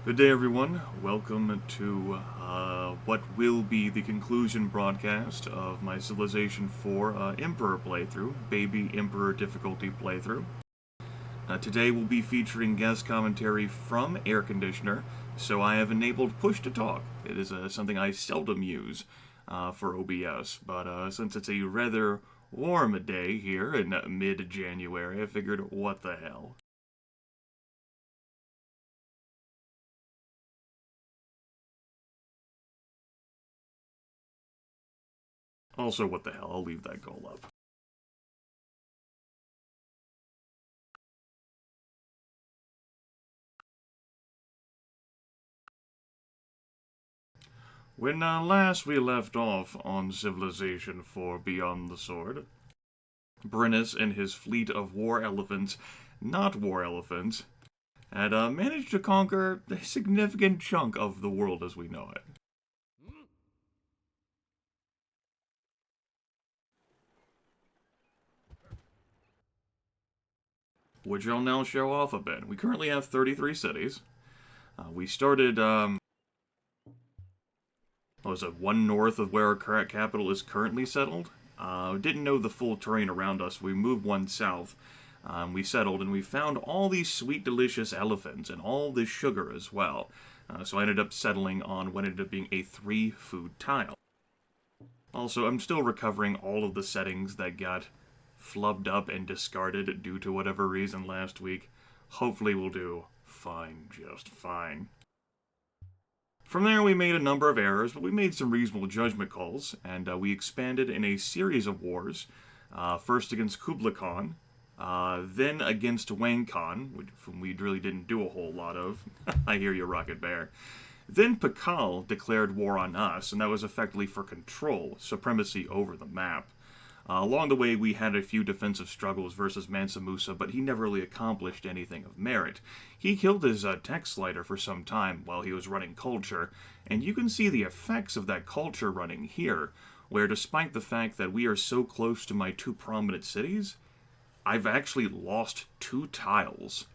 Good day, everyone. Welcome to what will be the conclusion broadcast of my Civilization 4 Emperor playthrough, Baby Emperor difficulty playthrough. Today we'll be featuring guest commentary from Air Conditioner, so I have enabled push to talk. It is something I seldom use for OBS, but since it's a rather warm day here in mid-January, I figured, what the hell. Also, what the hell, I'll leave that goal up. When last we left off on Civilization 4 Beyond the Sword, Brennus and his fleet of war elephants, not war elephants, had managed to conquer a significant chunk of the world as we know it. Which I'll now show off a bit. We currently have 33 cities. We started, was it one north of where our current capital is currently settled? Didn't know the full terrain around us. We moved one south. We settled, and we found all these sweet, delicious elephants, and all this sugar as well. So I ended up settling on what ended up being a 3-food tile. Also, I'm still recovering all of the settings that got flubbed up and discarded due to whatever reason last week. Hopefully we'll do fine, just fine. From there, we made a number of errors, but we made some reasonable judgment calls, and we expanded in a series of wars. First against Kublai Khan, then against Wang Khan, whom we really didn't do a whole lot of. I hear you, Rocket Bear. Then Pakal declared war on us, and that was effectively for control, supremacy over the map. Along the way, we had a few defensive struggles versus Mansa Musa, but he never really accomplished anything of merit. He killed his tech slider for some time while he was running culture, and you can see the effects of that culture running here, where despite the fact that we are so close to my two prominent cities, I've actually lost 2 tiles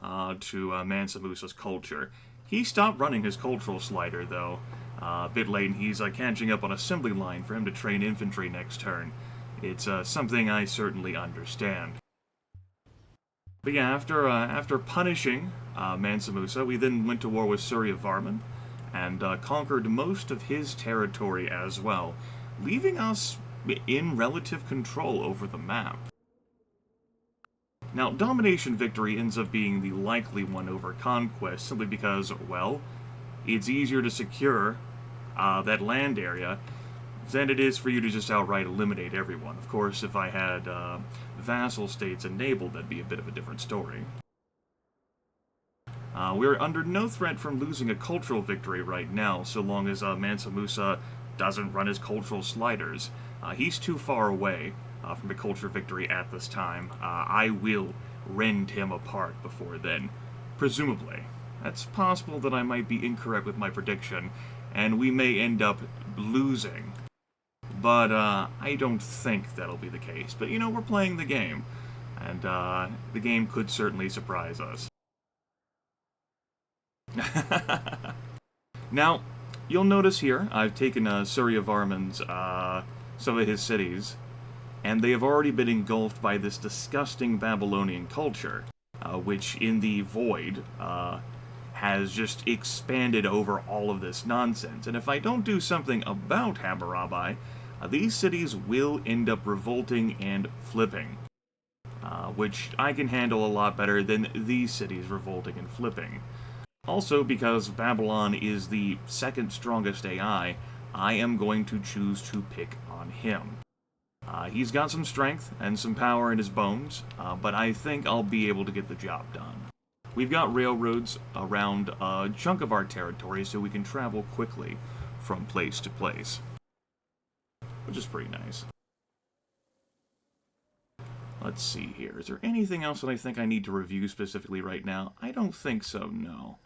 to Mansa Musa's culture. He stopped running his cultural slider, though, a bit late, and he's catching up on assembly line for him to train infantry next turn. It's something I certainly understand. But yeah, after punishing Mansa Musa, we then went to war with Surya Varman and conquered most of his territory as well, leaving us in relative control over the map. Now, domination victory ends up being the likely one over conquest simply because, well, it's easier to secure that land area than it is for you to just outright eliminate everyone. Of course, if I had vassal states enabled, that'd be a bit of a different story. We're under no threat from losing a cultural victory right now, so long as Mansa Musa doesn't run his cultural sliders. He's too far away from a culture victory at this time. I will rend him apart before then, presumably. That's possible that I might be incorrect with my prediction, and we may end up losing. But I don't think that'll be the case. But, you know, we're playing the game. And the game could certainly surprise us. Now, you'll notice here, I've taken Surya Varman's, some of his cities, and they have already been engulfed by this disgusting Babylonian culture, which in the void has just expanded over all of this nonsense. And if I don't do something about Hammurabi, these cities will end up revolting and flipping, which I can handle a lot better than these cities revolting and flipping. Also, because Babylon is the second strongest AI, I am going to choose to pick on him. He's got some strength and some power in his bones, but I think I'll be able to get the job done. We've got railroads around a chunk of our territory so we can travel quickly from place to place, which is pretty nice. Let's see here. Is there anything else that I think I need to review specifically right now? I don't think so, no.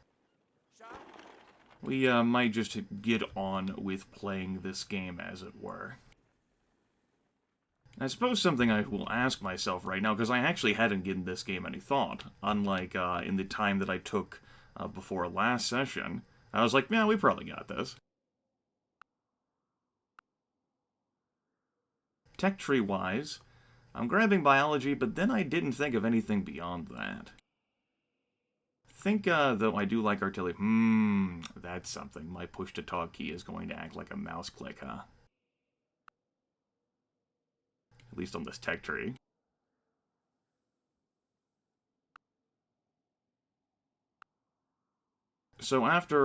We might just get on with playing this game, as it were. I suppose something I will ask myself right now, because I actually hadn't given this game any thought, unlike in the time that I took before last session. I was like, yeah, we probably got this. Tech tree-wise, I'm grabbing biology, but then I didn't think of anything beyond that. Think, though, I do like artillery. That's something. My push-to-talk key is going to act like a mouse click, huh? At least on this tech tree. So after,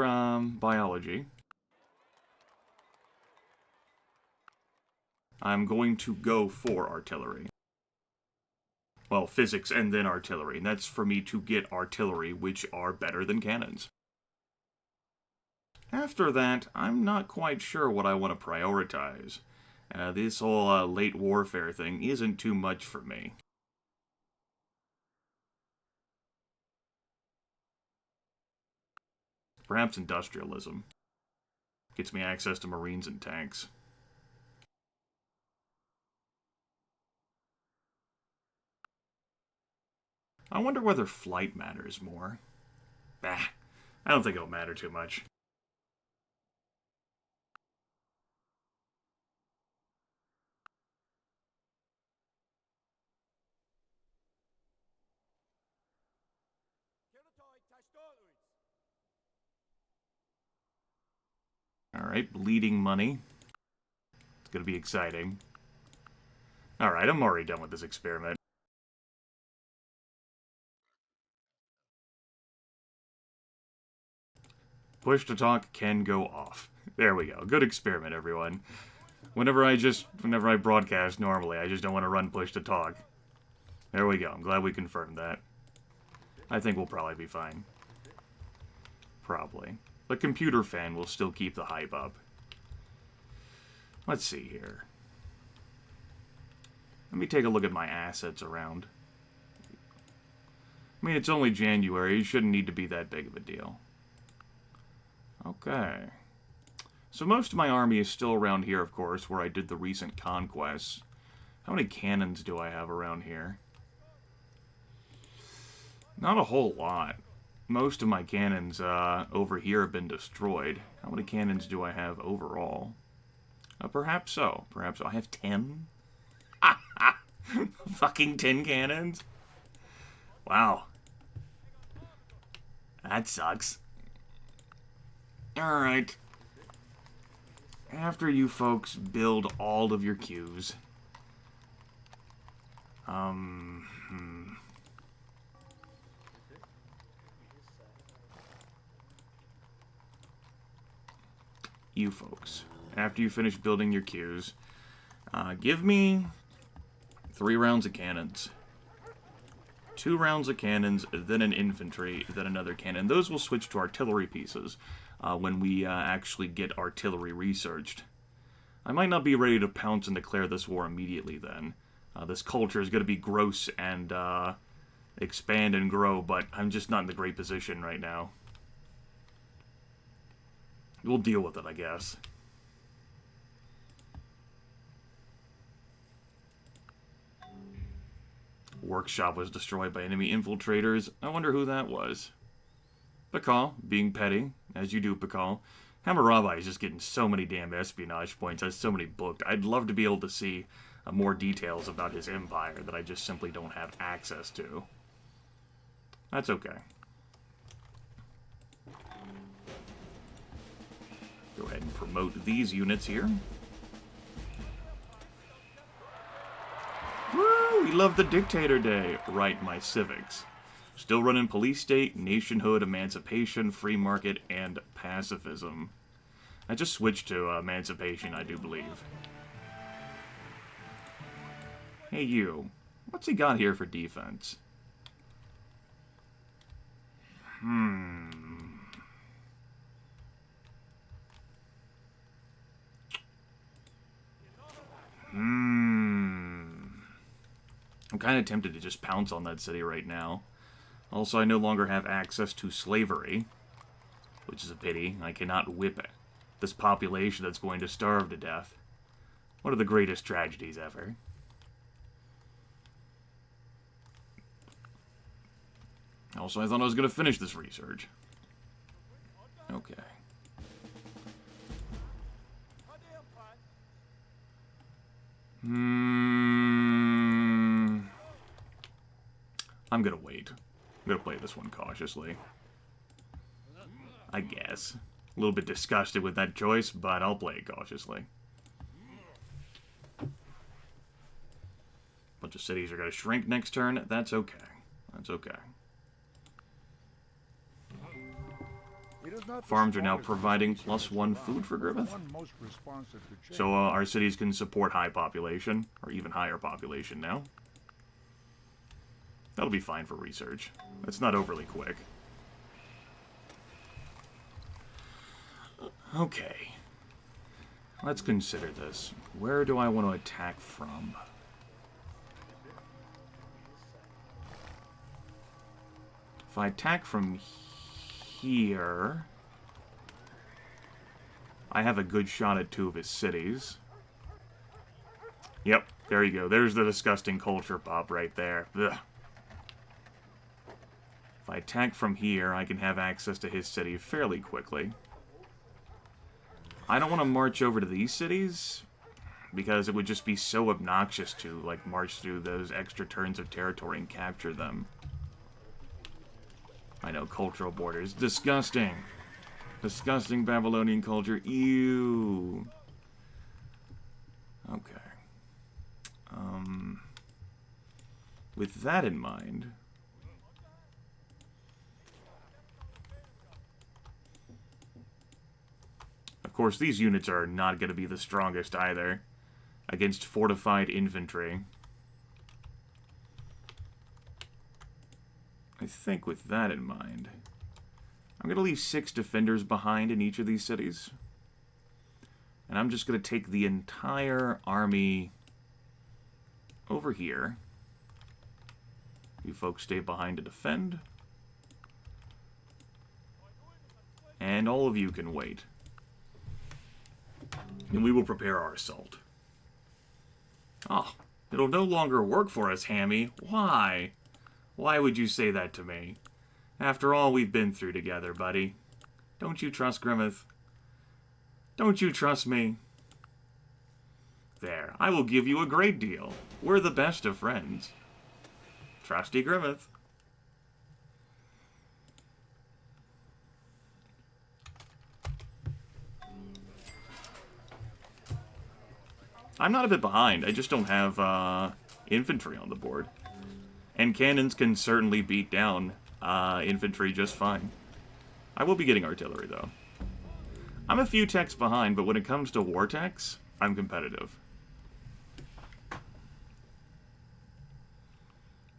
biology, I'm going to go for artillery. Well, physics and then artillery. And that's for me to get artillery, which are better than cannons. After that, I'm not quite sure what I want to prioritize. This whole late warfare thing isn't too much for me. Perhaps industrialism. Gets me access to marines and tanks. I wonder whether flight matters more. Bah, I don't think it'll matter too much. Alright, bleeding money. It's gonna be exciting. Alright, I'm already done with this experiment. Push to talk can go off. There we go. Good experiment, everyone. Whenever I broadcast normally, I just don't want to run push to talk. There we go. I'm glad we confirmed that. I think we'll probably be fine. Probably. The computer fan will still keep the hype up. Let's see here. Let me take a look at my assets around. I mean, it's only January. It shouldn't need to be that big of a deal. Okay. So most of my army is still around here, of course, where I did the recent conquests. How many cannons do I have around here? Not a whole lot. Most of my cannons over here have been destroyed. How many cannons do I have overall? Perhaps so. Perhaps so. I have 10? Fucking 10 cannons? Wow. That sucks. Alright. After you folks build all of your queues, you folks, after you finish building your queues, give me 3 rounds of cannons. 2 rounds of cannons, then an infantry, then another cannon. Those will switch to artillery pieces when we actually get artillery researched. I might not be ready to pounce and declare this war immediately then. This culture is going to be gross and expand and grow, but I'm just not in the great position right now. We'll deal with it, I guess. Workshop was destroyed by enemy infiltrators. I wonder who that was. Pakal, being petty, as you do, Pakal. Hammurabi is just getting so many damn espionage points, has so many booked. I'd love to be able to see more details about his empire that I just simply don't have access to. That's okay. Go ahead and promote these units here. Woo! We love the Dictator Day. Right, my civics. Still running police state, nationhood, emancipation, free market, and pacifism. I just switched to emancipation, I do believe. Hey, you. What's he got here for defense? I'm kind of tempted to just pounce on that city right now. Also, I no longer have access to slavery, which is a pity. I cannot whip this population that's going to starve to death. One of the greatest tragedies ever. Also, I thought I was going to finish this research. Okay. I'm gonna wait. I'm gonna play this one cautiously. I guess. A little bit disgusted with that choice, but I'll play it cautiously. Bunch of cities are gonna shrink next turn. That's okay. That's okay. Farms are now providing +1 food for Grimith. So our cities can support high population, or even higher population now. That'll be fine for research. That's not overly quick. Okay. Let's consider this. Where do I want to attack from? If I attack from here, I have a good shot at 2 of his cities. Yep, there you go. There's the disgusting culture pop right there. Ugh. If I attack from here, I can have access to his city fairly quickly. I don't want to march over to these cities, because it would just be so obnoxious to, like, march through those extra turns of territory and capture them. I know, cultural borders. Disgusting. Disgusting Babylonian culture. Ew. Okay. With that in mind... Of course, these units are not going to be the strongest either against fortified infantry. I think with that in mind, I'm going to leave 6 defenders behind in each of these cities. And I'm just going to take the entire army over here. You folks stay behind to defend. And all of you can wait. And we will prepare our assault. Oh, it'll no longer work for us, Hammy. Why? Why would you say that to me? After all we've been through together, buddy. Don't you trust Grimith? Don't you trust me? There, I will give you a great deal. We're the best of friends. Trusty Grimith. I'm not a bit behind. I just don't have infantry on the board. And cannons can certainly beat down infantry just fine. I will be getting artillery, though. I'm a few techs behind, but when it comes to war techs, I'm competitive.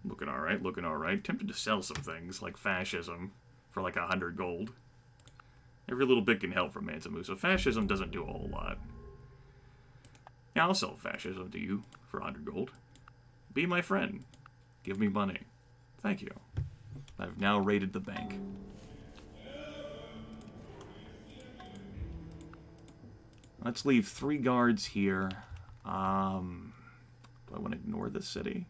Looking alright, looking alright. Tempted to sell some things, like fascism, for like 100 gold. Every little bit can help from Mansamu, so fascism doesn't do a whole lot. Yeah, I'll sell fascism to you for 100 gold. Be my friend. Give me money. Thank you. I've now raided the bank. Let's leave 3 guards here. Do I want to ignore this city?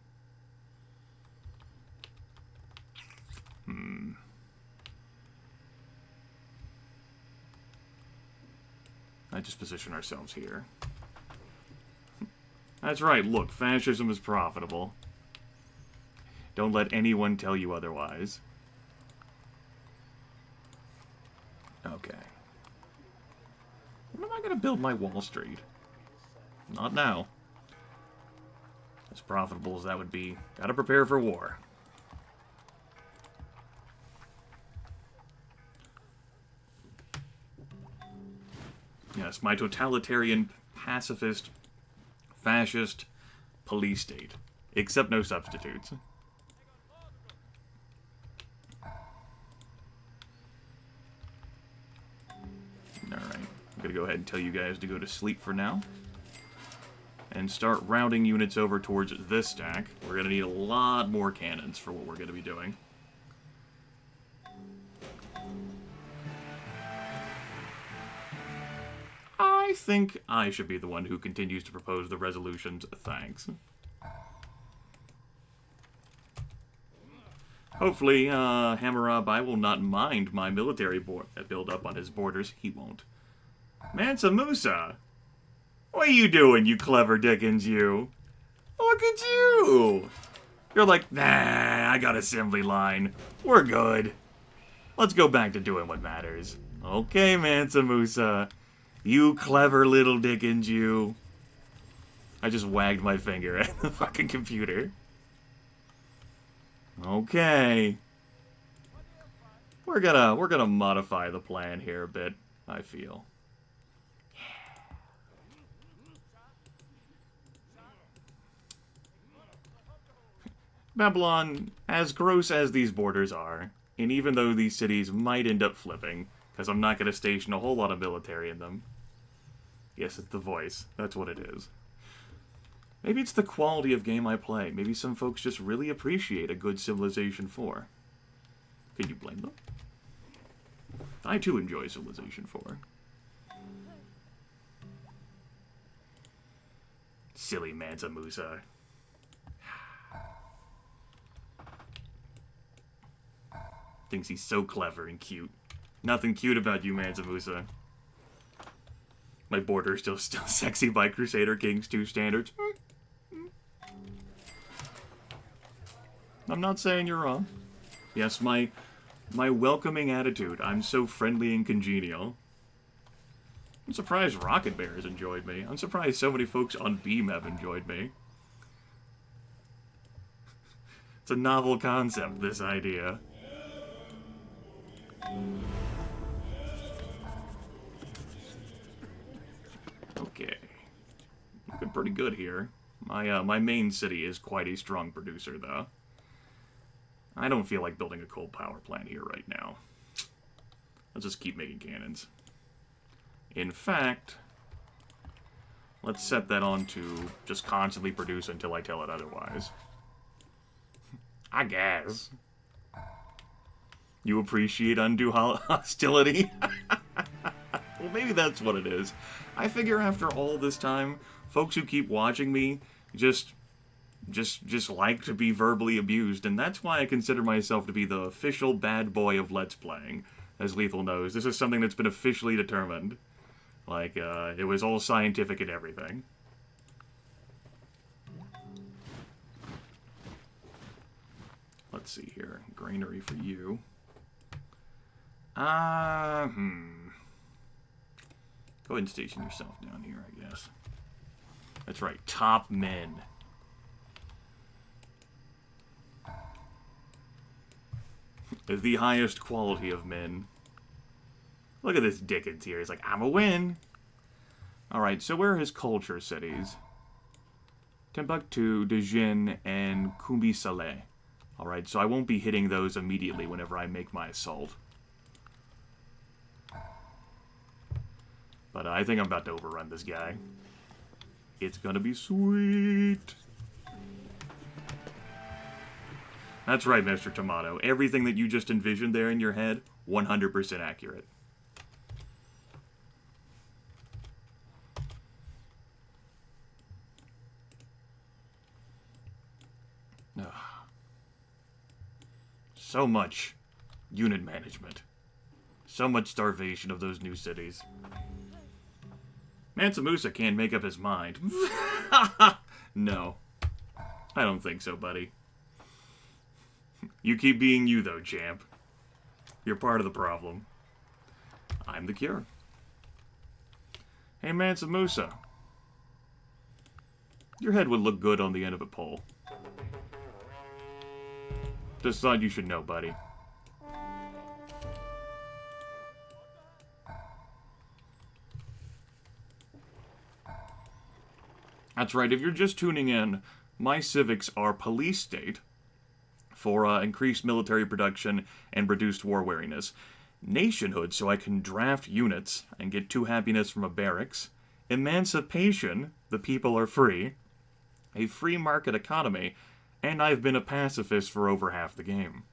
I just position ourselves here. That's right, look, fascism is profitable. Don't let anyone tell you otherwise. Okay. When am I going to build my Wall Street? Not now. As profitable as that would be, gotta prepare for war. Yes, my totalitarian, pacifist, fascist police state. Except no substitutes. Alright, I'm gonna go ahead and tell you guys to go to sleep for now. And start rounding units over towards this stack. We're gonna need a lot more cannons for what we're gonna be doing. I think I should be the one who continues to propose the resolutions. Thanks. Hopefully, Hammurabi will not mind my military build-up on his borders. He won't. Mansa Musa! What are you doing, you clever Dickens, you? Look at you! You're like, nah, I got assembly line. We're good. Let's go back to doing what matters. Okay, Mansa Musa. You clever little Dickens, you. I just wagged my finger at the fucking computer. Okay. We're gonna modify the plan here a bit, I feel. Babylon, as gross as these borders are, and even though these cities might end up flipping, because I'm not going to station a whole lot of military in them. Yes, it's the voice. That's what it is. Maybe it's the quality of game I play. Maybe some folks just really appreciate a good Civilization 4. Can you blame them? I too enjoy Civilization 4. Silly Mansa Musa. Thinks he's so clever and cute. Nothing cute about you, Mansa Musa. My border is still sexy by Crusader Kings 2 standards. I'm not saying you're wrong. Yes, my welcoming attitude. I'm so friendly and congenial. I'm surprised Rocket Bear has enjoyed me. I'm surprised so many folks on Beam have enjoyed me. It's a novel concept, this idea. Okay. Looking pretty good here. My main city is quite a strong producer, though. I don't feel like building a coal power plant here right now. Let's just keep making cannons. In fact, let's set that on to just constantly produce until I tell it otherwise. I guess. You appreciate undue hostility? Well, maybe that's what it is. I figure after all this time, folks who keep watching me just like to be verbally abused, and that's why I consider myself to be the official bad boy of Let's Playing. As Lethal knows, this is something that's been officially determined. Like, it was all scientific and everything. Let's see here. Granary for you. Go ahead and station yourself down here, I guess. That's right, top men. The highest quality of men. Look at this Dickens here. He's like, I'm a win. Alright, so where are his culture cities? Timbuktu, Djinn, and Kumbi Saleh. Alright, so I won't be hitting those immediately whenever I make my assault. But I think I'm about to overrun this guy. It's gonna be sweet. That's right, Mr. Tomato. Everything that you just envisioned there in your head, 100% accurate. So much unit management. So much starvation of those new cities. Mansa Musa can't make up his mind. No. I don't think so, buddy. You keep being you, though, champ. You're part of the problem. I'm the cure. Hey, Mansa Musa. Your head would look good on the end of a pole. Just thought you should know, buddy. That's right, if you're just tuning in, my civics are police state for increased military production and reduced war wariness. Nationhood, so I can draft units and get 2 happiness from a barracks. Emancipation, the people are free. A free market economy, and I've been a pacifist for over half the game.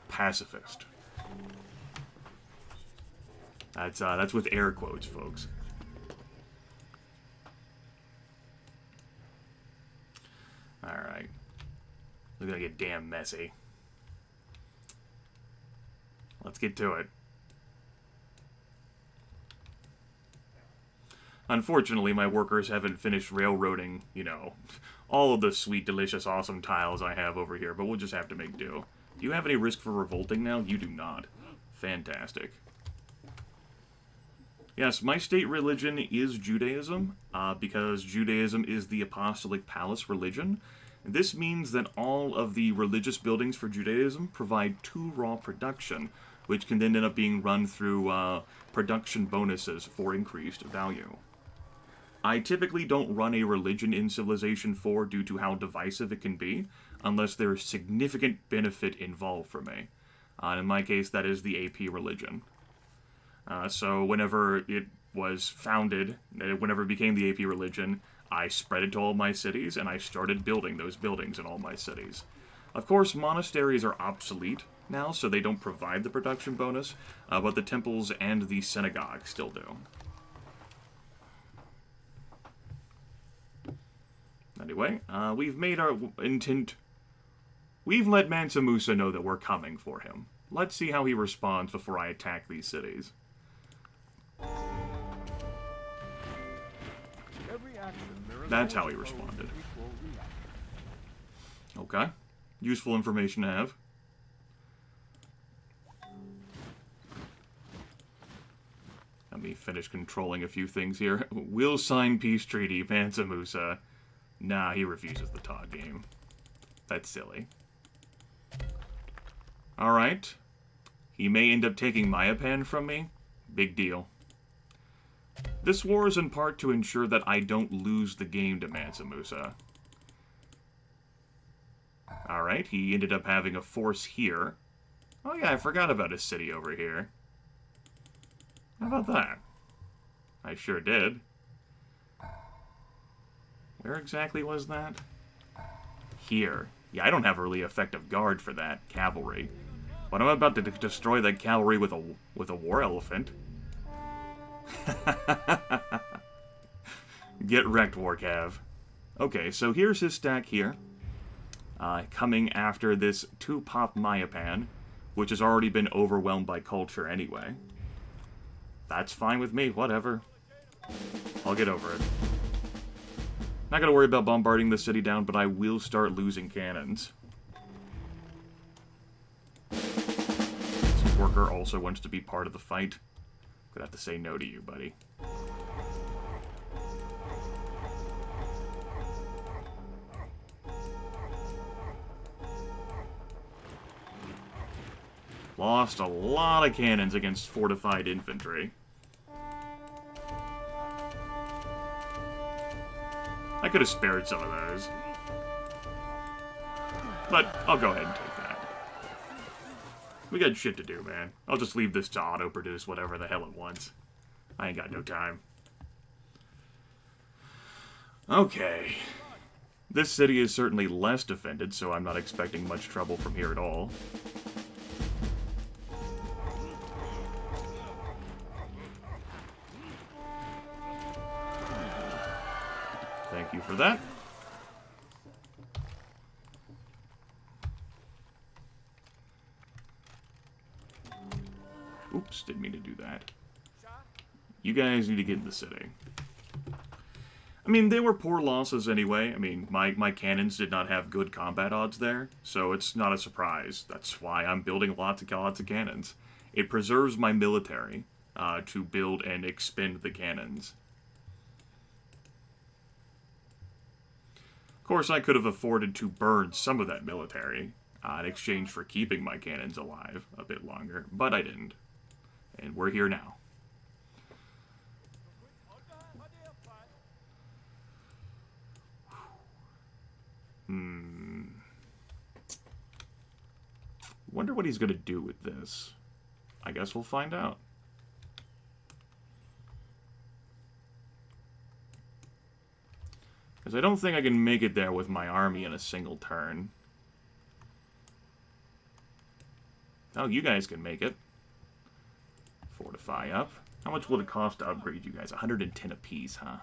Pacifist. That's with air quotes, folks. Alright. It's gonna get damn messy. Let's get to it. Unfortunately, my workers haven't finished railroading, you know, all of the sweet, delicious, awesome tiles I have over here, but we'll just have to make do. Do you have any risk for revolting now? You do not. Fantastic. Yes, my state religion is Judaism, because Judaism is the apostolic palace religion. This means that all of the religious buildings for Judaism provide 2 raw production, which can then end up being run through production bonuses for increased value. I typically don't run a religion in Civilization 4 due to how divisive it can be, unless there's significant benefit involved for me. In my case, that is the AP religion. So whenever it was founded, whenever it became the AP religion, I spread it to all my cities, and I started building those buildings in all my cities. Of course, monasteries are obsolete now, so they don't provide the production bonus, but the temples and the synagogue still do. Anyway, we've made our intent. We've let Mansa Musa know that we're coming for him. Let's see how he responds before I attack these cities. That's how he responded. Okay. Useful information to have. Let me finish controlling a few things here. We'll sign peace treaty, Mansa Musa. Nah, he refuses the Todd game. That's silly. Alright. He may end up taking Mayapan from me. Big deal. This war is in part to ensure that I don't lose the game to Mansa Musa. Alright, he ended up having a force here. Oh yeah, I forgot about his city over here. How about that? I sure did. Where exactly was that? Here. Yeah, I don't have a really effective guard for that cavalry. But I'm about to destroy that cavalry with a war elephant. Get wrecked, Warcav. Okay, so here's his stack here. Coming after this 2-pop Mayapan, which has already been overwhelmed by culture anyway. That's fine with me, whatever. I'll get over it. Not gonna worry about bombarding the city down, but I will start losing cannons. This worker also wants to be part of the fight. Gonna have to say no to you, buddy. Lost a lot of cannons against fortified infantry. I could have spared some of those. But I'll go ahead and take that. We got shit to do, man. I'll just leave this to auto-produce whatever the hell it wants. I ain't got no time. Okay. This city is certainly less defended, so I'm not expecting much trouble from here at all. Thank you for that. Oops, didn't mean to do that. You guys need to get in the city. I mean, they were poor losses anyway. I mean, my cannons did not have good combat odds there, so it's not a surprise. That's why I'm building lots of cannons. It preserves my military to build and expend the cannons. Of course, I could have afforded to burn some of that military in exchange for keeping my cannons alive a bit longer, but I didn't. And we're here now. Wonder what he's going to do with this. I guess we'll find out. Because I don't think I can make it there with my army in a single turn. Oh, you guys can make it. Fortify up. How much would it cost to upgrade you guys? 110 apiece, huh?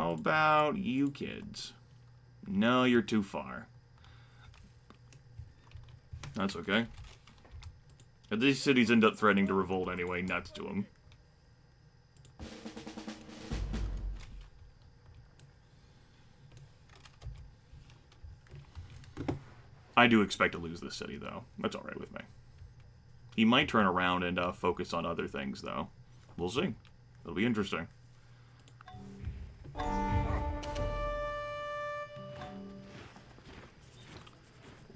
How about you kids? No, you're too far. That's okay. If these cities end up threatening to revolt anyway, nuts to them. I do expect to lose this city, though. That's alright with me. He might turn around and focus on other things, though. We'll see. It'll be interesting.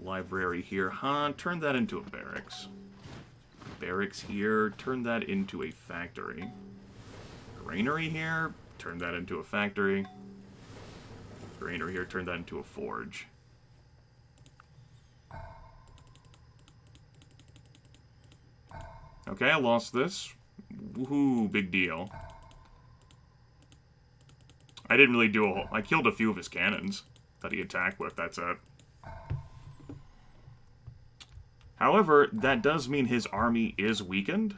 Library here, huh? Turn that into a barracks. Barracks here, turn that into a factory. Granary here, turn that into a factory. Granary here, turn that into a forge. Okay, I lost this. Woohoo, big deal. I didn't really do a whole... I killed a few of his cannons that he attacked with, that's it. However, that does mean his army is weakened.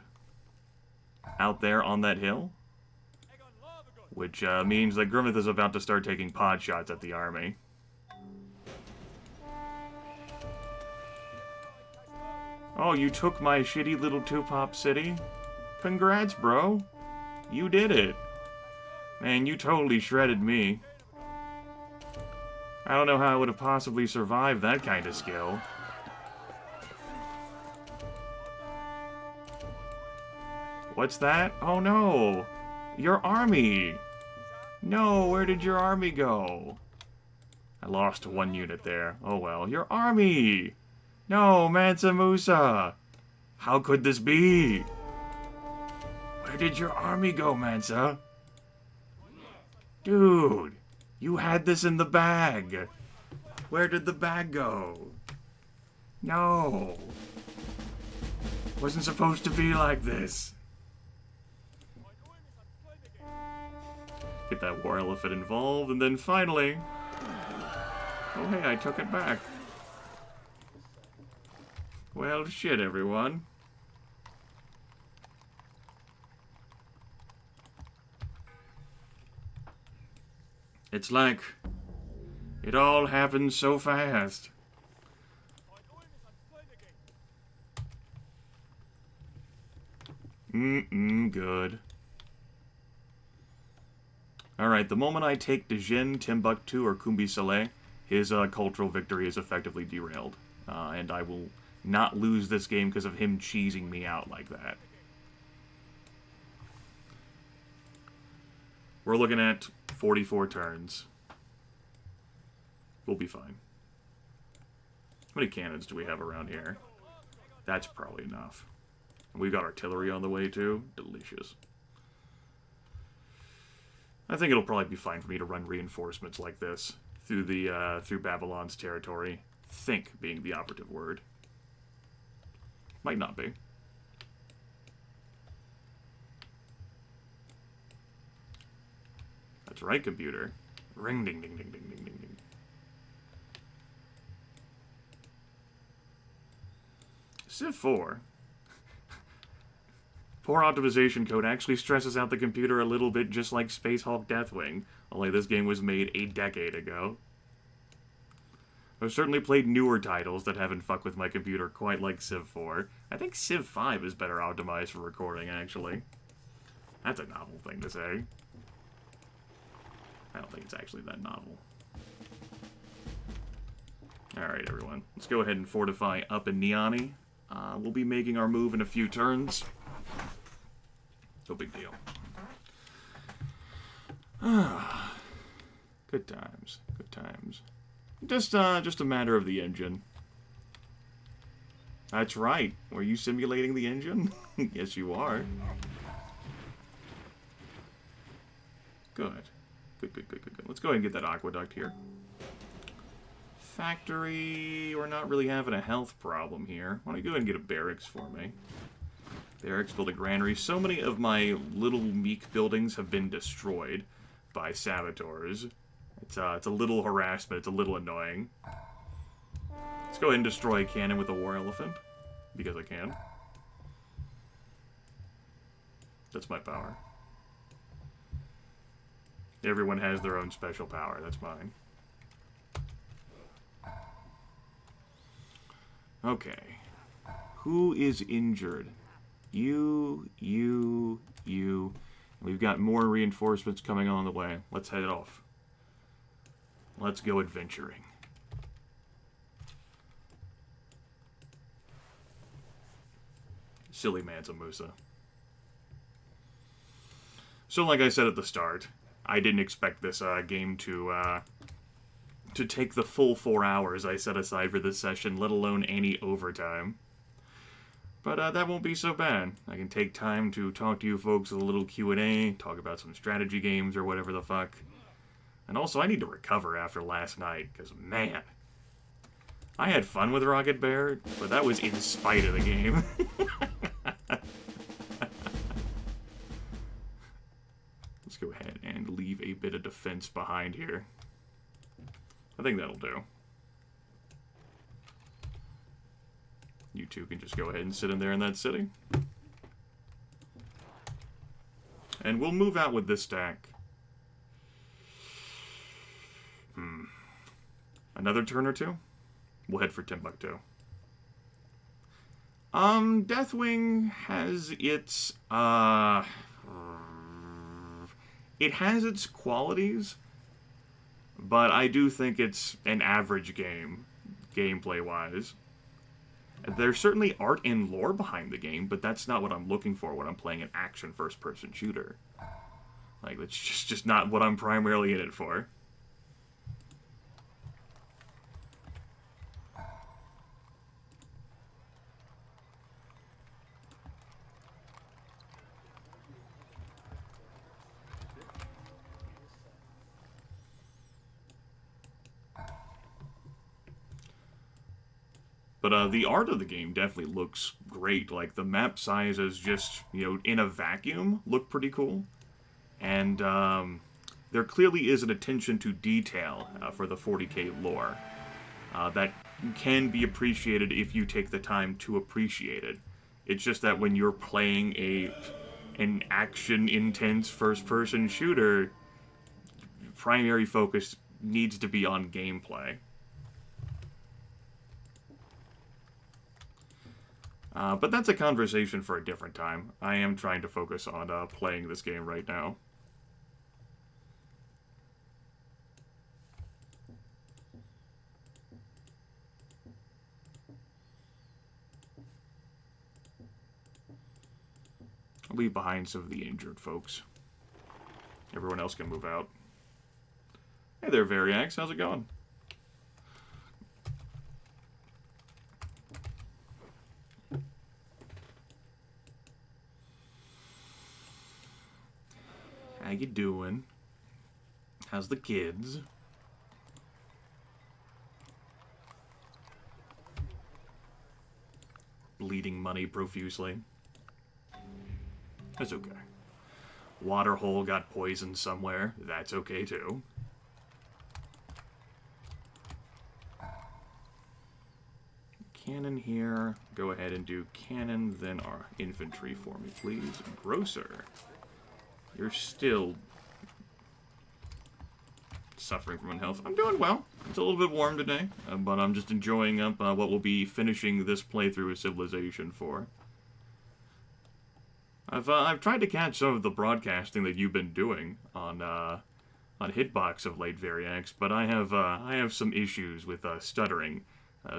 Out there on that hill. Which means that Grimith is about to start taking pod shots at the army. Oh, you took my shitty little two-pop city? Congrats, bro. You did it. Man, you totally shredded me. I don't know how I would have possibly survived that kind of skill. What's that? Oh no! Your army! No, where did your army go? I lost one unit there. Oh well. Your army! No, Mansa Musa! How could this be? Where did your army go, Mansa? Dude, you had this in the bag. Where did the bag go? No. Wasn't supposed to be like this. Get that war elephant involved, and then finally... Oh hey, I took it back. Well, shit, everyone. It's like... it all happened so fast. Good. Alright, the moment I take Djinn, Timbuktu, or Kumbi Saleh, his cultural victory is effectively derailed. And I will not lose this game because of him cheesing me out like that. We're looking at 44 turns. We'll be fine. How many cannons do we have around here? That's probably enough. And we've got artillery on the way too. Delicious. I think it'll probably be fine for me to run reinforcements like this through the through Babylon's territory. Think being the operative word. Might not be. That's right, computer. Ring ding ding ding ding ding ding ding. Civ 4. Poor optimization code actually stresses out the computer a little bit, just like Space Hulk Deathwing, only this game was made a decade ago. I've certainly played newer titles that haven't fucked with my computer quite like Civ 4. I think Civ 5 is better optimized for recording, actually. That's a novel thing to say. I don't think it's actually that novel. Alright, everyone. Let's go ahead and fortify up in Niani. We'll be making our move in a few turns. No big deal. Good times. Good times. Just a matter of the engine. That's right. Were you simulating the engine? Yes, you are. Good. Good, good, good, good, good. Let's go ahead and get that aqueduct here. Factory... We're not really having a health problem here. Why don't you go ahead and get a barracks for me? Barracks, build a granary. So many of my little meek buildings have been destroyed by saboteurs. It's a little harassment. It's a little annoying. Let's go ahead and destroy a cannon with a war elephant. Because I can. That's my power. Everyone has their own special power. That's mine. Okay. Who is injured? You. We've got more reinforcements coming on the way. Let's head off. Let's go adventuring. Silly Mansa Musa. So like I said at the start, I didn't expect this game to take the full 4 hours I set aside for this session, let alone any overtime. But that won't be so bad. I can take time to talk to you folks with a little Q&A, talk about some strategy games or whatever the fuck. And also, I need to recover after last night, because, man, I had fun with Rocket Bear, but that was in spite of the game. Let's go ahead and leave a bit of defense behind here. I think that'll do. You two can just go ahead and sit in there in that city. And we'll move out with this stack. Another turn or two? We'll head for Timbuktu. Deathwing has its, it has its qualities, but I do think it's an average game, gameplay-wise. There's certainly art and lore behind the game, but that's not what I'm looking for when I'm playing an action first-person shooter. Like, it's just not what I'm primarily in it for. But the art of the game definitely looks great. Like, the map sizes just, you know, in a vacuum look pretty cool. And there clearly is an attention to detail for the 40K lore that can be appreciated if you take the time to appreciate it. It's just that when you're playing an action-intense first-person shooter, primary focus needs to be on gameplay. But that's a conversation for a different time. I am trying to focus on playing this game right now. I'll leave behind some of the injured folks. Everyone else can move out. Hey there, Variax. How's it going? How you doing? How's the kids? Bleeding money profusely. That's okay. Waterhole got poisoned somewhere. That's okay too. Cannon here. Go ahead and do cannon, then our infantry for me, please. Grocer. You're still suffering from unhealth. I'm doing well. It's a little bit warm today, but I'm just enjoying up what we'll be finishing this playthrough of Civilization for. I've tried to catch some of the broadcasting that you've been doing on Hitbox of late, Variax, but I have some issues with stuttering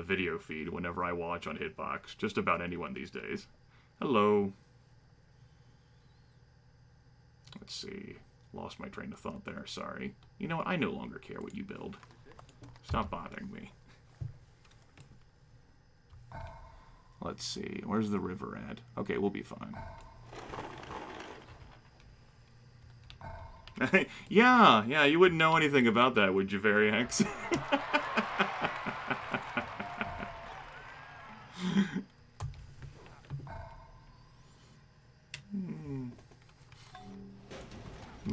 video feed whenever I watch on Hitbox. Just about anyone these days. Hello. Let's see. Lost my train of thought there. Sorry. You know what? I no longer care what you build. Stop bothering me. Let's see. Where's the river at? Okay, we'll be fine. Yeah, you wouldn't know anything about that, would you, Variax?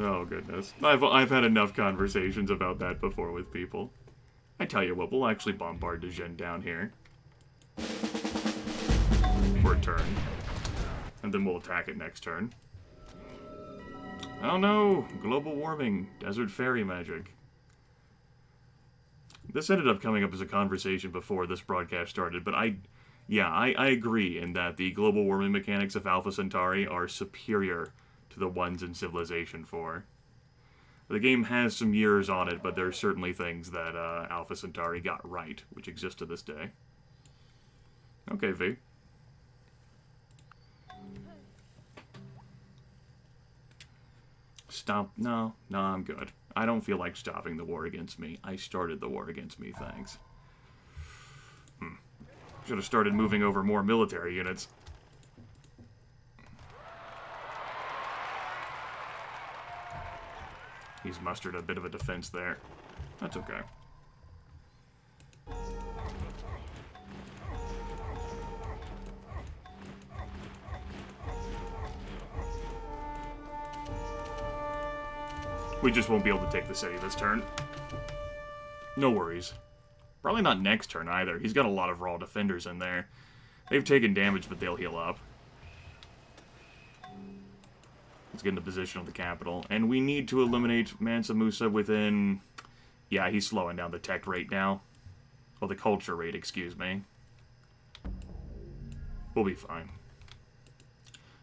Oh, goodness. I've had enough conversations about that before with people. I tell you what, we'll actually bombard Degen down here. For a turn. And then we'll attack it next turn. Oh no! Global warming. Desert fairy magic. This ended up coming up as a conversation before this broadcast started, but I agree in that the global warming mechanics of Alpha Centauri are superior to the ones in Civilization 4. The game has some years on it, but there are certainly things that Alpha Centauri got right, which exist to this day. Okay, V. Stop. No, I'm good. I don't feel like stopping the war against me. I started the war against me, thanks. Should have started moving over more military units. He's mustered a bit of a defense there. That's okay. We just won't be able to take the city this turn. No worries. Probably not next turn either. He's got a lot of raw defenders in there. They've taken damage, but they'll heal up. Let's get into position on the capital. And we need to eliminate Mansa Musa within... Yeah, he's slowing down the tech rate now. Well, the culture rate, excuse me. We'll be fine.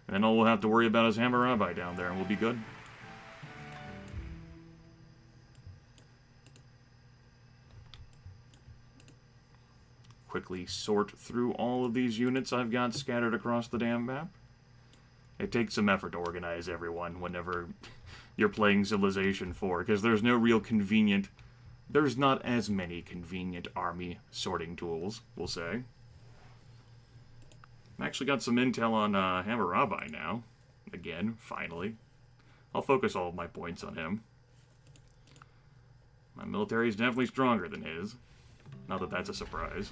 And then all we'll have to worry about is Hammurabi down there, and we'll be good. Quickly sort through all of these units I've got scattered across the damn map. It takes some effort to organize everyone whenever you're playing Civilization 4, because there's no real convenient... There's not as many convenient army sorting tools, we'll say. I actually got some intel on Hammurabi now. Again, finally. I'll focus all of my points on him. My military is definitely stronger than his. Not that that's a surprise.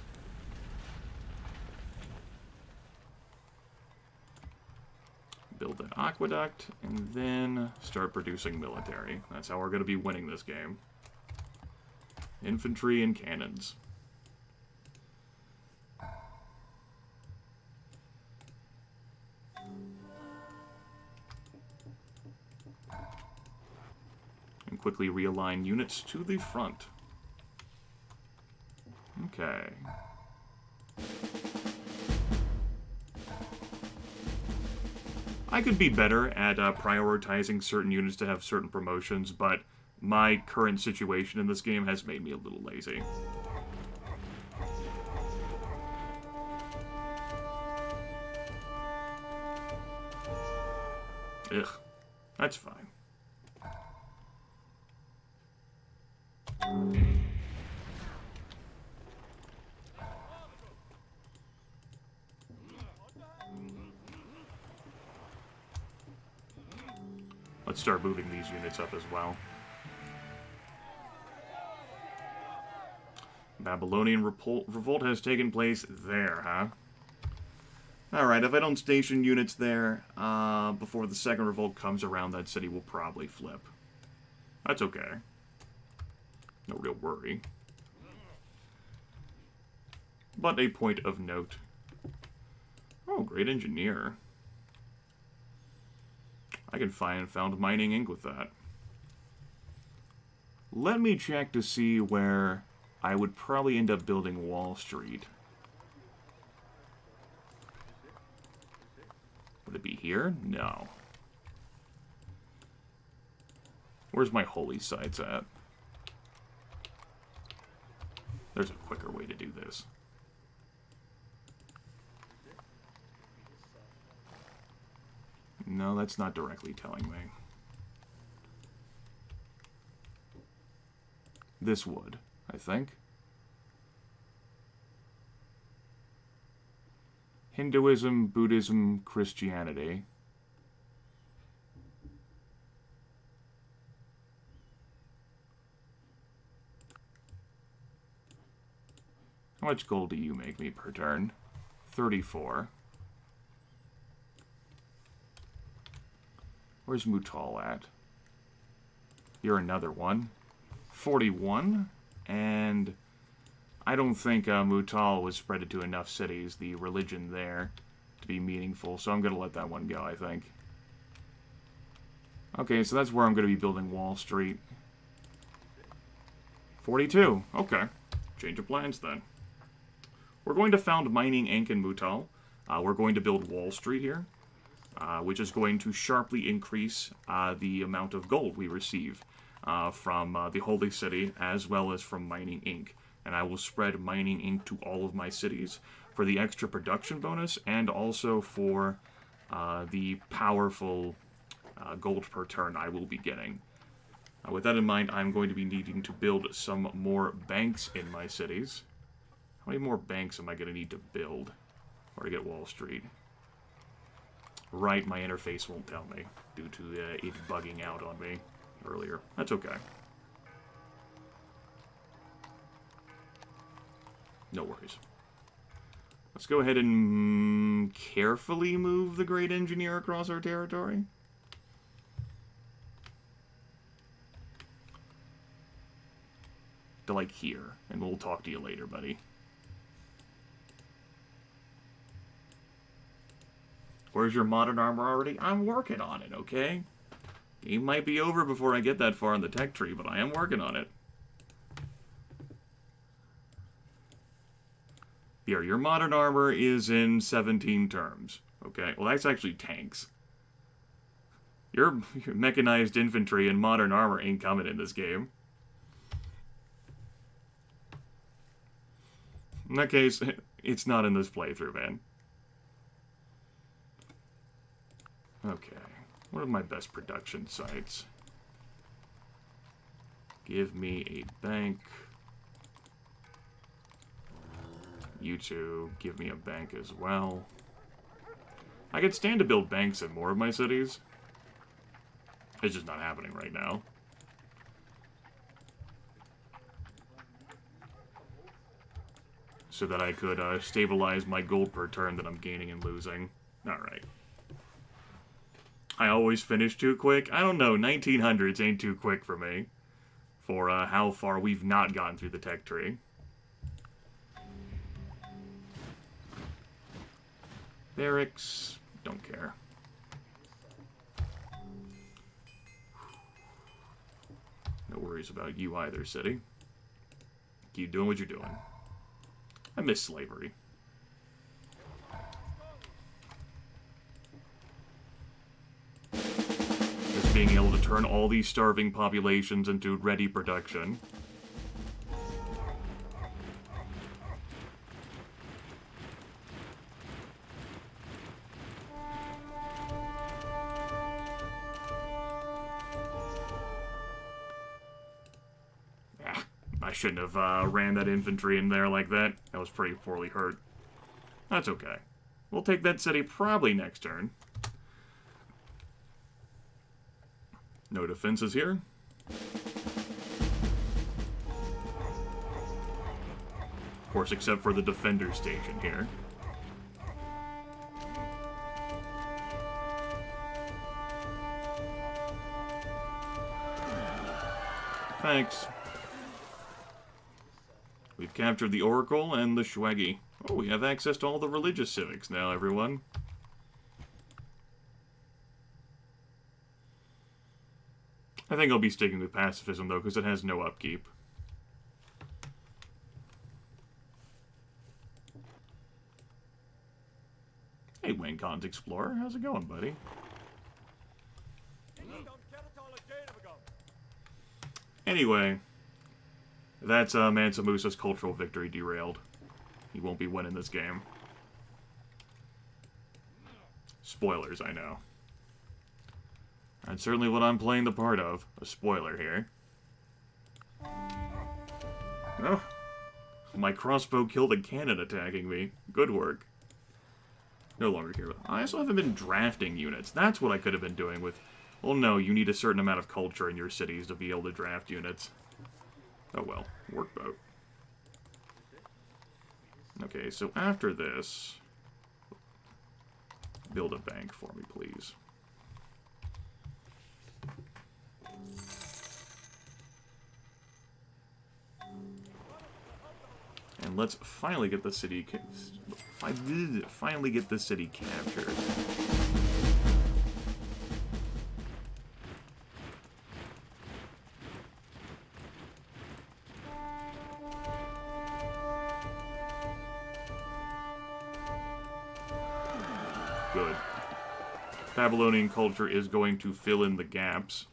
Build that aqueduct, and then start producing military. That's how we're going to be winning this game. Infantry and cannons. And quickly realign units to the front. Okay. I could be better at prioritizing certain units to have certain promotions, but my current situation in this game has made me a little lazy. Ugh, that's fine. Let's start moving these units up as well. Babylonian revolt has taken place there, huh? Alright, if I don't station units there before the second revolt comes around, that city will probably flip. That's okay. No real worry. But a point of note. Oh, great engineer. I can found mining ink with that. Let me check to see where I would probably end up building Wall Street. Would it be here? No. Where's my holy sites at? There's a quicker way to do this. No, that's not directly telling me. This would, I think. Hinduism, Buddhism, Christianity. How much gold do you make me per turn? 34. Where's Mutal at? You're another one. 41. And I don't think Mutal was spread to enough cities, the religion there, to be meaningful. So I'm going to let that one go, I think. Okay, so that's where I'm going to be building Wall Street. 42. Okay. Change of plans then. We're going to found Mining Inc. in Mutal. We're going to build Wall Street here, which is going to sharply increase the amount of gold we receive from the Holy City, as well as from Mining Inc. And I will spread Mining Inc. to all of my cities for the extra production bonus, and also for the powerful gold per turn I will be getting. With that in mind, I'm going to be needing to build some more banks in my cities. How many more banks am I going to need to build or to get Wall Street? Right, my interface won't tell me due to it bugging out on me earlier. That's okay. No worries. Let's go ahead and carefully move the Great Engineer across our territory. To, like, here. And we'll talk to you later, buddy. Where's your modern armor already? I'm working on it, okay? Game might be over before I get that far in the tech tree, but I am working on it. Here, your modern armor is in 17 terms. Okay, well that's actually tanks. Your mechanized infantry and modern armor ain't coming in this game. In that case, it's not in this playthrough, man. Okay, what are my best production sites? Give me a bank. You two, give me a bank as well. I could stand to build banks in more of my cities. It's just not happening right now. So that I could stabilize my gold per turn that I'm gaining and losing. Alright. I always finish too quick. I don't know, 1900s ain't too quick for me. For how far we've not gotten through the tech tree. Barracks, don't care. No worries about you either, city. Keep doing what you're doing. I miss slavery. Just being able to turn all these starving populations into ready production. I shouldn't have ran that infantry in there like that. That was pretty poorly hurt. That's okay. We'll take that city probably next turn. No defenses here. Of course, except for the defender station here. Thanks. We've captured the Oracle and the Schwaggy. Oh, we have access to all the religious civics now, everyone. I think I'll be sticking with pacifism, though, because it has no upkeep. Hey, Wayne Explorer. How's it going, buddy? Anyway, that's Mansa Musa's cultural victory derailed. He won't be winning this game. Spoilers, I know. That's certainly what I'm playing the part of. A spoiler here. Oh, my crossbow killed a cannon attacking me. Good work. No longer here. I also haven't been drafting units. That's what I could have been doing with... Well, no, you need a certain amount of culture in your cities to be able to draft units. Oh well, workboat. Okay, so after this... Build a bank for me, please. And let's finally get the city... Finally get the city captured. Babylonian culture is going to fill in the gaps.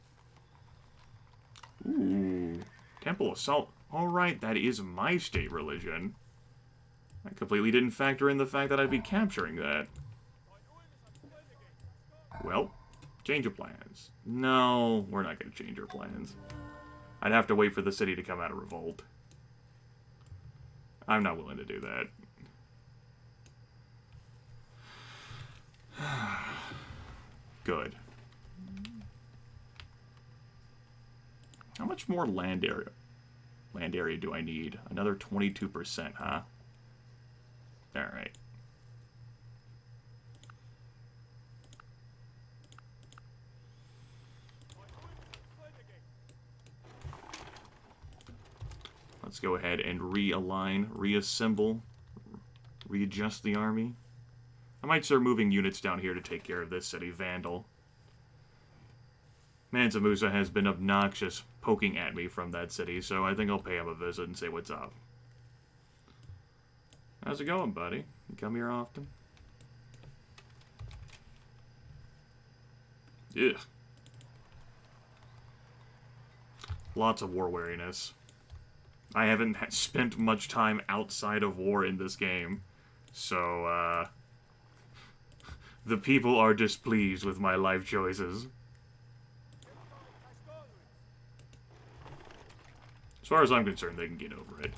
Ooh. Temple Assault. Alright, that is my state religion. I completely didn't factor in the fact that I'd be capturing that. Well, change of plans. No, we're not going to change our plans. I'd have to wait for the city to come out of revolt. I'm not willing to do that. Good. How much more land area do I need? Another 22%, huh? Alright. Let's go ahead and realign, reassemble, readjust the army. I might start moving units down here to take care of this city, Vandal. Mansa Musa has been obnoxious poking at me from that city, so I think I'll pay him a visit and say what's up. How's it going, buddy? You come here often? Ugh. Lots of war wariness. I haven't spent much time outside of war in this game, so, the people are displeased with my life choices. As far as I'm concerned, they can get over it.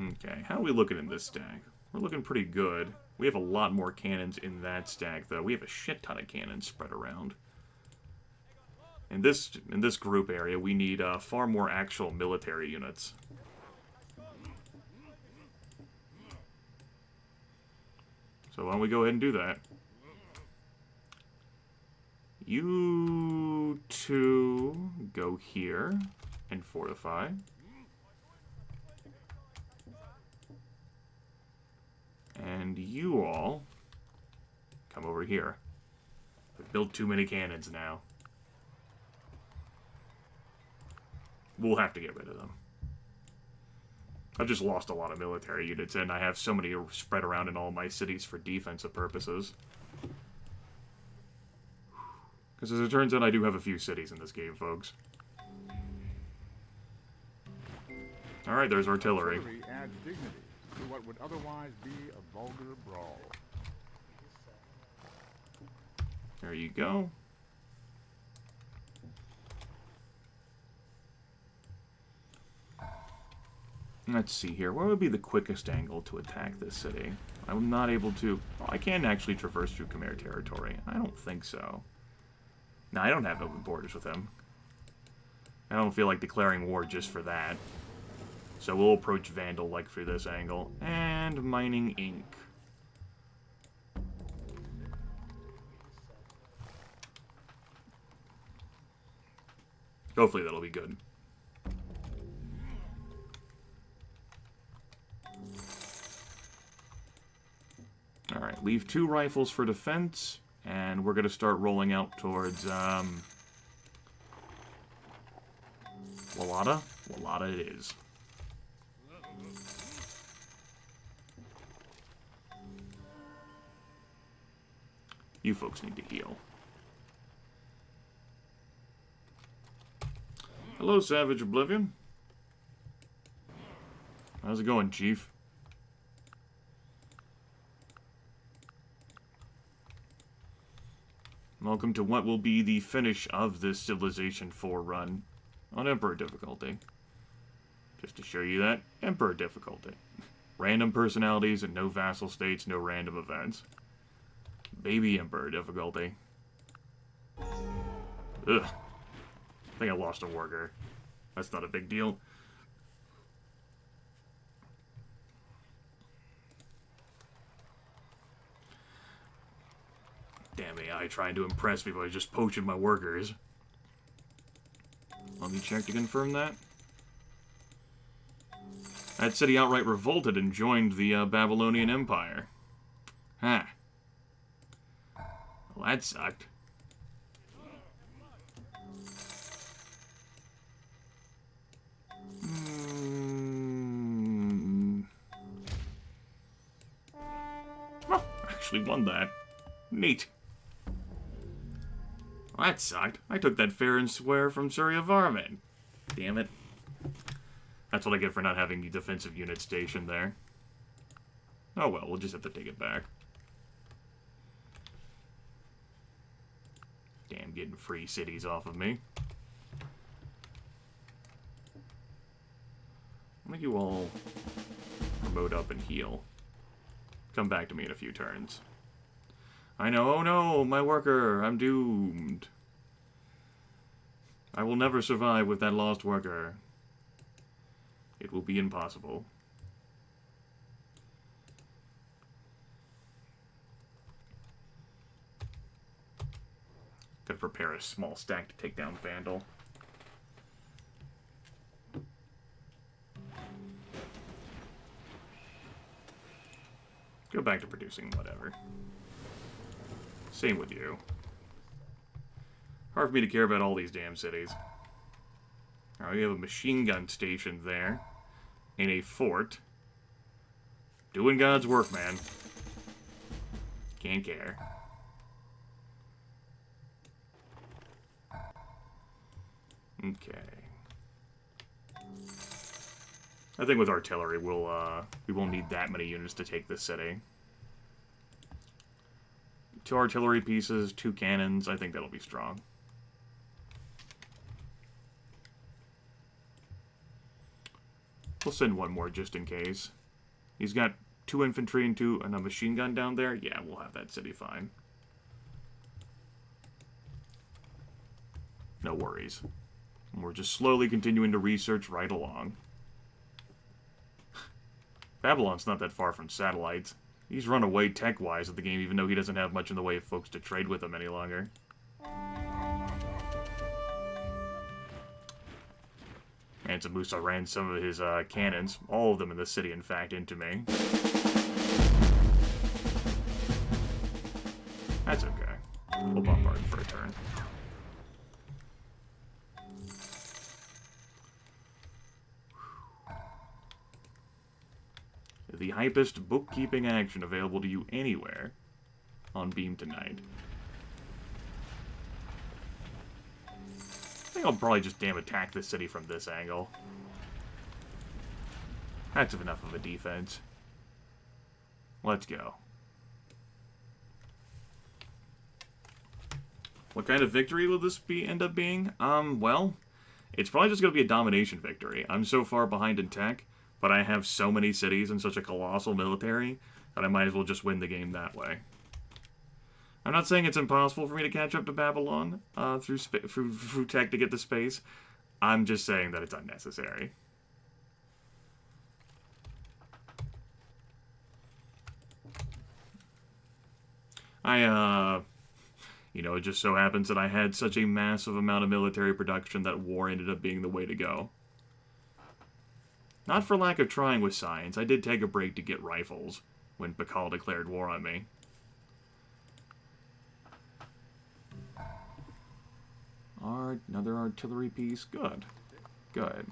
Okay, how are we looking in this stack? We're looking pretty good. We have a lot more cannons in that stack, though. We have a shit ton of cannons spread around. In this group area, we need far more actual military units. So why don't we go ahead and do that? You two go here and fortify. And you all come over here. We've built too many cannons now. We'll have to get rid of them. I've just lost a lot of military units, and I have so many spread around in all my cities for defensive purposes. Because as it turns out, I do have a few cities in this game, folks. Alright, there's artillery. Artillery adds dignity to what would otherwise be a vulgar brawl. There you go. Let's see here. What would be the quickest angle to attack this city? I'm not able to... Well, I can actually traverse through Khmer territory. I don't think so. No, I don't have open borders with him. I don't feel like declaring war just for that. So we'll approach Vandal like through this angle. And Mining Inc. Hopefully that'll be good. Alright, leave 2 rifles for defense, and we're going to start rolling out towards, Wallata? Wallata it is. You folks need to heal. Hello, Savage Oblivion. How's it going, Chief? Welcome to what will be the finish of this Civilization 4 run on Emperor difficulty. Just to show you that, Emperor difficulty. Random personalities and no vassal states, no random events. Baby Emperor difficulty. Ugh. I think I lost a worker. That's not a big deal. Damn AI trying to impress me by just poaching my workers. Let me check to confirm that. That city outright revolted and joined the Babylonian Empire. Huh. Well, that sucked. actually won that. Neat. Well, that sucked. I took that fair and square from Surya Varman. Damn it. That's what I get for not having the defensive unit stationed there. Oh well, we'll just have to take it back. Damn, getting free cities off of me. I'll make you all promote up and heal. Come back to me in a few turns. I know, oh no, my worker, I'm doomed. I will never survive with that lost worker. It will be impossible. Gotta prepare a small stack to take down Vandal. Go back to producing whatever. Same with you. Hard for me to care about all these damn cities. Alright, we have a machine gun station there. In a fort. Doing God's work, man. Can't care. Okay. I think with artillery, we won't need that many units to take this city. 2 artillery pieces, 2 cannons. I think that'll be strong. We'll send 1 more just in case. He's got 2 infantry and a machine gun down there. Yeah, we'll have that city fine. No worries. And we're just slowly continuing to research right along. Babylon's not that far from satellites. He's run away tech-wise at the game, even though he doesn't have much in the way of folks to trade with him any longer. Mansa Musa ran some of his cannons, all of them in the city, in fact, into me. That's okay. We'll bombard for a turn. The hypest bookkeeping action available to you anywhere on Beam tonight. I think I'll probably just damn attack this city from this angle. That's enough of a defense. Let's go. What kind of victory will this end up being? Well, it's probably just going to be a domination victory. I'm so far behind in tech, but I have so many cities and such a colossal military that I might as well just win the game that way. I'm not saying it's impossible for me to catch up to Babylon through tech to get to space. I'm just saying that it's unnecessary. It just so happens that I had such a massive amount of military production that war ended up being the way to go. Not for lack of trying with science, I did take a break to get rifles when Bakal declared war on me. Another artillery piece? Good. Good.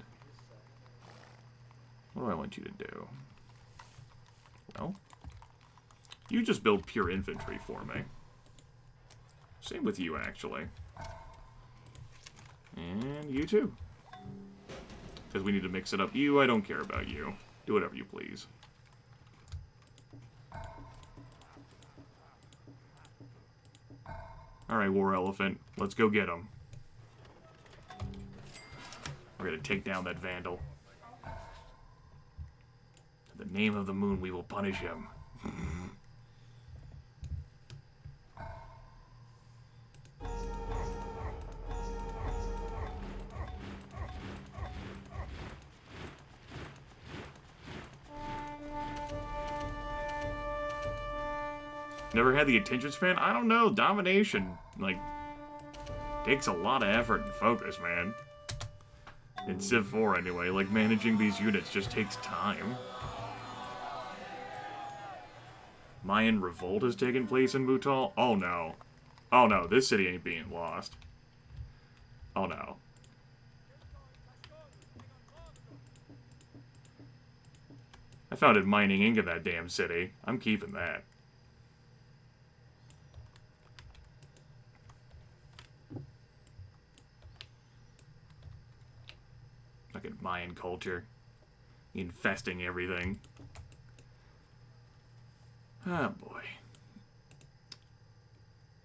What do I want you to do? Well, you just build pure infantry for me. Same with you, actually. And you too. Because we need to mix it up. You, I don't care about you. Do whatever you please. Alright, War Elephant. Let's go get him. We're gonna take down that Vandal. In the name of the moon, we will punish him. Never had the attention span? I don't know. Domination, takes a lot of effort and focus, man. In Civ 4, anyway. Managing these units just takes time. Mayan revolt has taken place in Bhutal? Oh, no. Oh, no. This city ain't being lost. Oh, no. I found it mining ink in that damn city. I'm keeping that. Mayan culture. Infesting everything. Ah, boy.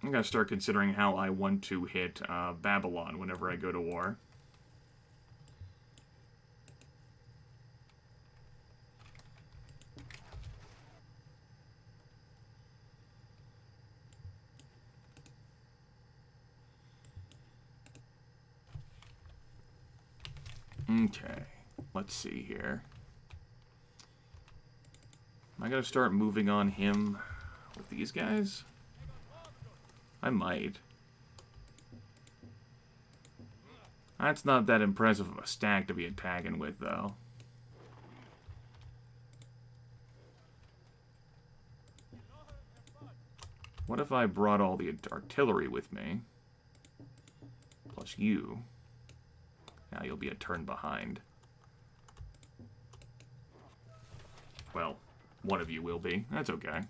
I'm going to start considering how I want to hit Babylon whenever I go to war. Okay, let's see here. Am I going to start moving on him with these guys? I might. That's not that impressive of a stack to be attacking with, though. What if I brought all the artillery with me? Plus you. Now you'll be a turn behind. Well, one of you will be. That's okay.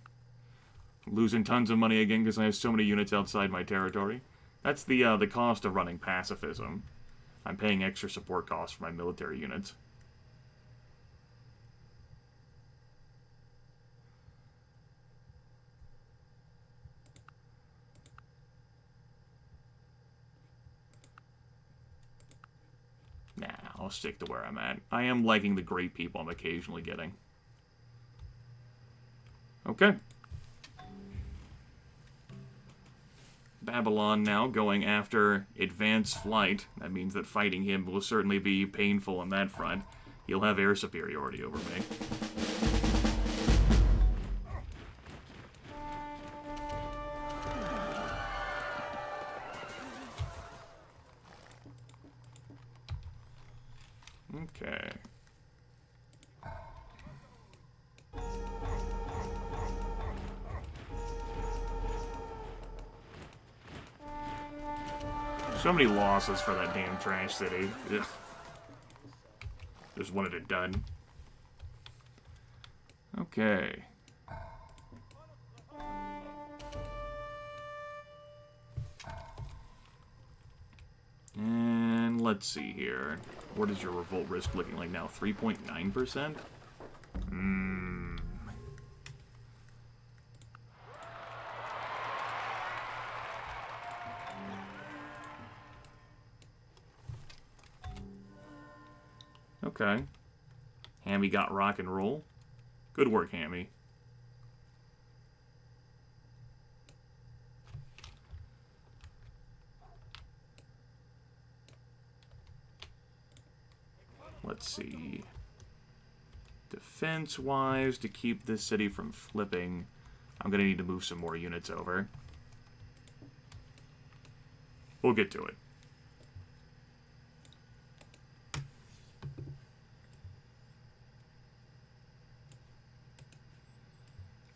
Losing tons of money again because I have so many units outside my territory. That's the cost of running pacifism. I'm paying extra support costs for my military units. Nah, I'll stick to where I'm at. I am liking the great people I'm occasionally getting. Okay. Babylon now going after advanced flight. That means that fighting him will certainly be painful on that front. He'll have air superiority over me. Okay. So many losses for that damn trash city. Ugh. Just wanted it done. Okay. And let's see here. What is your revolt risk looking like now? 3.9%? Okay. Hammy got rock and roll. Good work, Hammy. Let's see. Defense-wise, to keep this city from flipping, I'm going to need to move some more units over. We'll get to it.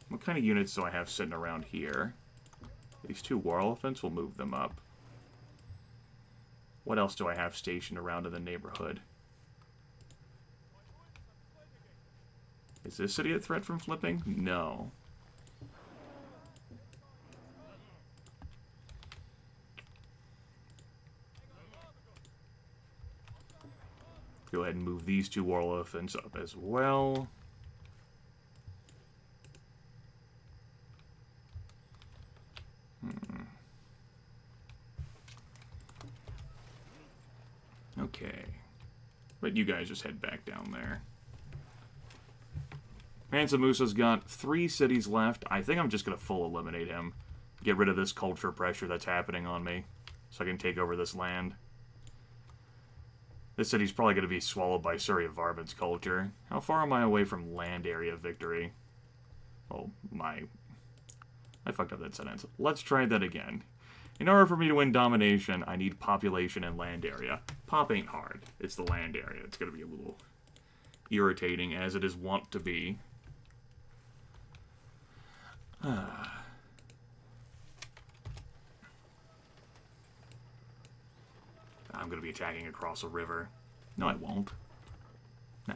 What kind of units do I have sitting around here? These two war elephants, we'll move them up. What else do I have stationed around in the neighborhood? Is this city a threat from flipping? No. Go ahead and move these two war elephants up as well. Okay. But you guys just head back down there. Mansa Musa's got 3 cities left. I think I'm just going to full eliminate him. Get rid of this culture pressure that's happening on me. So I can take over this land. This city's probably going to be swallowed by Surya Varman's culture. How far am I away from land area victory? Oh, I fucked up that sentence. Let's try that again. In order for me to win domination, I need population and land area. Pop ain't hard. It's the land area. It's going to be a little irritating, as it is wont to be. I'm going to be attacking across a river. No, I won't. No.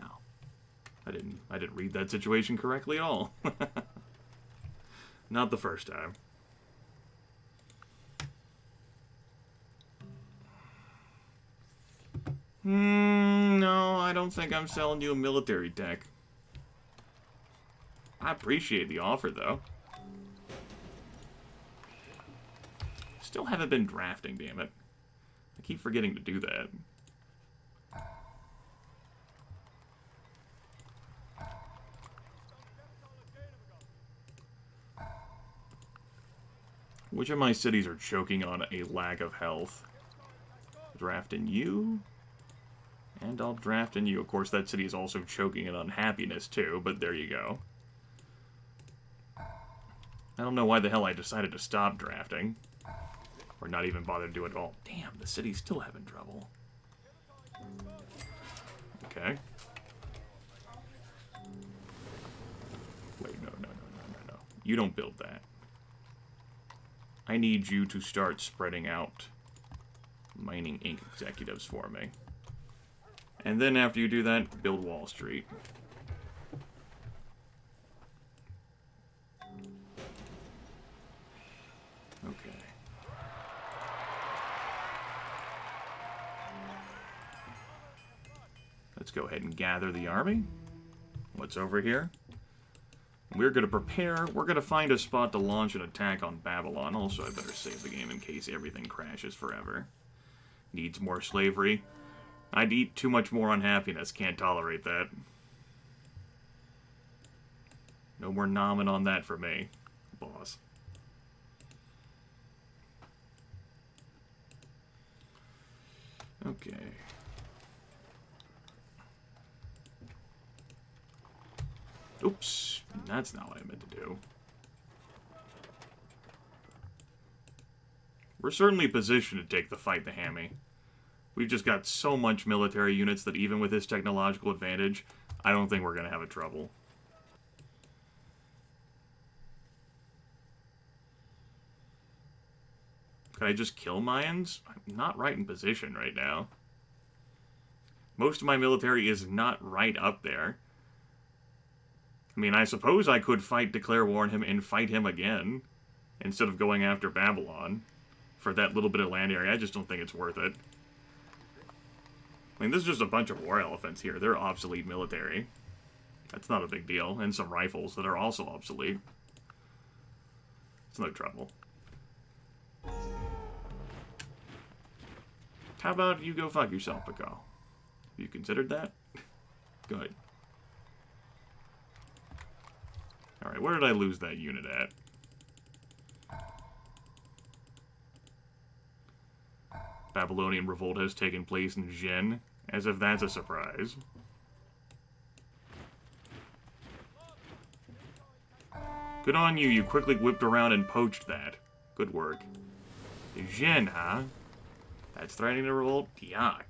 I didn't read that situation correctly at all. Not the first time. No, I don't think I'm selling you a military tech. I appreciate the offer, though. Still haven't been drafting, damn it. I keep forgetting to do that. Which of my cities are choking on a lack of health? Draft in you. And I'll draft in you. Of course, that city is also choking in unhappiness, too, but there you go. I don't know why the hell I decided to stop drafting. Or not even bother to do it at all. Damn, the city's still having trouble. Okay. Wait, no. You don't build that. I need you to start spreading out Mining Inc. executives for me. And then after you do that, build Wall Street. Okay. Let's go ahead and gather the army. What's over here? We're going to prepare. We're going to find a spot to launch an attack on Babylon. Also, I better save the game in case everything crashes forever. Needs more slavery. I'd eat too much more unhappiness. Can't tolerate that. No more nomming on that for me, boss. Okay. Oops, that's not what I meant to do. We're certainly positioned to take the fight to Hammy. We've just got so much military units that even with this technological advantage, I don't think we're going to have a trouble. Can I just kill Mayans? I'm not right in position right now. Most of my military is not right up there. I mean, I suppose I could declare war on him and fight him again, instead of going after Babylon for that little bit of land area. I just don't think it's worth it. I mean, this is just a bunch of war elephants here. They're obsolete military. That's not a big deal. And some rifles that are also obsolete. It's no trouble. How about you go fuck yourself, Pico? You considered that? Good. Alright, where did I lose that unit at? Babylonian revolt has taken place in Jin, as if that's a surprise. Good on you, you quickly whipped around and poached that. Good work. Jin, huh? That's threatening to revolt? Yuck.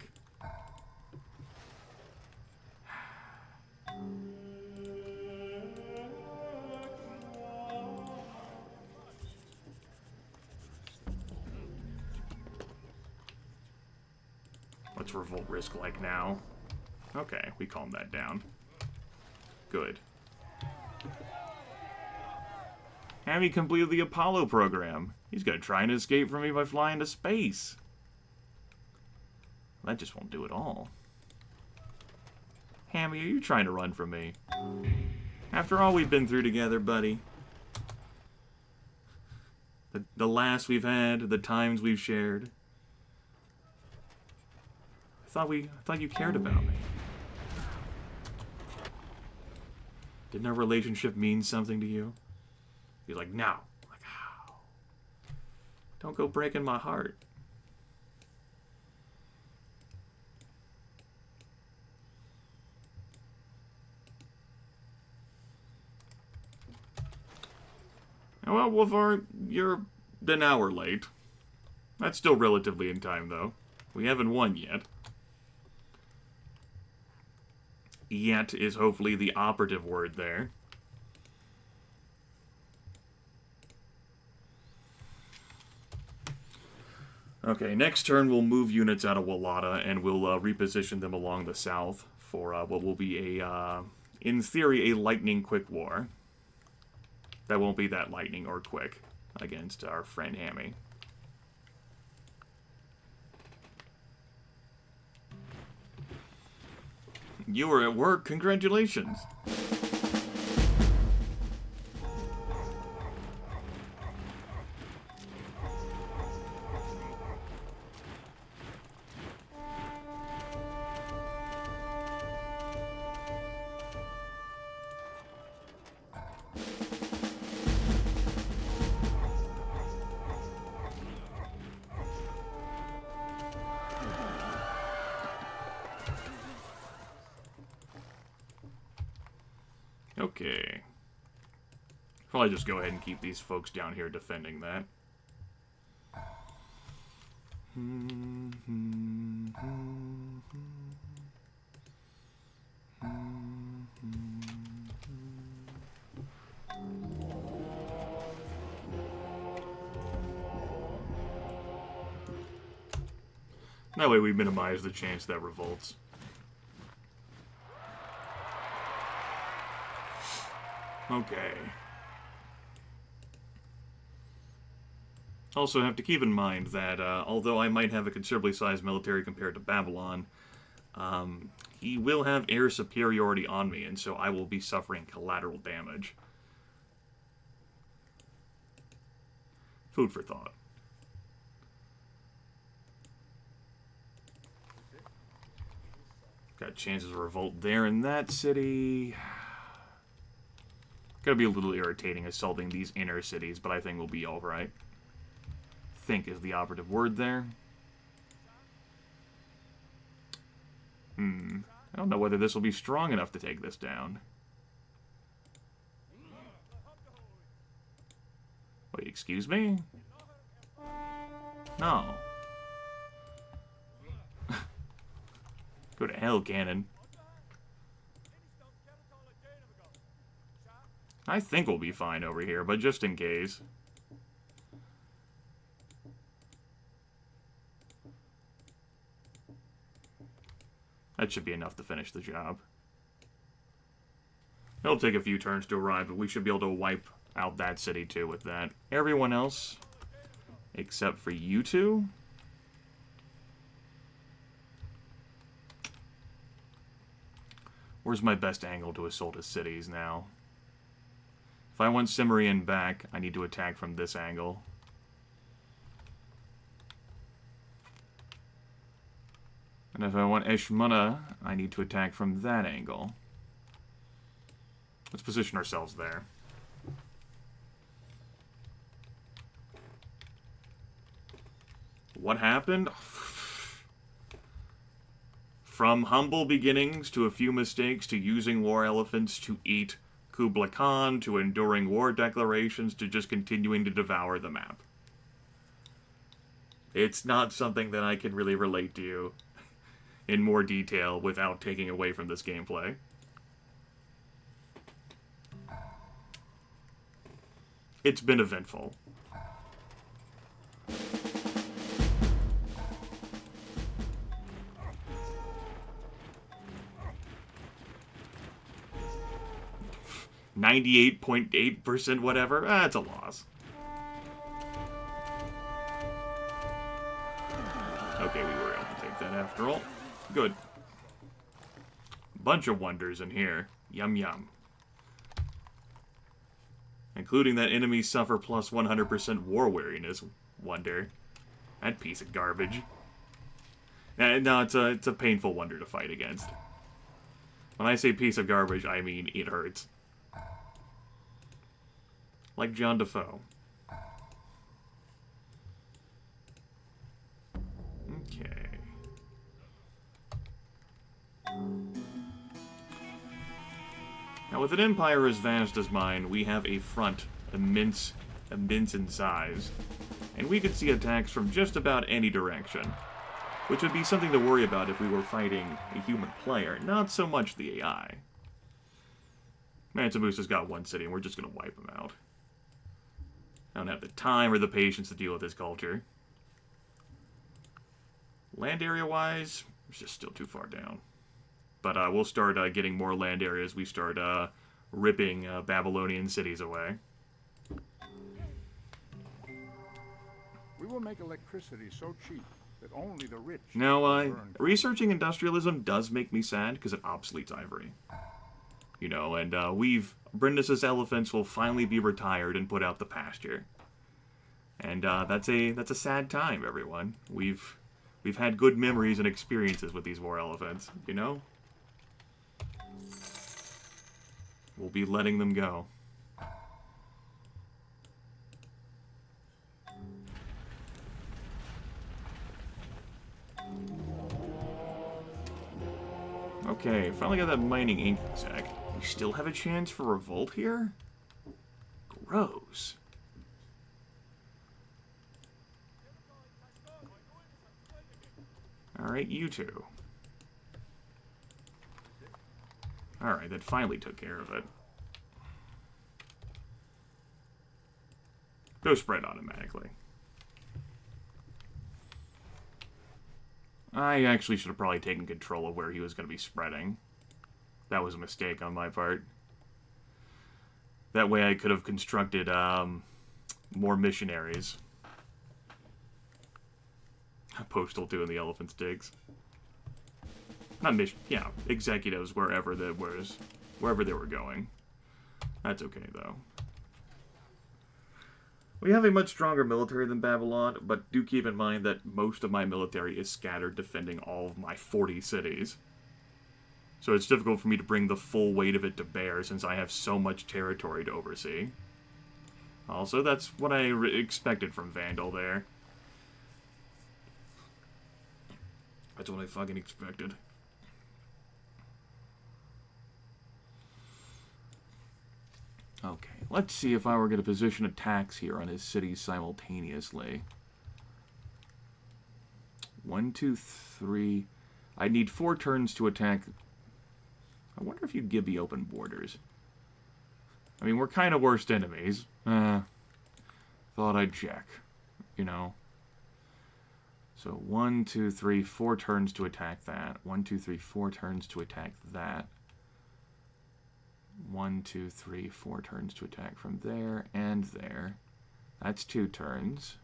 What's revolt risk like now? Okay, we calmed that down. Good. Hammy completed the Apollo program. He's gonna try and escape from me by flying to space. That just won't do it all. Hammy, are you trying to run from me? After all we've been through together, buddy. The laughs we've had, the times we've shared. I thought you cared about me. Didn't our relationship mean something to you? He's like, no. I'm like, how? Don't go breaking my heart. Well, Wolfar, you're an hour late. That's still relatively in time, though. We haven't won yet. Yet is hopefully the operative word there. Okay, next turn we'll move units out of Wallata and we'll reposition them along the south for what will be a, in theory, a lightning quick war. That won't be that lightning or quick against our friend Hammy. You were at work. Congratulations. Okay. Probably just go ahead and keep these folks down here defending that. That way we minimize the chance that revolts. Okay. Also have to keep in mind that although I might have a considerably sized military compared to Babylon, he will have air superiority on me, and so I will be suffering collateral damage. Food for thought. Got chances of revolt there in that city. Gonna be a little irritating assaulting these inner cities, but I think we'll be alright. Think is the operative word there. I don't know whether this will be strong enough to take this down. Wait, excuse me? No. Go to hell, cannon. I think we'll be fine over here, but just in case. That should be enough to finish the job. It'll take a few turns to arrive, but we should be able to wipe out that city too with that. Everyone else, except for you two. Where's my best angle to assault his cities now? If I want Cimmerian back, I need to attack from this angle. And if I want Eshmuna, I need to attack from that angle. Let's position ourselves there. What happened? From humble beginnings to a few mistakes to using war elephants to eat Kublai Khan to enduring war declarations to just continuing to devour the map. It's not something that I can really relate to you in more detail without taking away from this gameplay. It's been eventful. .8% whatever. That's a loss. Okay, we were able to take that after all. Good. Bunch of wonders in here. Yum yum. Including that enemies suffer plus 100% war weariness wonder. That piece of garbage. No, it's a painful wonder to fight against. When I say piece of garbage, I mean it hurts. Like John Defoe. Okay. Now, with an empire as vast as mine, we have a front immense in size, and we could see attacks from just about any direction, which would be something to worry about if we were fighting a human player, not so much the AI. Mansabusa's got one city, and we're just going to wipe him out. I don't have the time or the patience to deal with this culture. Land area-wise, it's just still too far down. But we'll start getting more land areas. We start ripping Babylonian cities away. We will make electricity so cheap that only the rich Now, burn. researching industrialism does make me sad because it obsoletes ivory. You know, and Brennus's elephants will finally be retired and put out the pasture. And that's a sad time, everyone. We've had good memories and experiences with these war elephants, you know? We'll be letting them go. Okay, finally got that mining ink sack. We still have a chance for revolt here? Gross. Alright, you two. Alright, that finally took care of it. Go spread automatically. I actually should have probably taken control of where he was going to be spreading. That was a mistake on my part. That way I could have constructed more missionaries. Postal doing the elephant's digs. Not yeah, executives wherever they were going. That's okay though. We have a much stronger military than Babylon, but do keep in mind that most of my military is scattered defending all of my 40 cities. So it's difficult for me to bring the full weight of it to bear since I have so much territory to oversee. Also, that's what I expected from Vandal there. That's what I fucking expected. Okay, let's see if I were going to position attacks here on his cities simultaneously. 1, 2, 3. I need 4 turns to attack. I wonder if you'd give me open borders. I mean, we're kind of worst enemies. Thought I'd check. You know. So 1, 2, 3, 4 turns to attack that. 1, 2, 3, 4 turns to attack that. 1, 2, 3, 4 turns to attack from there and there. That's 2 turns.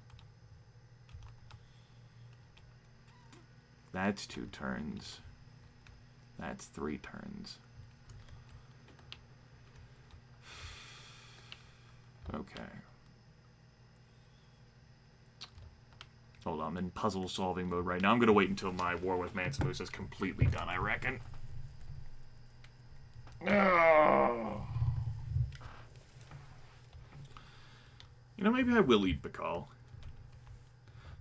That's 2 turns. That's 3 turns. Okay. Hold on, I'm in puzzle solving mode right now. I'm going to wait until my war with Mansamus is completely done, I reckon. Oh. You know, maybe I will eat Bakal.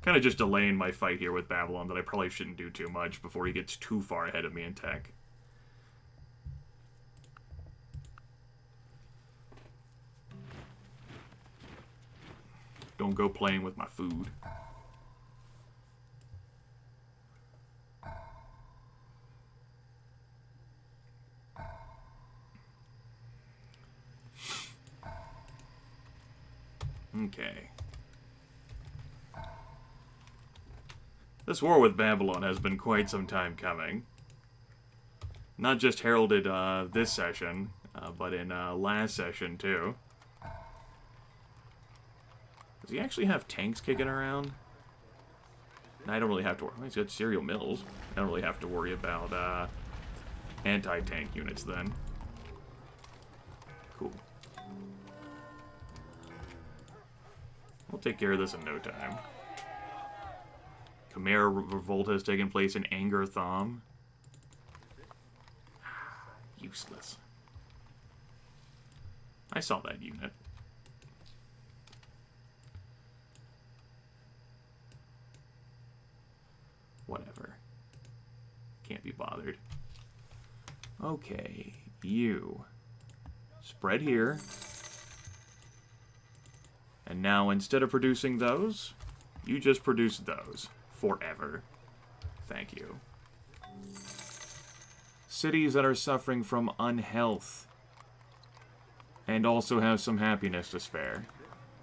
Kind of just delaying my fight here with Babylon that I probably shouldn't do too much before he gets too far ahead of me in tech. Don't go playing with my food. Okay. This war with Babylon has been quite some time coming. Not just heralded this session, but in last session too. Does he actually have tanks kicking around? I don't really have to worry. He's got serial mills. I don't really have to worry about anti-tank units then. Cool. We'll take care of this in no time. Chimera Revolt has taken place in Anger Thom. Useless. I saw that unit. Whatever. Can't be bothered. Okay, you. Spread here. And now, instead of producing those, you just produce those. Forever. Thank you. Cities that are suffering from unhealth. And also have some happiness to spare.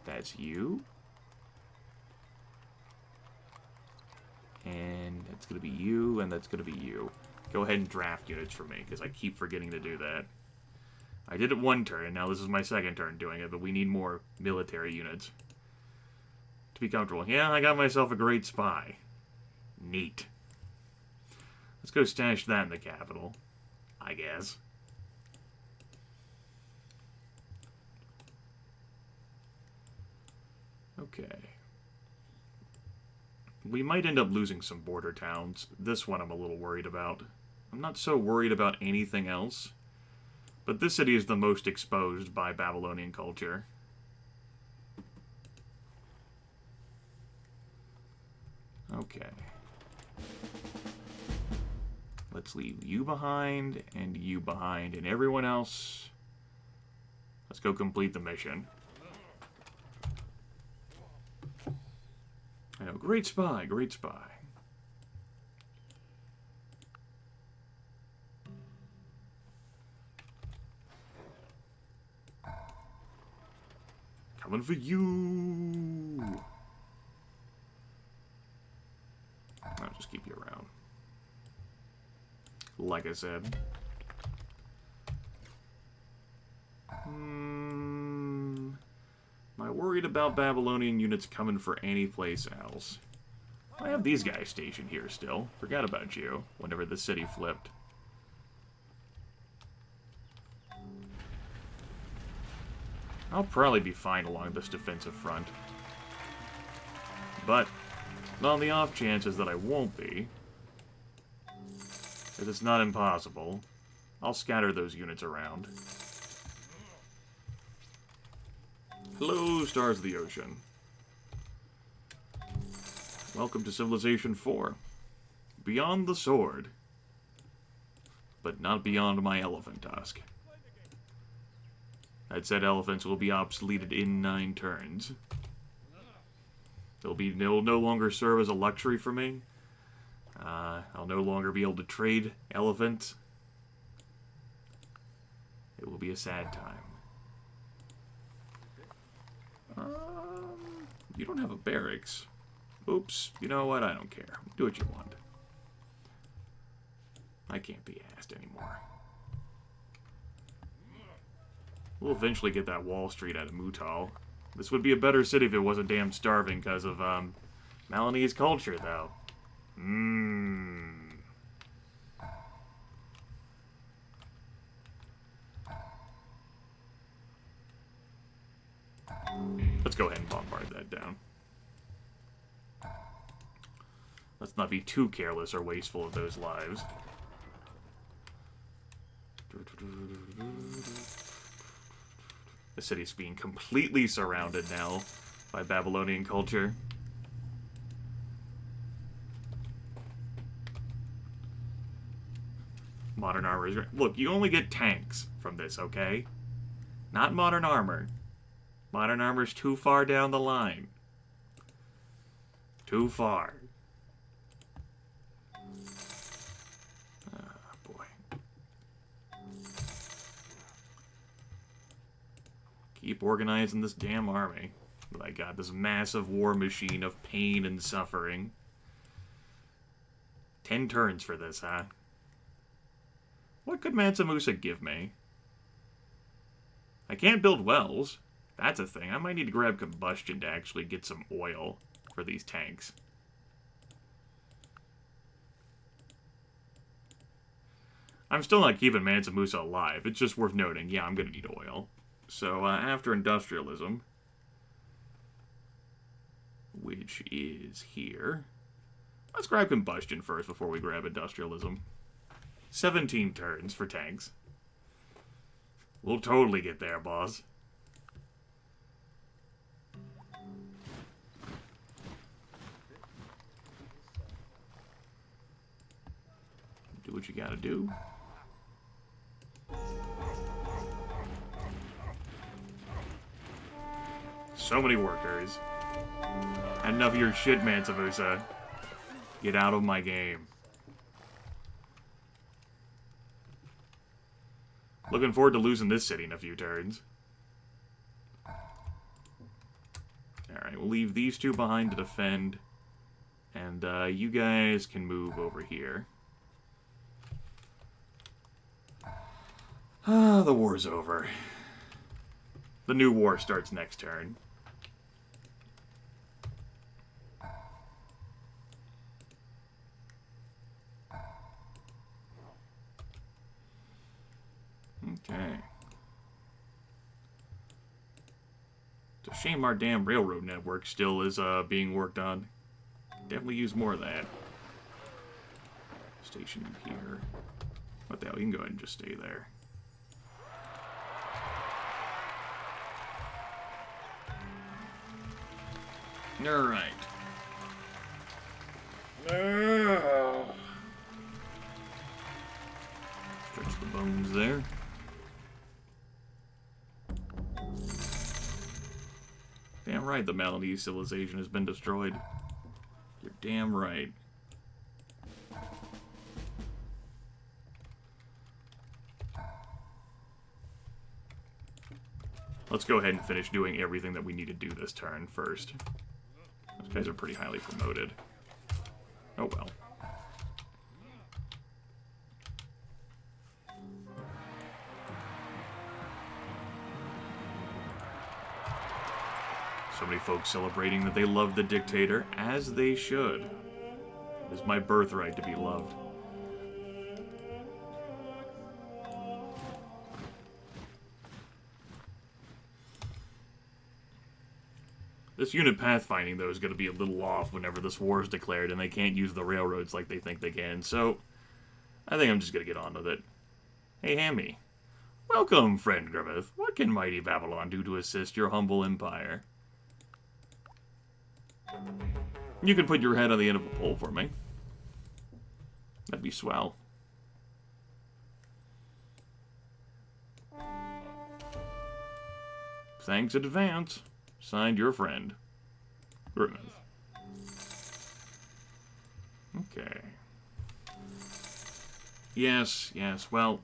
That's you. And that's going to be you, and that's going to be you. Go ahead and draft units for me, because I keep forgetting to do that. I did it one turn, and now this is my second turn doing it, but we need more military units to be comfortable. Yeah, I got myself a great spy. Neat. Let's go stash that in the capital, I guess. Okay. We might end up losing some border towns. This one I'm a little worried about. I'm not so worried about anything else, but this city is the most exposed by Babylonian culture. Okay. Let's leave you behind, and everyone else. Let's go complete the mission. I know, great spy, great spy. Coming for you. I'll just keep you around. Like I said. Am I worried about Babylonian units coming for any place else? I have these guys stationed here still. Forgot about you whenever the city flipped. I'll probably be fine along this defensive front. But, on the off chances that I won't be, as it's not impossible, I'll scatter those units around. Hello, stars of the ocean. Welcome to Civilization 4. Beyond the sword. But not beyond my elephant tusk. That said, elephants will be obsoleted in 9 turns. They'll no longer serve as a luxury for me. I'll no longer be able to trade elephants. It will be a sad time. You don't have a barracks. Oops. You know what? I don't care. Do what you want. I can't be asked anymore. We'll eventually get that Wall Street out of Mutal. This would be a better city if it wasn't damn starving because of, Malinese culture, though. Let's go ahead and bombard that down. Let's not be too careless or wasteful of those lives. The city's being completely surrounded now by Babylonian culture. Modern armor is great. Look, you only get tanks from this, okay? Not modern armor. Modern armor's too far down the line. Too far. Ah, boy. Keep organizing this damn army. But I got this massive war machine of pain and suffering. 10 turns for this, huh? What could Mansa Musa give me? I can't build wells. That's a thing. I might need to grab combustion to actually get some oil for these tanks. I'm still not keeping Mansa Musa alive. It's just worth noting. Yeah, I'm going to need oil. So, after industrialism, which is here, let's grab combustion first before we grab industrialism. 17 turns for tanks. We'll totally get there, boss. Do what you gotta do. So many workers. Had enough of your shit, Mansa Musa. Get out of my game. Looking forward to losing this city in a few turns. Alright, we'll leave these two behind to defend. And you guys can move over here. Ah, the war's over. The new war starts next turn. It's a shame our damn railroad network still is being worked on. Definitely use more of that. Station here. What the hell? You can go ahead and just stay there. Alright. Stretch the bones there. Damn right the Malinese civilization has been destroyed. You're damn right. Let's go ahead and finish doing everything that we need to do this turn first. Those guys are pretty highly promoted. Oh well. So many folks celebrating that they love the dictator, as they should. It is my birthright to be loved. This unit pathfinding, though, is going to be a little off whenever this war is declared and they can't use the railroads like they think they can, so I think I'm just going to get on with it. Hey, Hammy. Welcome, friend Grimith. What can mighty Babylon do to assist your humble empire? You can put your head on the end of a pole for me. That'd be swell. Thanks in advance. Signed, your friend, Grimith. Okay. Yes, well,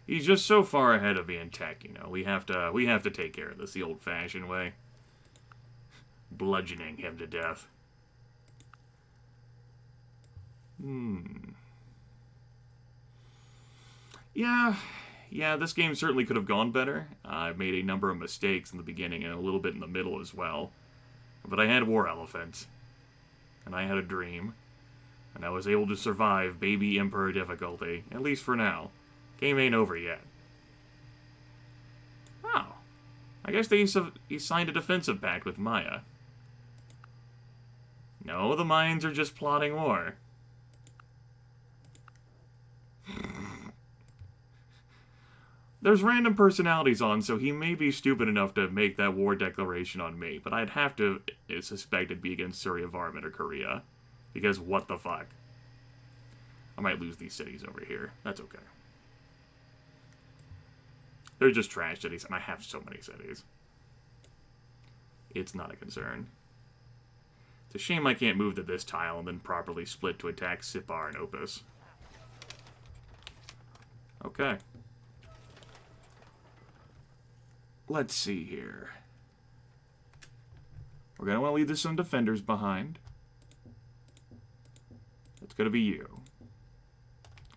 he's just so far ahead of me in tech, you know. We have to take care of this the old-fashioned way. Bludgeoning him to death. Yeah, this game certainly could have gone better. I made a number of mistakes in the beginning and a little bit in the middle as well. But I had war elephants. And I had a dream. And I was able to survive baby Emperor difficulty, at least for now. Game ain't over yet. Oh. I guess he signed a defensive pact with Maya. No, the Mayans are just plotting war. There's random personalities on, so he may be stupid enough to make that war declaration on me, but I'd have to suspect it'd be against Surya Varmint or Korea. Because what the fuck? I might lose these cities over here. That's okay. They're just trash cities, and I have so many cities. It's not a concern. It's a shame I can't move to this tile and then properly split to attack Sipar and Opus. Okay. Let's see here. We're going to want to leave some defenders behind. It's going to be you.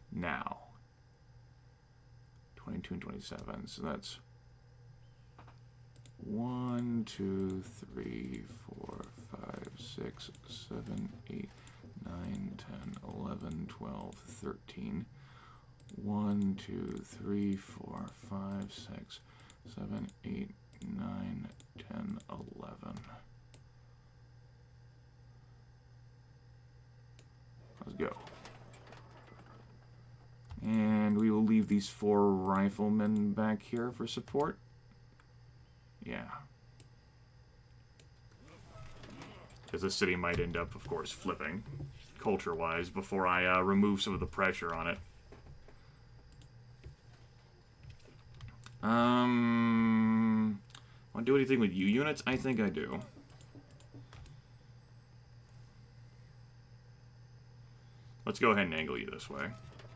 Now. 22 and 27. So that's 1, 2, 3, 4, 5, 6, 7, 8, 9, 10, 11, 12, 13. 1, 2, 3, 4, 5, 6, 7, 8, 9, 10, 11. Let's go. And we will leave these 4 riflemen back here for support. Yeah. Because this city might end up, of course, flipping, culture-wise, before I remove some of the pressure on it. Want to do anything with you units? I think I do. Let's go ahead and angle you this way.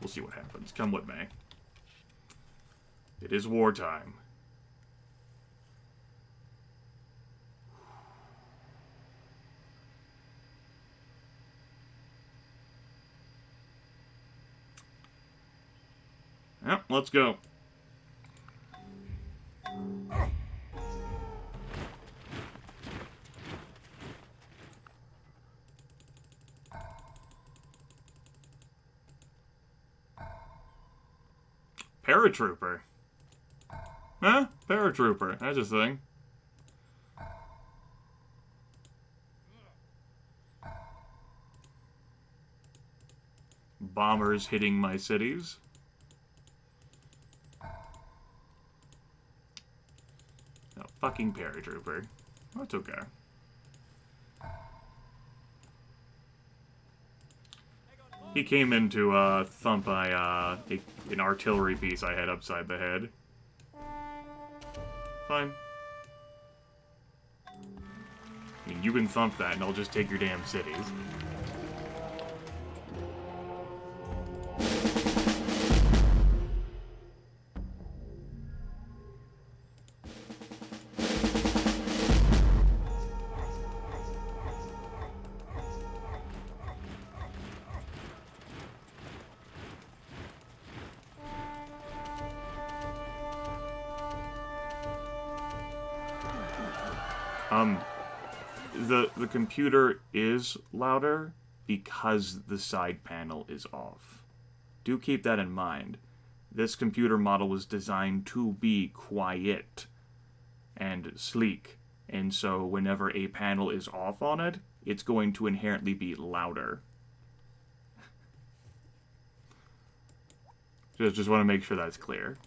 We'll see what happens. Come what may. It is wartime. Yep, let's go. Paratrooper. Huh? Paratrooper. That's a thing. bombers hitting my cities. No, fucking paratrooper. That's okay. He came in to thump an artillery piece I had upside the head. Fine. I mean, you can thump that and I'll just take your damn cities. The computer is louder because the side panel is off. Do keep that in mind. This computer model was designed to be quiet and sleek, and so whenever a panel is off on it, it's going to inherently be louder. Just want to make sure that's clear.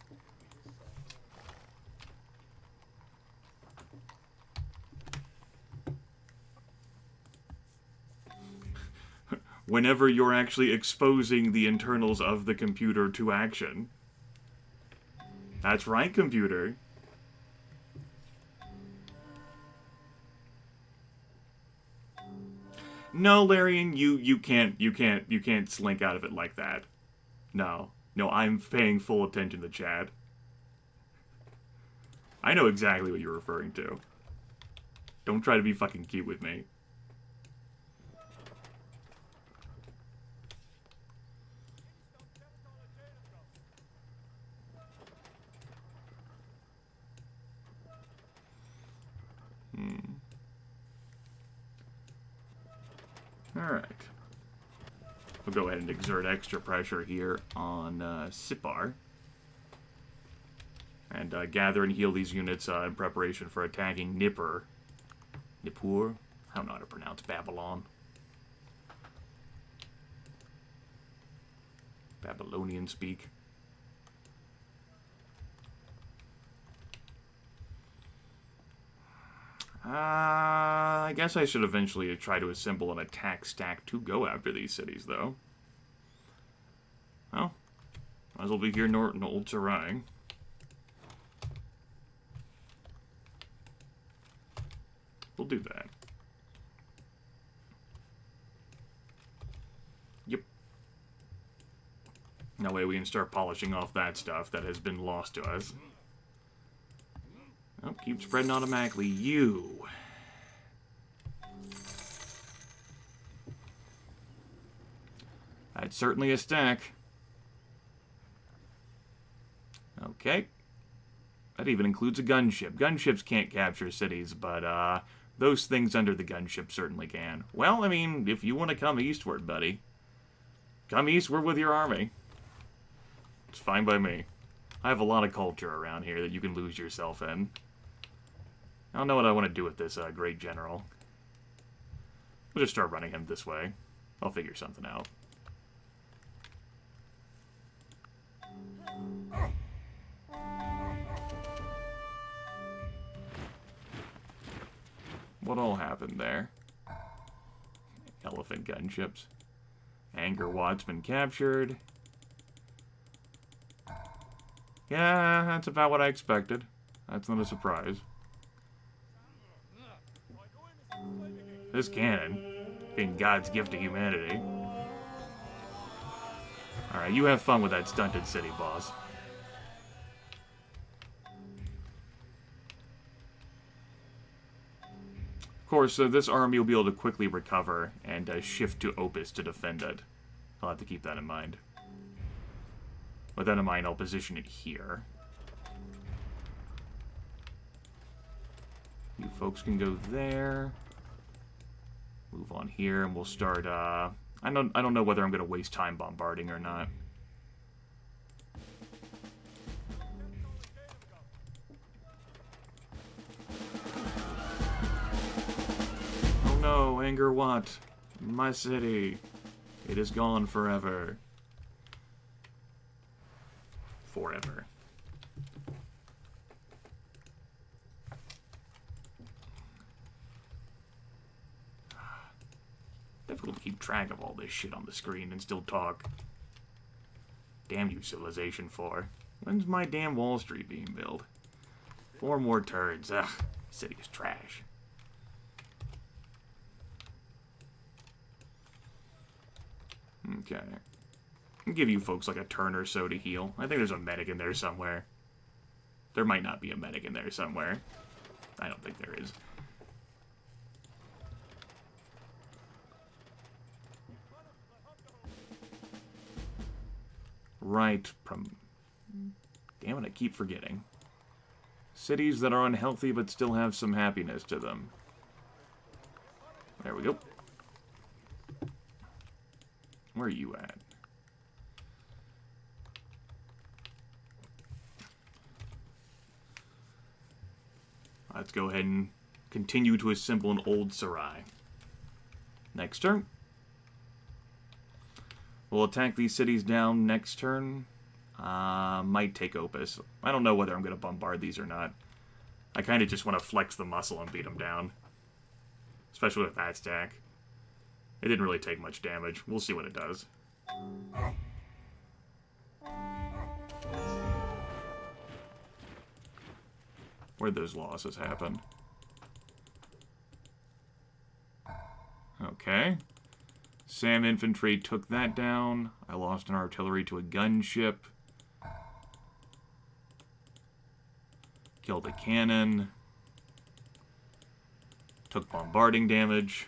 Whenever you're actually exposing the internals of the computer to action. That's right, computer. No, Larian, you can't slink out of it like that. No, I'm paying full attention to chat. I know exactly what you're referring to. Don't try to be fucking cute with me. Alright. We'll go ahead and exert extra pressure here on Sipar. And gather and heal these units in preparation for attacking Nippur. Nippur? I don't know how to pronounce Babylon. Babylonian speak. I guess I should eventually try to assemble an attack stack to go after these cities, though. Well, might as well be here in Old Sarai. We'll do that. Yep. That way we can start polishing off that stuff that has been lost to us. Oh, keep spreading automatically. You. That's certainly a stack. Okay. That even includes a gunship. Gunships can't capture cities, but those things under the gunship certainly can. Well, I mean, if you want to come eastward, buddy, come eastward with your army. It's fine by me. I have a lot of culture around here that you can lose yourself in. I don't know what I want to do with this great general. We'll just start running him this way. I'll figure something out. What all happened there? Elephant gunships. Anger Wattsman captured. Yeah, that's about what I expected. That's not a surprise. This cannon, being God's gift to humanity. Alright, you have fun with that stunted city, boss. Of course, this army will be able to quickly recover and shift to Opus to defend it. I'll have to keep that in mind. With that in mind, I'll position it here. You folks can go there. Move on here, and we'll start, I don't know whether I'm going to waste time bombarding or not. Oh no, Anger Watt. My city. It is gone forever. forever. Difficult to keep track of all this shit on the screen and still talk. Damn you, Civilization 4. When's my damn Wall Street being built? 4 more turns. Ugh, city is trash. Okay. I'll give you folks like a turn or so to heal. I think there's a medic in there somewhere. There might not be a medic in there somewhere. I don't think there is. Right. Damn it, I keep forgetting. Cities that are unhealthy but still have some happiness to them. There we go. Where are you at? Let's go ahead and continue to assemble an old Sarai. Next turn. We'll attack these cities down next turn. Might take Opus. I don't know whether I'm going to bombard these or not. I kind of just want to flex the muscle and beat them down. Especially with that stack. It didn't really take much damage. We'll see what it does. Where'd those losses happen? Okay. Sam infantry took that down. I lost an artillery to a gunship. Killed a cannon. Took bombarding damage.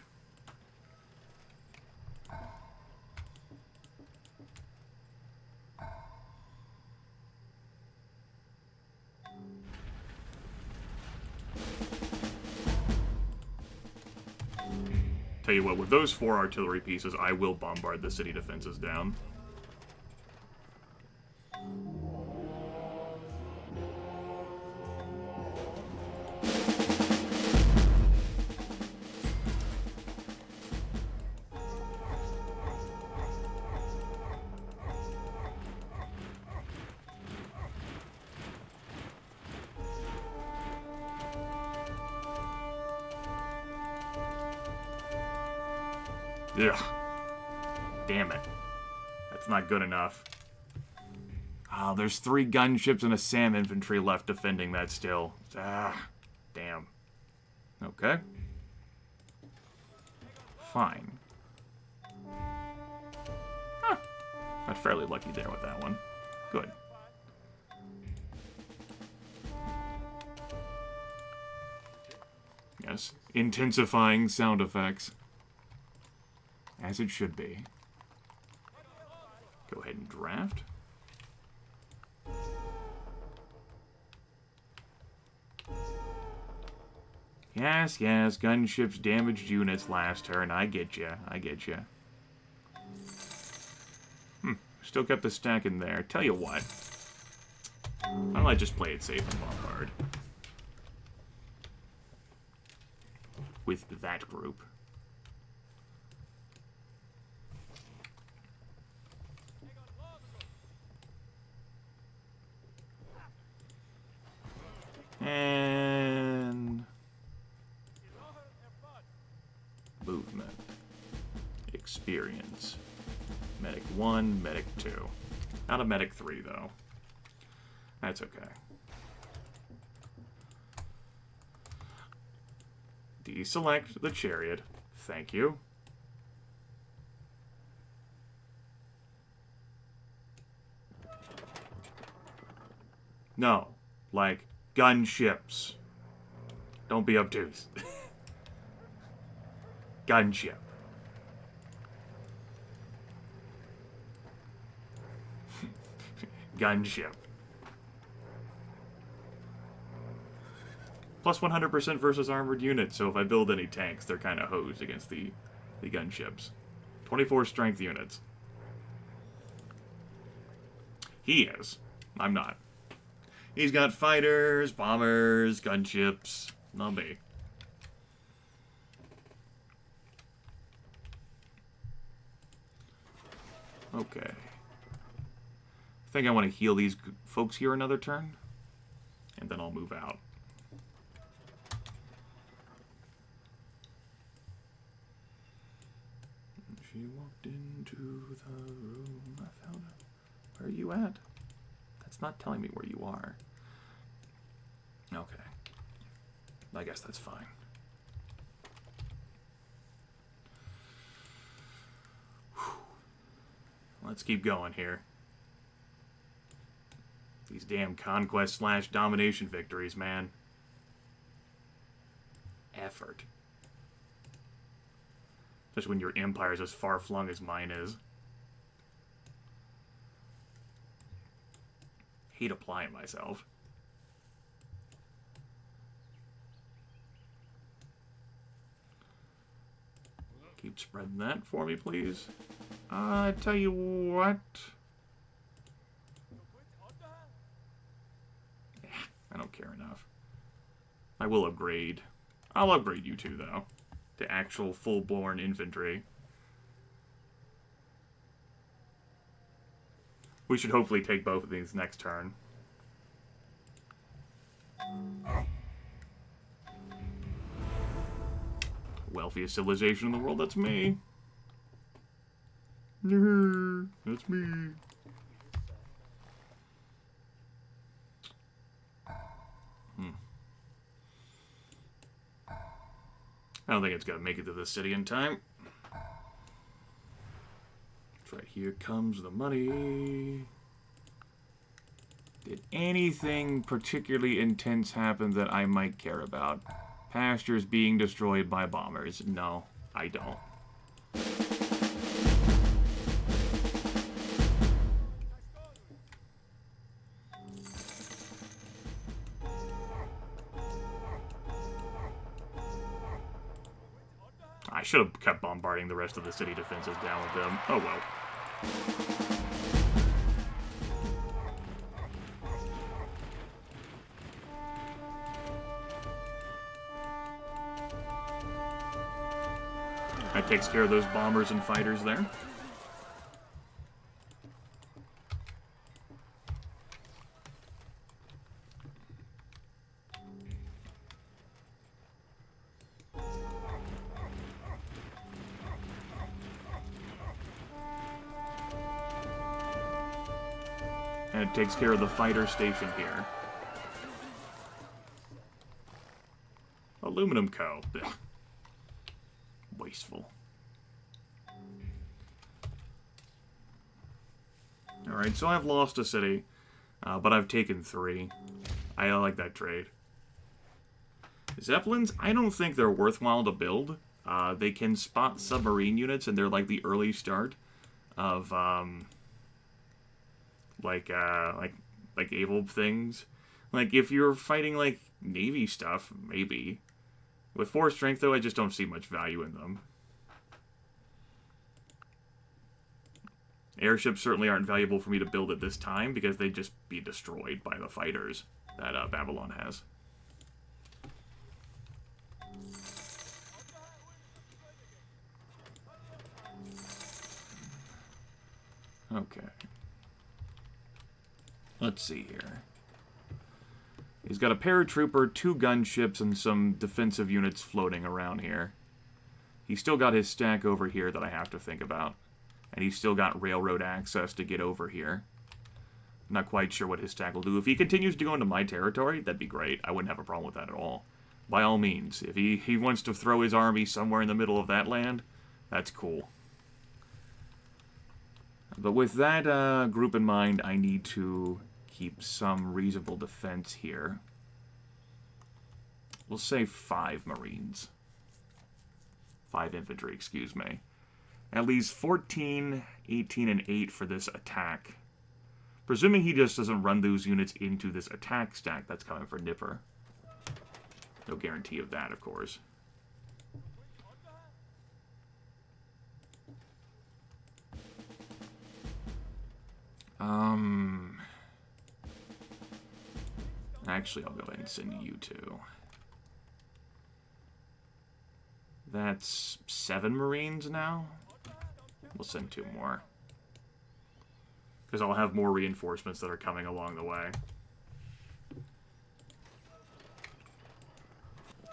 Tell you what, with those 4 artillery pieces, I will bombard the city defenses down. Ugh. Damn it. That's not good enough. Oh, there's 3 gunships and a SAM infantry left defending that still. Ah, damn. Okay. Fine. Huh. Got fairly lucky there with that one. Good. Yes, intensifying sound effects. As it should be. Go ahead and draft. Yes, gunships damaged units last turn. I get you. Still kept the stack in there. Tell you what. Why don't I just play it safe and bombard? With that group. And movement, experience, medic 1, medic 2. Not a medic 3 though. That's okay. Deselect the chariot. Thank you. No, like gunships. Don't be obtuse. Gunship. Gunship. Plus 100% versus armored units, so if I build any tanks, they're kind of hosed against the gunships. 24 strength units. He is. I'm not. He's got fighters, bombers, gunships. Not me. Okay. I think I want to heal these folks here another turn, and then I'll move out. She walked into the room. I found her. Where are you at? That's not telling me where you are. Okay. I guess that's fine. Whew. Let's keep going here. These damn conquest/domination victories, man. Effort. Just when your empire's as far-flung as mine is. Hate applying myself. Keep spreading that for me, please. I tell you what. I don't care enough. I will upgrade. I'll upgrade you two, though, to actual full-born infantry. We should hopefully take both of these next turn. Wealthiest civilization in the world, that's me. That's me. I don't think it's going to make it to the city in time. That's right, here comes the money. Did anything particularly intense happen that I might care about? Pastures being destroyed by bombers. No, I don't. I should have kept bombarding the rest of the city defenses down with them. Oh well. That takes care of those bombers and fighters there. And it takes care of the fighter station here. Aluminum Co. Ugh. Wasteful. Alright, so I've lost a city, but I've taken 3. I like that trade. Zeppelins, I don't think they're worthwhile to build. They can spot submarine units, and they're like the early start of, like able things. Like, if you're fighting, like, Navy stuff, maybe. With 4 strength, though, I just don't see much value in them. Airships certainly aren't valuable for me to build at this time, because they'd just be destroyed by the fighters that Babylon has. Okay. Let's see here. He's got a paratrooper, 2 gunships, and some defensive units floating around here. He's still got his stack over here that I have to think about. And he's still got railroad access to get over here. I'm not quite sure what his stack will do. If he continues to go into my territory, that'd be great. I wouldn't have a problem with that at all. By all means, if he wants to throw his army somewhere in the middle of that land, that's cool. But with that group in mind, I need to keep some reasonable defense here. We'll say 5 Marines. 5 infantry, excuse me. At least 14, 18, and 8 for this attack. Presuming he just doesn't run those units into this attack stack that's coming for Nipper. No guarantee of that, of course. Actually, I'll go ahead and send you 2. That's 7 Marines now? We'll send 2 more. Because I'll have more reinforcements that are coming along the way.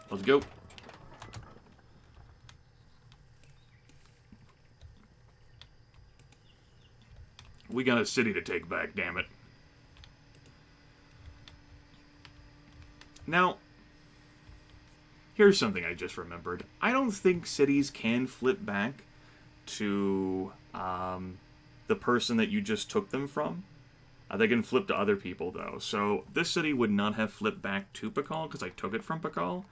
Let's go. We got a city to take back, damn it. Now, here's something I just remembered. I don't think cities can flip back to the person that you just took them from. They can flip to other people, though. So this city would not have flipped back to Pakal because I took it from Pakal.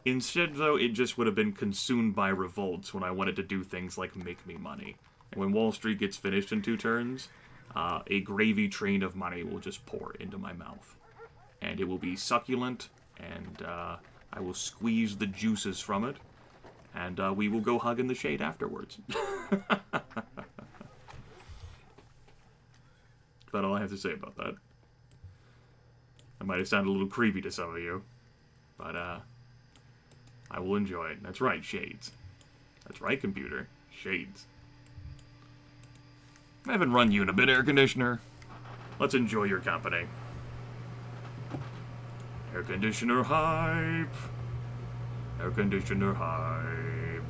Instead, though, it just would have been consumed by revolts when I wanted to do things like make me money. And when Wall Street gets finished in 2 turns, a gravy train of money will just pour into my mouth. And it will be succulent, and I will squeeze the juices from it, and we will go hug in the shade afterwards. That's all I have to say about that. That might have sounded a little creepy to some of you, but I will enjoy it. That's right, shades. That's right, computer. Shades. I haven't run you in a bit, air conditioner. Let's enjoy your company. Air conditioner hype. Air conditioner hype.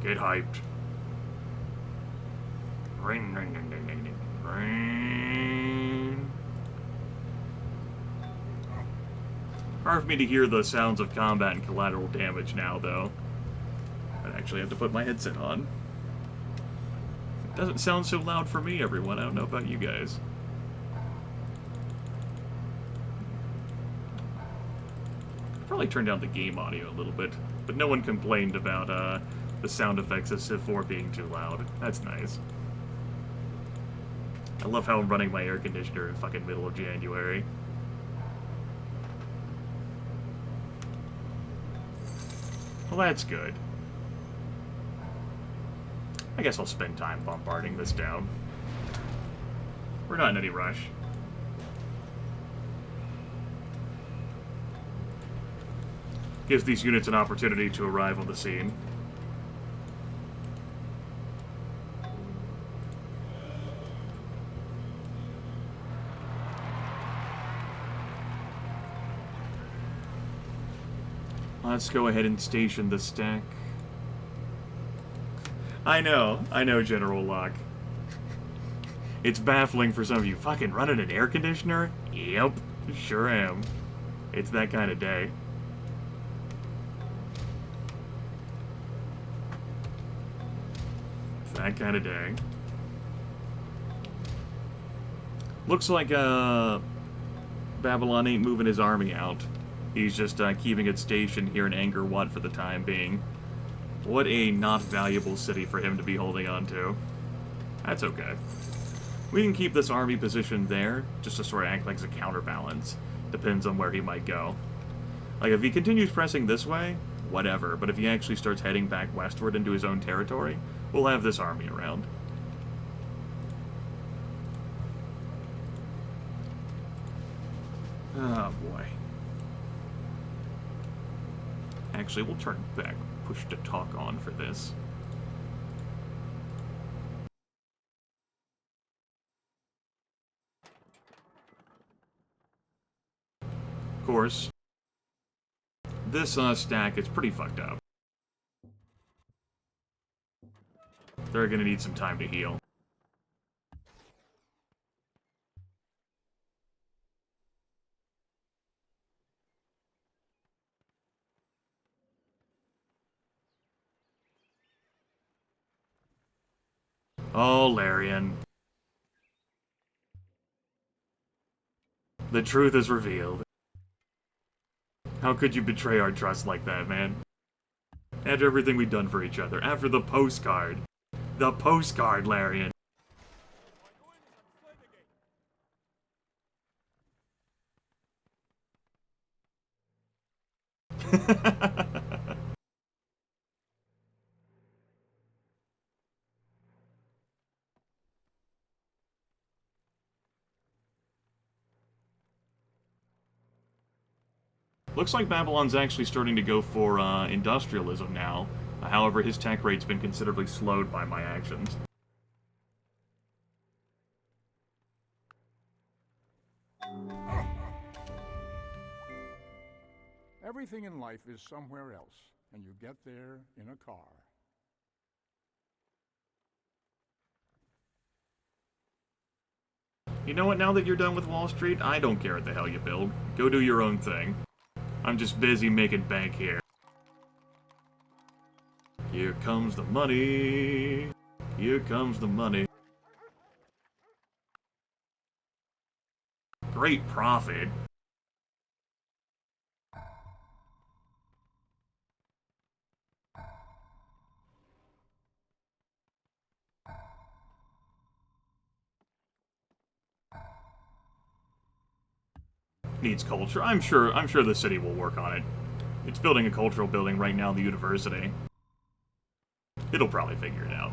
Get hyped. Ring, ring, ring, ring, ring, ring. Hard for me to hear the sounds of combat and collateral damage now, though. I actually have to put my headset on. It doesn't sound so loud for me, everyone. I don't know about you guys. Probably turned down the game audio a little bit, but no one complained about the sound effects of Civ 4 being too loud. That's nice. I love how I'm running my air conditioner in fucking middle of January. Well, that's good. I guess I'll spend time bombarding this down. We're not in any rush. Gives these units an opportunity to arrive on the scene. Let's go ahead and station the stack. I know, General Locke. It's baffling for some of you. Fucking running an air conditioner? Yep, sure am. It's that kind of day. It's that kind of day. Looks like Babylon ain't moving his army out. He's just keeping it stationed here in Angkor Wat for the time being. What a not valuable city for him to be holding on to. That's okay. We can keep this army positioned there, just to sort of act like it's a counterbalance. Depends on where he might go. Like, if he continues pressing this way, whatever. But if he actually starts heading back westward into his own territory, we'll have this army around. Oh, boy. Actually, we'll turn back push to talk on for this. Of course, this stack is pretty fucked up. They're gonna need some time to heal. Oh, Larian. The truth is revealed. How could you betray our trust like that, man? After everything we've done for each other. After the postcard. The postcard, Larian. Looks like Babylon's actually starting to go for industrialism now. However, his tech rate's been considerably slowed by my actions. Everything in life is somewhere else, and you get there in a car. You know what, now that you're done with Wall Street, I don't care what the hell you build. Go do your own thing. I'm just busy making bank here. Here comes the money. Here comes the money. Great profit. Needs culture. I'm sure the city will work on it. It's building a cultural building right now in the university. It'll probably figure it out.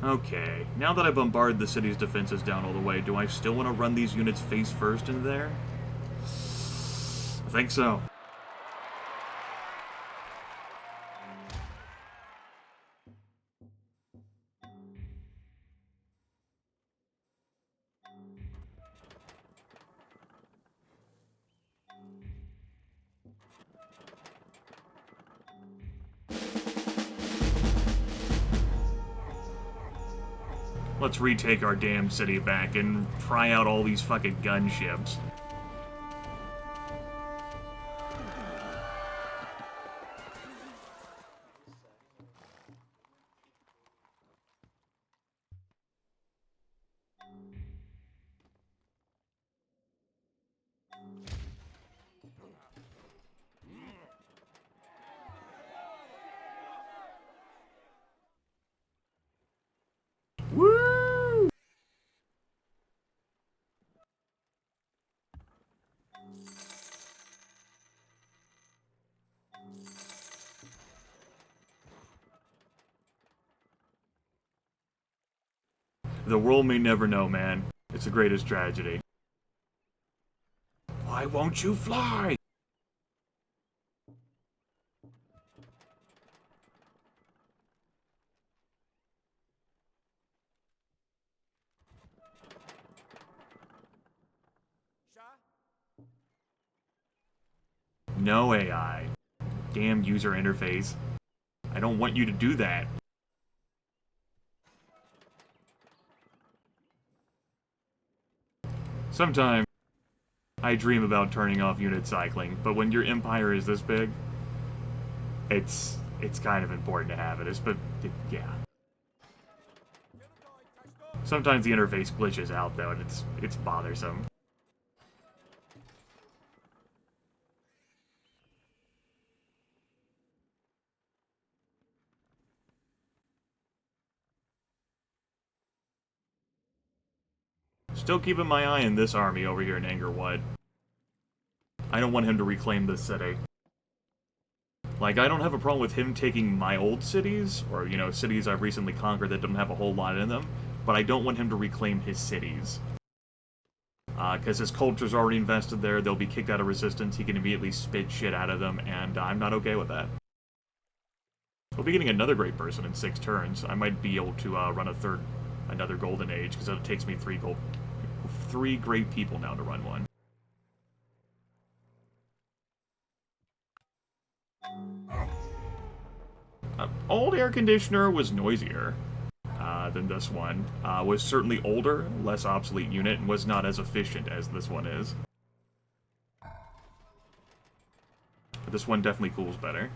Okay, now that I bombarded the city's defenses down all the way, do I still want to run these units face first into there? I think so. Let's retake our damn city back and try out all these fucking gunships. Woo! The world may never know, man. It's the greatest tragedy. Why won't you fly? No AI. Damn user interface. I don't want you to do that. Sometimes I dream about turning off unit cycling, but when your empire is this big, it's kind of important to have it. Yeah. Sometimes the interface glitches out though, and it's bothersome. Still keeping my eye on this army over here in Angkor Wat. I don't want him to reclaim this city. Like, I don't have a problem with him taking my old cities, or, you know, cities I've recently conquered that don't have a whole lot in them, but I don't want him to reclaim his cities. Because his culture's already invested there, they'll be kicked out of resistance, he can immediately spit shit out of them, and I'm not okay with that. We'll be getting another great person in 6 turns. I might be able to run another golden age, because it takes me 3 great people now to run one. Old air conditioner was noisier than this one. Was certainly older, less obsolete unit, and was not as efficient as this one is. But this one definitely cools better.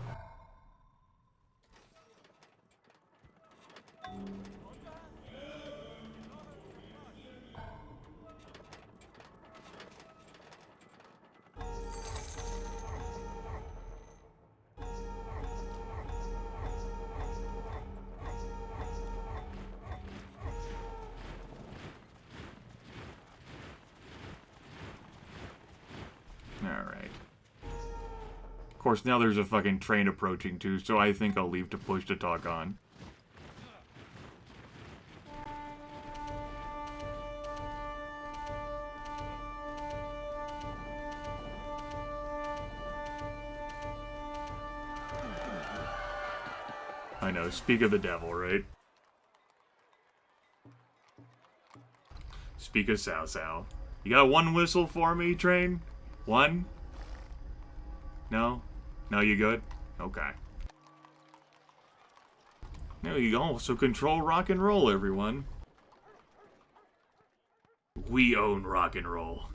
Alright. Of course, now there's a fucking train approaching too, so I think I'll leave to push to talk on. I know, speak of the devil, right? Speak of Sao Sao. You got one whistle for me, train? One? No? No, you good? Okay. There you go. So control rock and roll, everyone. We own rock and roll.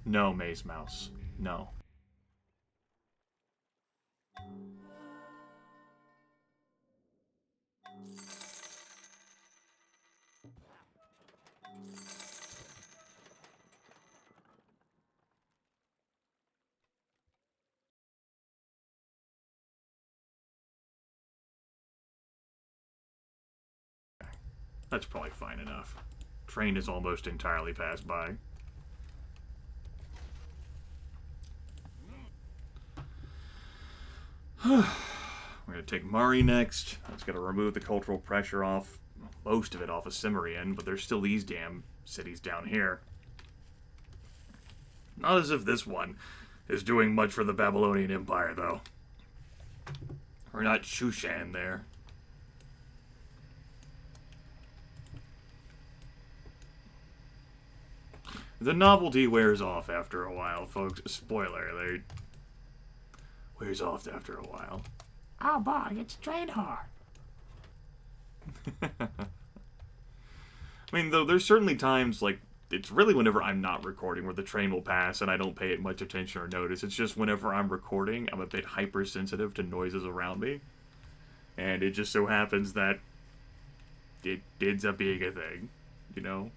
No, Maze Mouse. No. That's probably fine enough. Train is almost entirely passed by. We're gonna take Mari next. That's gonna remove the cultural pressure off, most of it off of Cimmerian, but there's still these damn cities down here. Not as if this one is doing much for the Babylonian Empire, though. We're not Shushan there. The novelty wears off after a while, folks. Spoiler alert. Wears off after a while. Oh boy, it's train hard. I mean, though, there's certainly times, like, it's really whenever I'm not recording where the train will pass and I don't pay it much attention or notice. It's just whenever I'm recording, I'm a bit hypersensitive to noises around me. And it just so happens that it ends up being a thing, you know?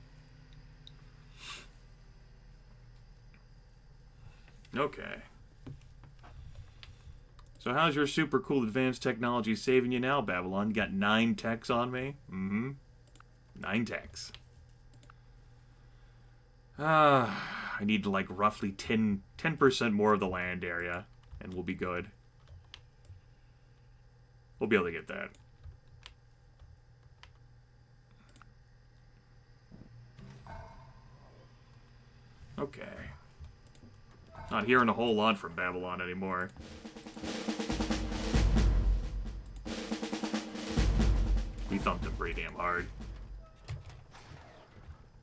Okay. So how's your super cool advanced technology saving you now, Babylon? You got 9 techs on me? Mm-hmm. 9 techs. I need like roughly 10% more of the land area, and we'll be good. We'll be able to get that. Okay. Not hearing a whole lot from Babylon anymore. We thumped him pretty damn hard.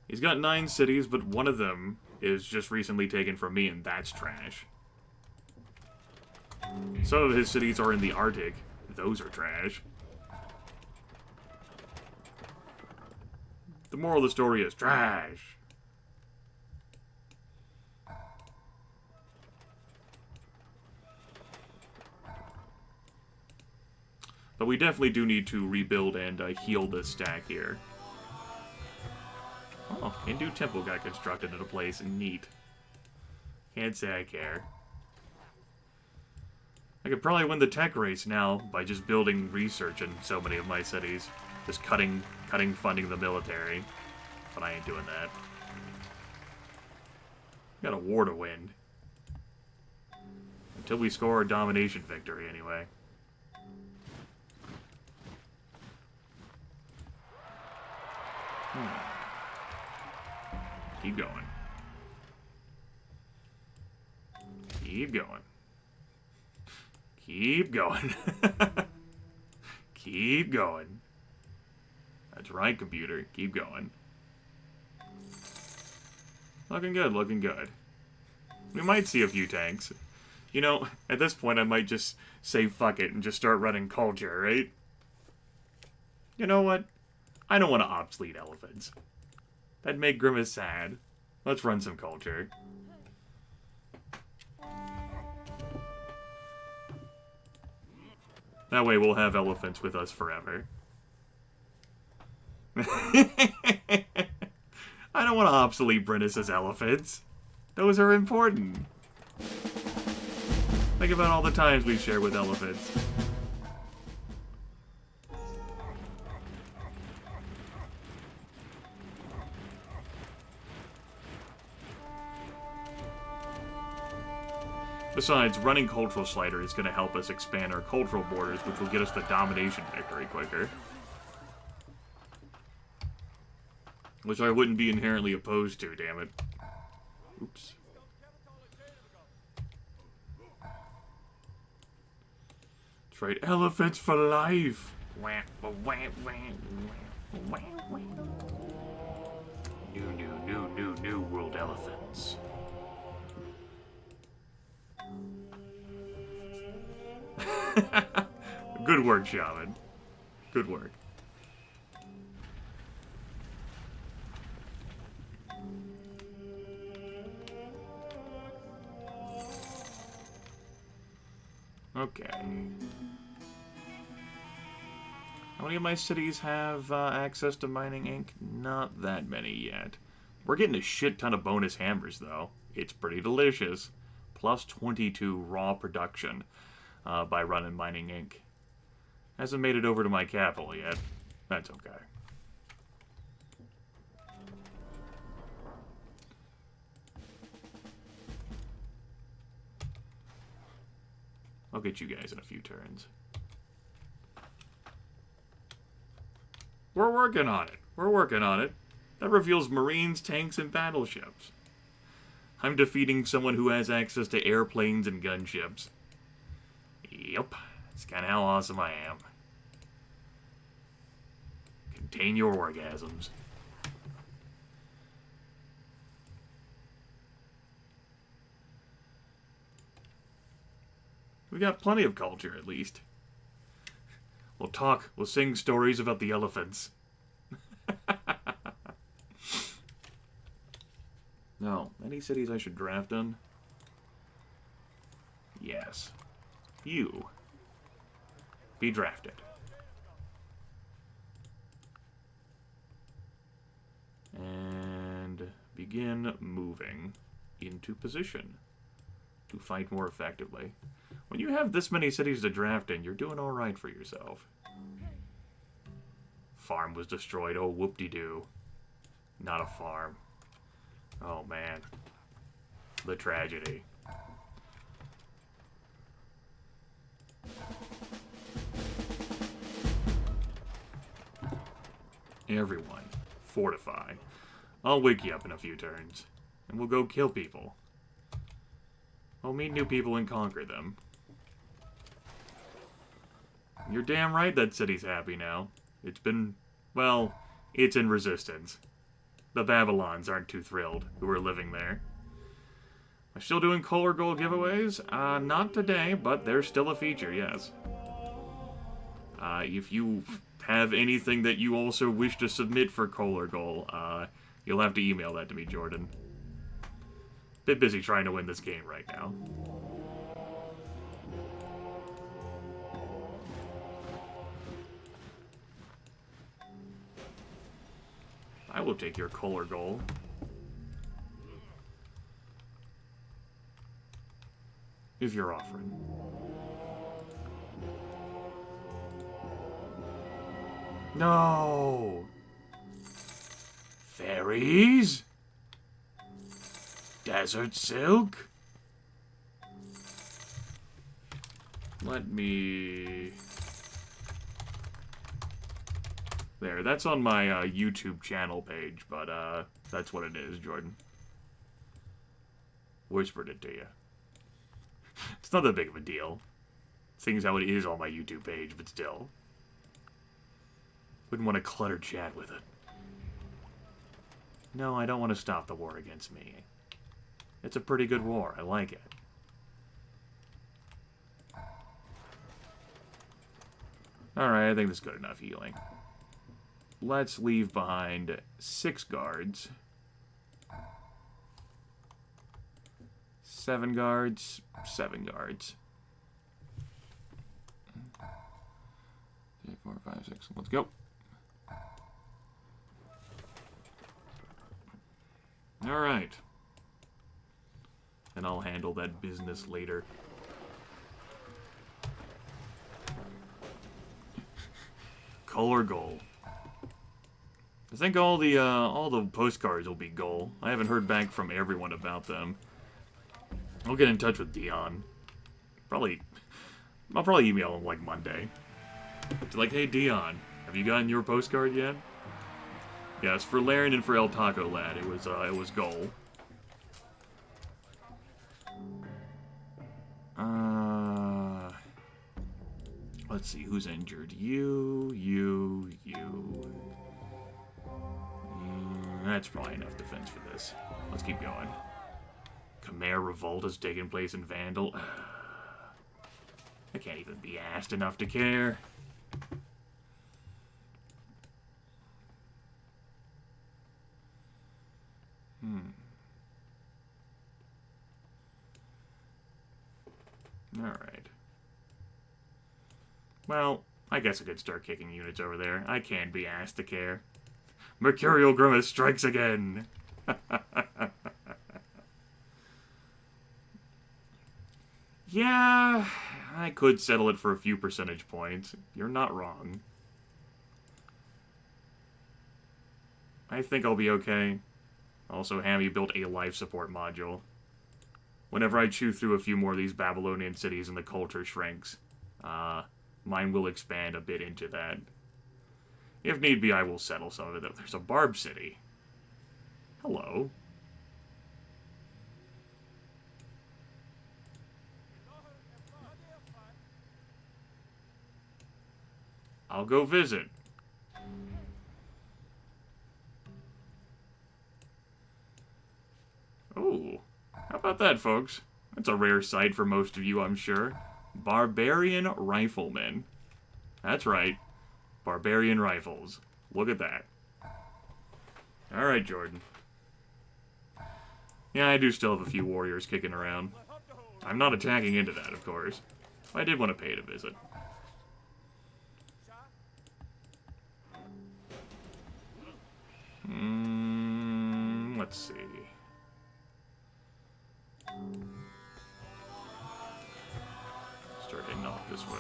He's got 9 cities, but one of them is just recently taken from me, and that's trash. Some of his cities are in the Arctic. Those are trash. The moral of the story is trash. But we definitely do need to rebuild and heal this stack here. Oh, Hindu temple got constructed at a place. Neat. Can't say I care. I could probably win the tech race now by just building research in so many of my cities. Just cutting funding the military. But I ain't doing that. Got a war to win. Until we score a domination victory, anyway. Keep going. Keep going. Keep going. Keep going. That's right, computer. Keep going. Looking good, looking good. We might see a few tanks. You know, at this point I might just say fuck it and just start running culture, right? You know what? I don't want to obsolete elephants. That'd make Grimith sad. Let's run some culture. That way we'll have elephants with us forever. I don't want to obsolete Brennus as elephants. Those are important. Think about all the times we share with elephants. Besides, running Cultural Slider is going to help us expand our cultural borders, which will get us the domination victory quicker. Which I wouldn't be inherently opposed to, damn it. Oops. That's right, elephants for life! New world elephants. Good work, Shaman. Good work. Okay. How many of my cities have access to mining ink? Not that many yet. We're getting a shit ton of bonus hammers, though. It's pretty delicious. Plus 22 raw production by running mining ink. Hasn't made it over to my capital yet. That's okay. I'll get you guys in a few turns. We're working on it. We're working on it. That reveals Marines, tanks, and battleships. I'm defeating someone who has access to airplanes and gunships. Yep, that's kind of how awesome I am. Contain your orgasms. We got plenty of culture, at least. We'll talk, we'll sing stories about the elephants. No, any cities I should draft in? Yes. You. Be drafted. And begin moving into position to fight more effectively. When you have this many cities to draft in, you're doing alright for yourself. Farm was destroyed. Oh, whoop-de-doo. Not a farm. Oh, man. The tragedy. Everyone, fortify. I'll wake you up in a few turns, and we'll go kill people. I'll meet new people and conquer them. You're damn right that city's happy now. It's been, well, it's in resistance. The Babylons aren't too thrilled, who are living there. I'm still doing Kohler Gold giveaways? Not today, but they're still a feature, yes. If you have anything that you also wish to submit for Kohler Gold, you'll have to email that to me, Jordan. Bit busy trying to win this game right now. I will take your Kohler Gold. If you're offering. No! Fairies? Desert silk? Let me... There, that's on my YouTube channel page, but that's what it is, Jordan. Whispered it to you. It's not that big of a deal. Seeing as how it is on my YouTube page, but still. Wouldn't want to clutter chat with it. No, I don't want to stop the war against me. It's a pretty good war. I like it. Alright, I think that's good enough healing. Let's leave behind 6 guards. 7 guards. 7 guards. 3, 4, 5, 6. Let's go. Alright. and I'll handle that business later. Color goal. I think all the postcards will be goal. I haven't heard back from everyone about them. I'll get in touch with Dion. I'll probably email him like Monday. Like, hey Dion, have you gotten your postcard yet? Yes, for Laren and for El Taco Lad, it was goal. Let's see who's injured. You. That's probably enough defense for this. Let's keep going. Khmer revolt has taken place in Vandal. I can't even be asked enough to care. Alright. Well, I guess I could start kicking units over there. I can't be asked to care. Mercurial Grimith strikes again! Yeah, I could settle it for a few percentage points. You're not wrong. I think I'll be okay. Also, Hammy built a life support module. Whenever I chew through a few more of these Babylonian cities and the culture shrinks, mine will expand a bit into that. If need be, I will settle some of it. There's a Barb city. Hello. I'll go visit. Oh, how about that, folks? That's a rare sight for most of you, I'm sure. Barbarian Riflemen. That's right. Barbarian Rifles. Look at that. Alright, Jordan. Yeah, I do still have a few warriors kicking around. I'm not attacking into that, of course. I did want to pay it a visit. Let's see. Start heading off this way.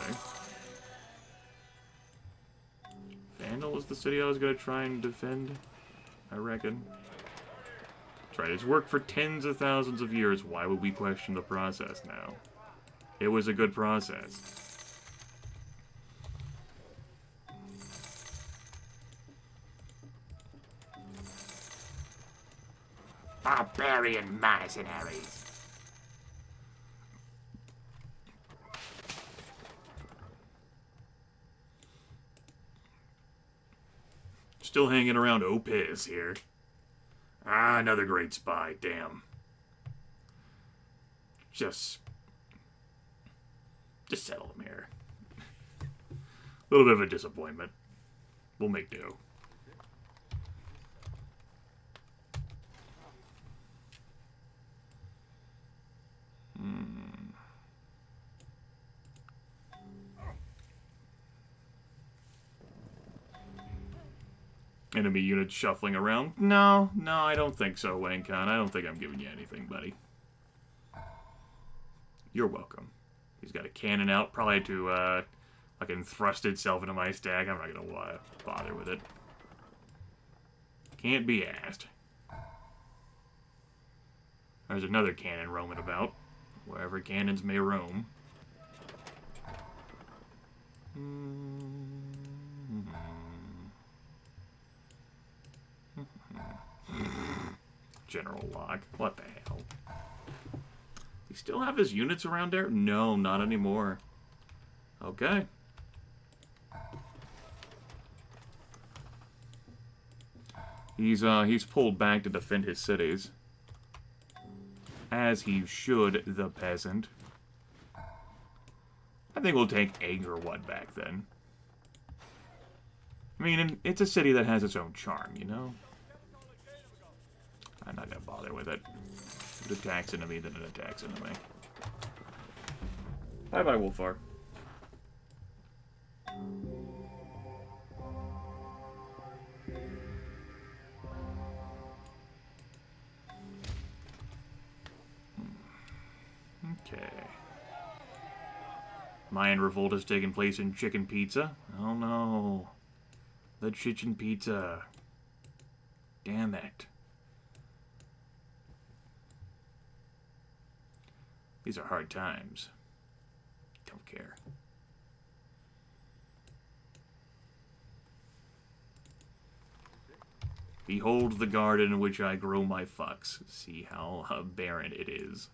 Vandal is the city I was going to try and defend, I reckon. That's right, it's worked for tens of thousands of years. Why would we question the process now? It was a good process. Barbarian mercenaries. Still hanging around Opiz here. Ah, another great spy, damn. Just settle him here. A little bit of a disappointment. We'll make do. Enemy units shuffling around. No, I don't think so, Wayne Khan. I don't think I'm giving you anything, buddy. You're welcome. He's got a cannon out, probably to, fucking thrust itself into my stack. I'm not gonna bother with it. Can't be asked. There's another cannon roaming about. Wherever cannons may roam. General Locke. What the hell? He still have his units around there? No, not anymore. Okay. He's pulled back to defend his cities. As he should, the peasant. I think we'll take Angkor back then. I mean, it's a city that has its own charm, you know? I'm not gonna bother with it. If it attacks enemy, then it attacks enemy. Bye-bye, Wolfar. Mayan revolt has taken place in Chicken Pizza. Oh no. The Chicken Pizza. Damn it. These are hard times. Don't care. Behold the garden in which I grow my fucks. See how barren it is.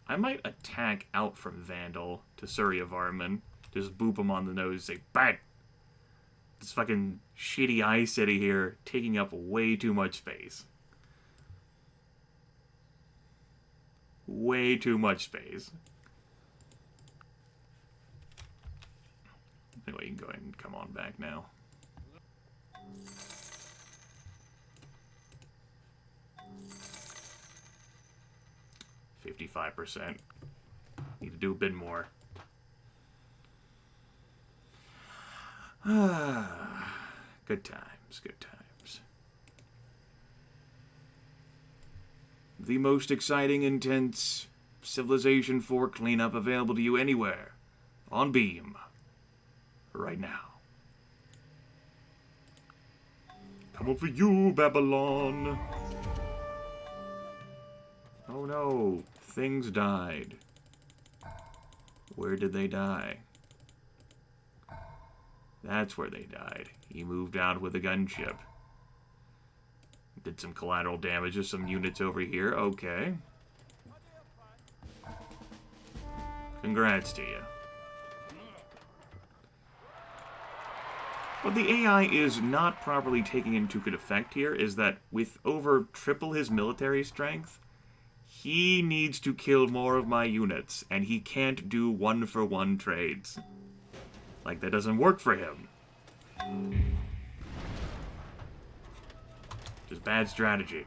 I might attack out from Vandal to Surya Varman. Just boop him on the nose, say, bang! This fucking shitty Eye City here, taking up way too much space. Way too much space. Anyway, you can go ahead and come on back now. %. Need to do a bit more. Good times, good times. The most exciting, intense Civilization 4 cleanup available to you anywhere. On Beam. Right now. Coming for you, Babylon. Oh no. Things died. Where did they die? That's where they died. He moved out with a gunship. Did some collateral damage to some units over here. Okay. Congrats to you. What the AI is not properly taking into good effect here is that with over triple his military strength, he needs to kill more of my units, and he can't do one-for-one trades. Like, that doesn't work for him. Just bad strategy.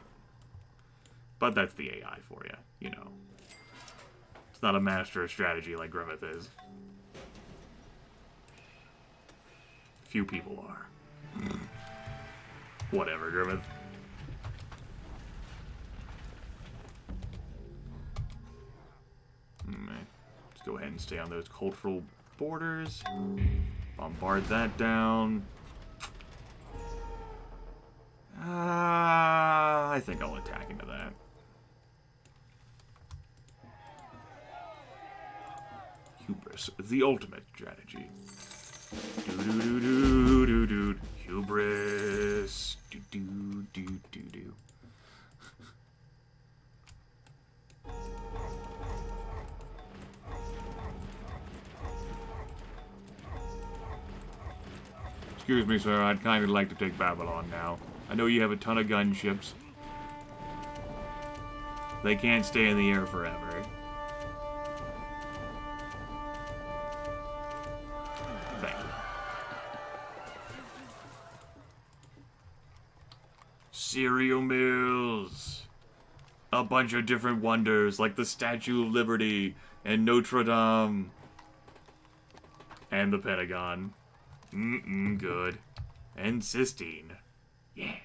But that's the AI for you, you know. It's not a master of strategy like Grimith is. Few people are. Whatever, Grimith. Let's go ahead and stay on those cultural borders. Bombard that down. I think I'll attack into that. Hubris, the ultimate strategy. Do-do-do-do-do-do. Hubris. Do-do-do-do-do. Excuse me, sir. I'd kind of like to take Babylon now. I know you have a ton of gunships. They can't stay in the air forever. Thank you. Cereal mills. A bunch of different wonders, like the Statue of Liberty, and Notre Dame, and the Pentagon. Good. And Sistine. Yeah.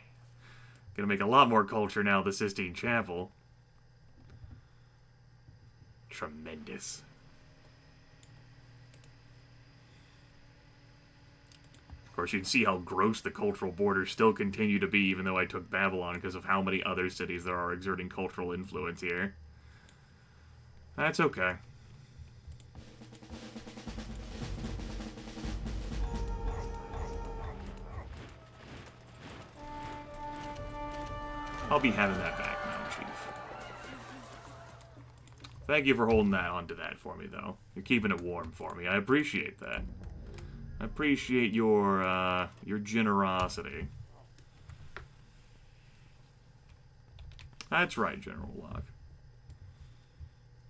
Gonna make a lot more culture now, the Sistine Chapel. Tremendous. Of course, you can see how gross the cultural borders still continue to be, even though I took Babylon, because of how many other cities there are exerting cultural influence here. That's okay. I'll be having that back now, Chief. Thank you for holding that onto that for me, though. You're keeping it warm for me. I appreciate that. I appreciate your generosity. That's right, General Locke.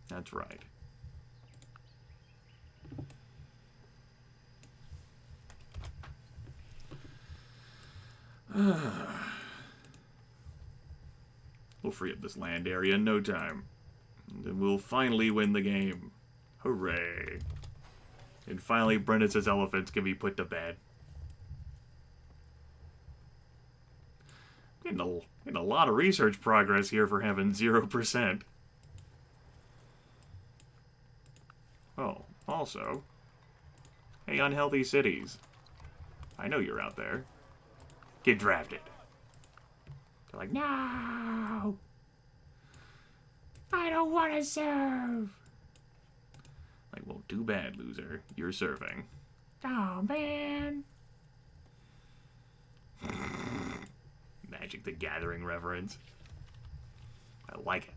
That's right. We'll free up this land area in no time. And then we'll finally win the game. Hooray. And finally, Brennus' elephants can be put to bed. Getting a lot of research progress here for having 0%. Oh Also, hey, unhealthy cities. I know you're out there. Get drafted. They're like, no! I don't want to serve! Like, well, too bad, loser. You're serving. Oh, man. Magic the Gathering reference. I like it.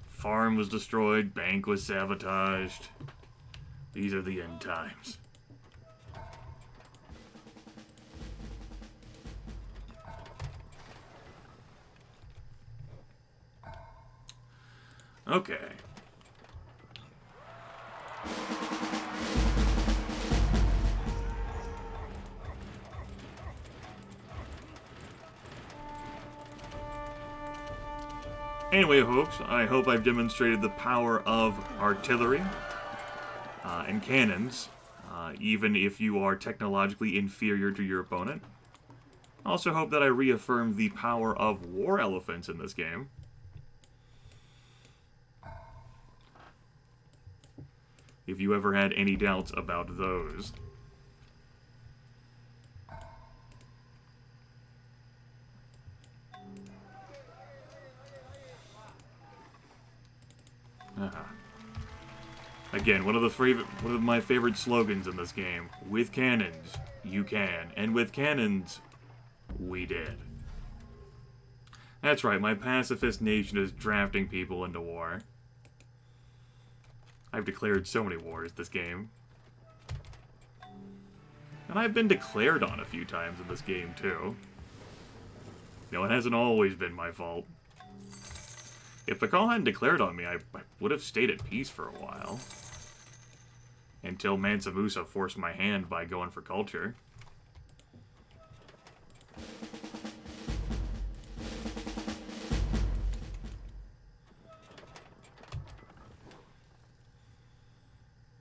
Farm was destroyed. Bank was sabotaged. These are the end times. Okay. Anyway, folks, I hope I've demonstrated the power of artillery and cannons, even if you are technologically inferior to your opponent. I also hope that I reaffirmed the power of war elephants in this game. If you ever had any doubts about those. Again, one of my favorite slogans in this game. With cannons, you can. And with cannons, we did. That's right, my pacifist nation is drafting people into war. I've declared so many wars this game. And I've been declared on a few times in this game, too. You know, it hasn't always been my fault. If the call hadn't declared on me, I would have stayed at peace for a while. Until Mansa Musa forced my hand by going for culture.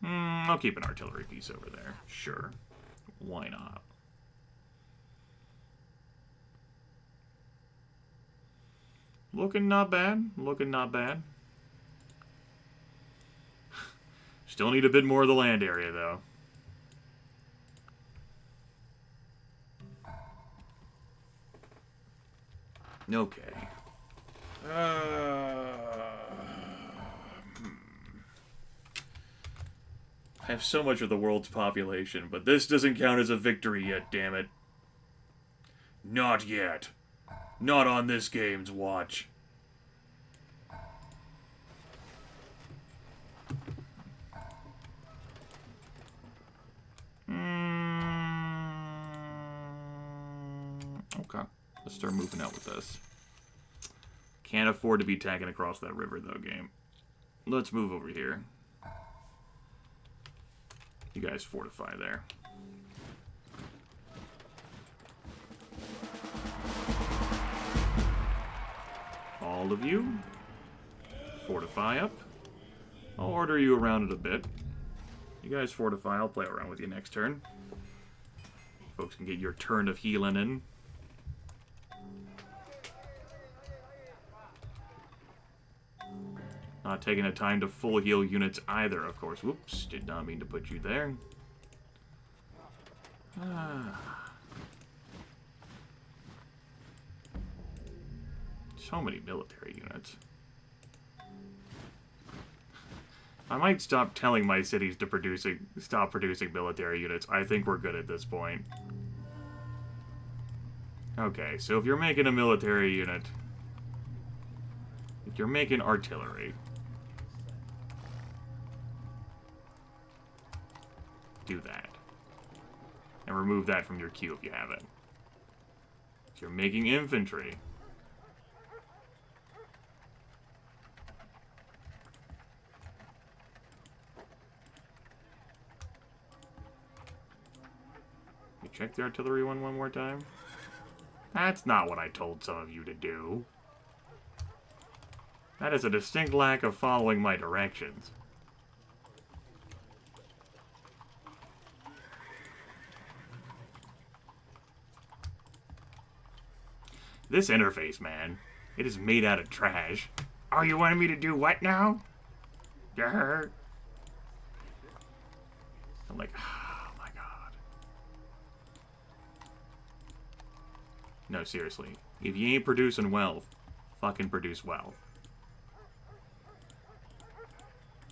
I'll keep an artillery piece over there. Sure. Why not? Looking not bad. Looking not bad. Still need a bit more of the land area, though. Okay. I have so much of the world's population, but this doesn't count as a victory yet, damn it. Not yet. Not on this game's watch. Okay. Let's start moving out with this. Can't afford to be tagging across that river, though, game. Let's move over here. You guys fortify there. All of you, fortify up. I'll order you around it a bit. You guys fortify, I'll play around with you next turn. Folks can get your turn of healing in. Not taking the time to full heal units either, of course. Whoops, did not mean to put you there. So many military units. I might stop telling my cities to stop producing military units. I think we're good at this point. Okay, so if you're making a military unit, if you're making artillery, do that. And remove that from your queue if you have it. If you're making infantry, you check the artillery one more time? That's not what I told some of you to do. That is a distinct lack of following my directions. This interface, man, it is made out of trash. Oh, you wanted me to do what now? Durr. I'm like, oh my god. No, seriously. If you ain't producing wealth, fucking produce wealth.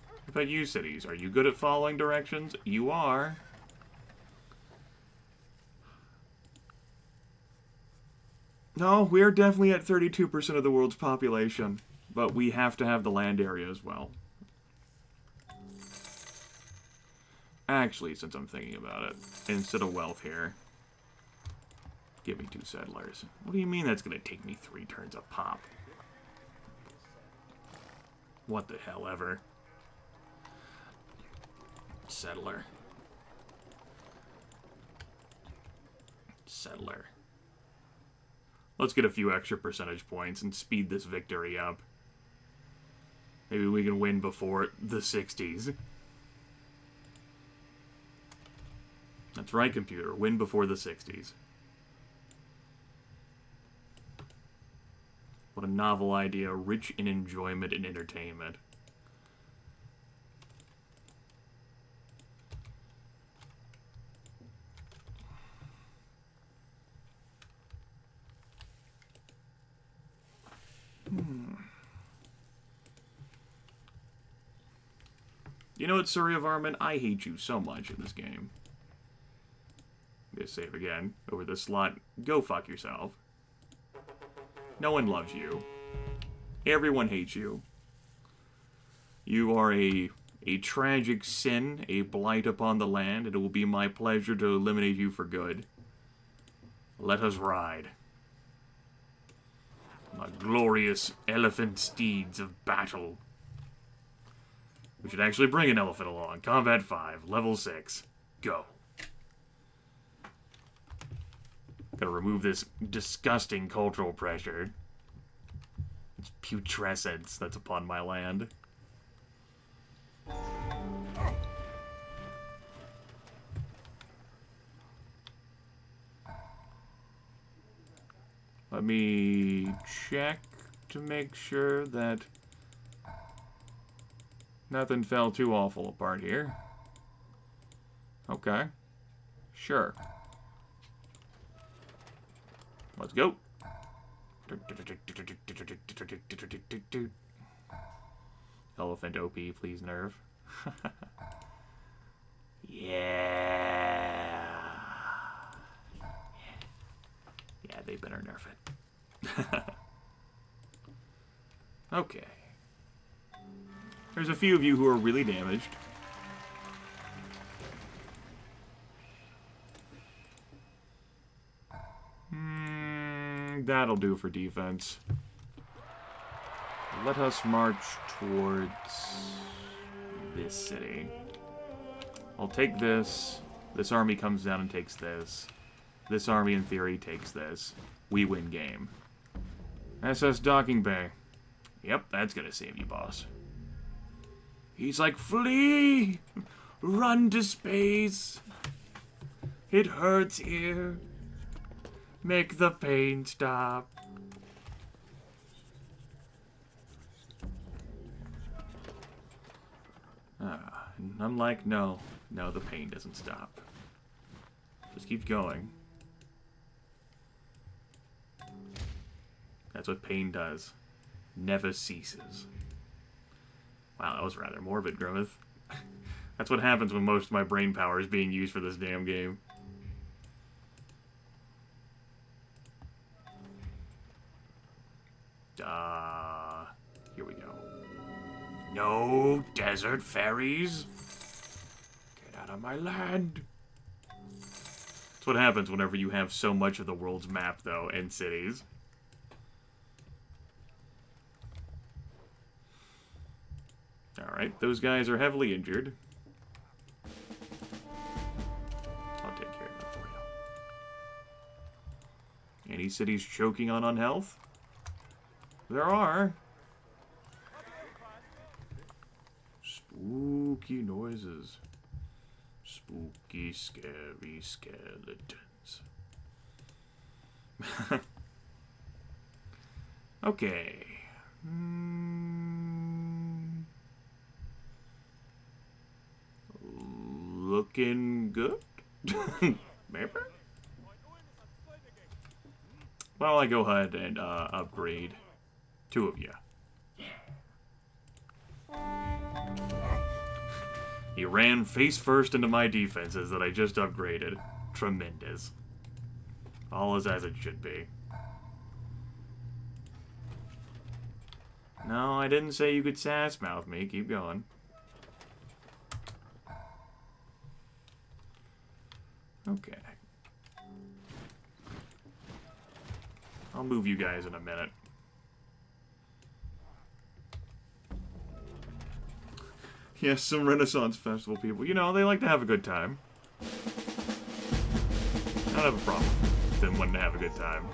What about you, cities? Are you good at following directions? You are. No, we're definitely at 32% of the world's population. But we have to have the land area as well. Actually, since I'm thinking about it, instead of wealth here, give me 2 settlers. What do you mean that's going to take me 3 turns a pop? What the hell ever. Settler. Settler. Let's get a few extra percentage points and speed this victory up. Maybe we can win before the 60s. That's right, computer. Win before the 60s. What a novel idea. Rich in enjoyment and entertainment. You know what, Surya Varman? I hate you so much in this game. I'm gonna save again. Over this slot. Go fuck yourself. No one loves you. Everyone hates you. You are a tragic sin, a blight upon the land, and it will be my pleasure to eliminate you for good. Let us ride. My glorious elephant steeds of battle. We should actually bring an elephant along. Combat 5, level 6. Go. Gotta remove this disgusting cultural pressure. It's putrescence that's upon my land. Let me check to make sure that nothing fell too awful apart here. Okay. Sure. Let's go. Elephant OP, please nerve. Yeah. Yeah, they better nerf it. Okay. There's a few of you who are really damaged. That'll do for defense. Let us march towards this city. I'll take this. This army comes down and takes this. This army, in theory, takes this. We win game. SS Docking Bay. Yep, that's gonna save you, boss. He's like, flee! Run to space! It hurts here. Make the pain stop. I'm like, no, the pain doesn't stop. Just keeps going. That's what pain does. Never ceases. Wow, that was rather morbid, Grimith. That's what happens when most of my brain power is being used for this damn game. Here we go. No desert ferries. Get out of my land. That's what happens whenever you have so much of the world's map, though, and cities. Alright, those guys are heavily injured. I'll take care of them for you. Any cities choking on unhealth? There are. Spooky noises. Spooky, scary skeletons. Okay. Looking good? Maybe? Well, I go ahead and upgrade 2 of you. He ran face first into my defenses that I just upgraded. Tremendous. All is as it should be. No, I didn't say you could sass mouth me. Keep going. Okay. I'll move you guys in a minute. Yes, some Renaissance Festival people. You know, they like to have a good time. I don't have a problem with them wanting to have a good time.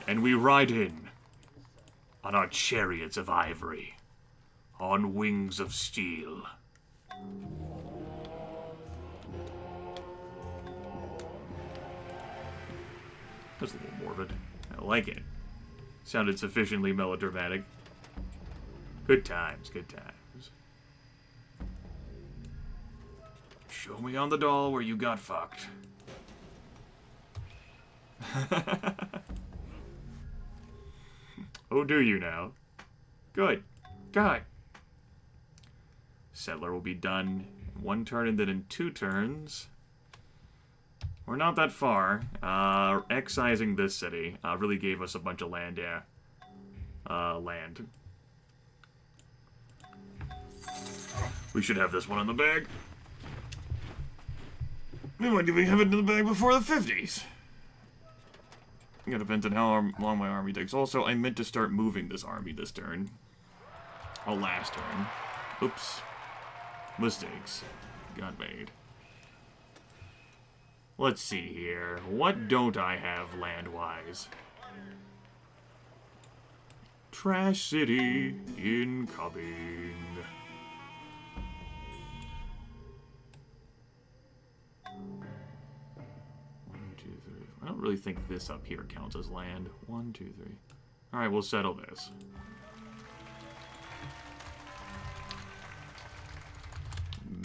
And we ride in on our chariots of ivory, on wings of steel. That's a little morbid. I like it. Sounded sufficiently melodramatic. Good times, good times. Show me on the doll where you got fucked. Oh, do you now? Good. God. Settler will be done in 1 turn and then in 2 turns. We're not that far. Excising this city really gave us a bunch of land, yeah. Land. We should have this one in the bag. When did we have it in the bag before the 50s? It depends on how long my army takes. Also, I meant to start moving this army this turn. Oh, last turn. Oops. Mistakes. Got made. Let's see here. What don't I have land-wise? Trash City incoming. I don't really think this up here counts as land. 1, 2, 3. Alright, we'll settle this.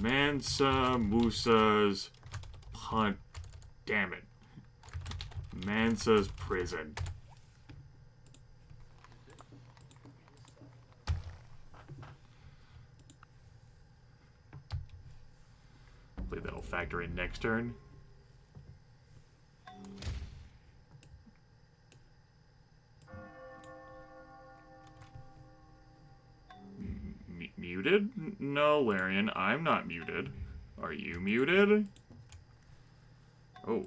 Mansa Musa's punt. Damn it. Mansa's prison. Hopefully that'll factor in next turn. Muted? No, Larian, I'm not muted. Are you muted? Oh.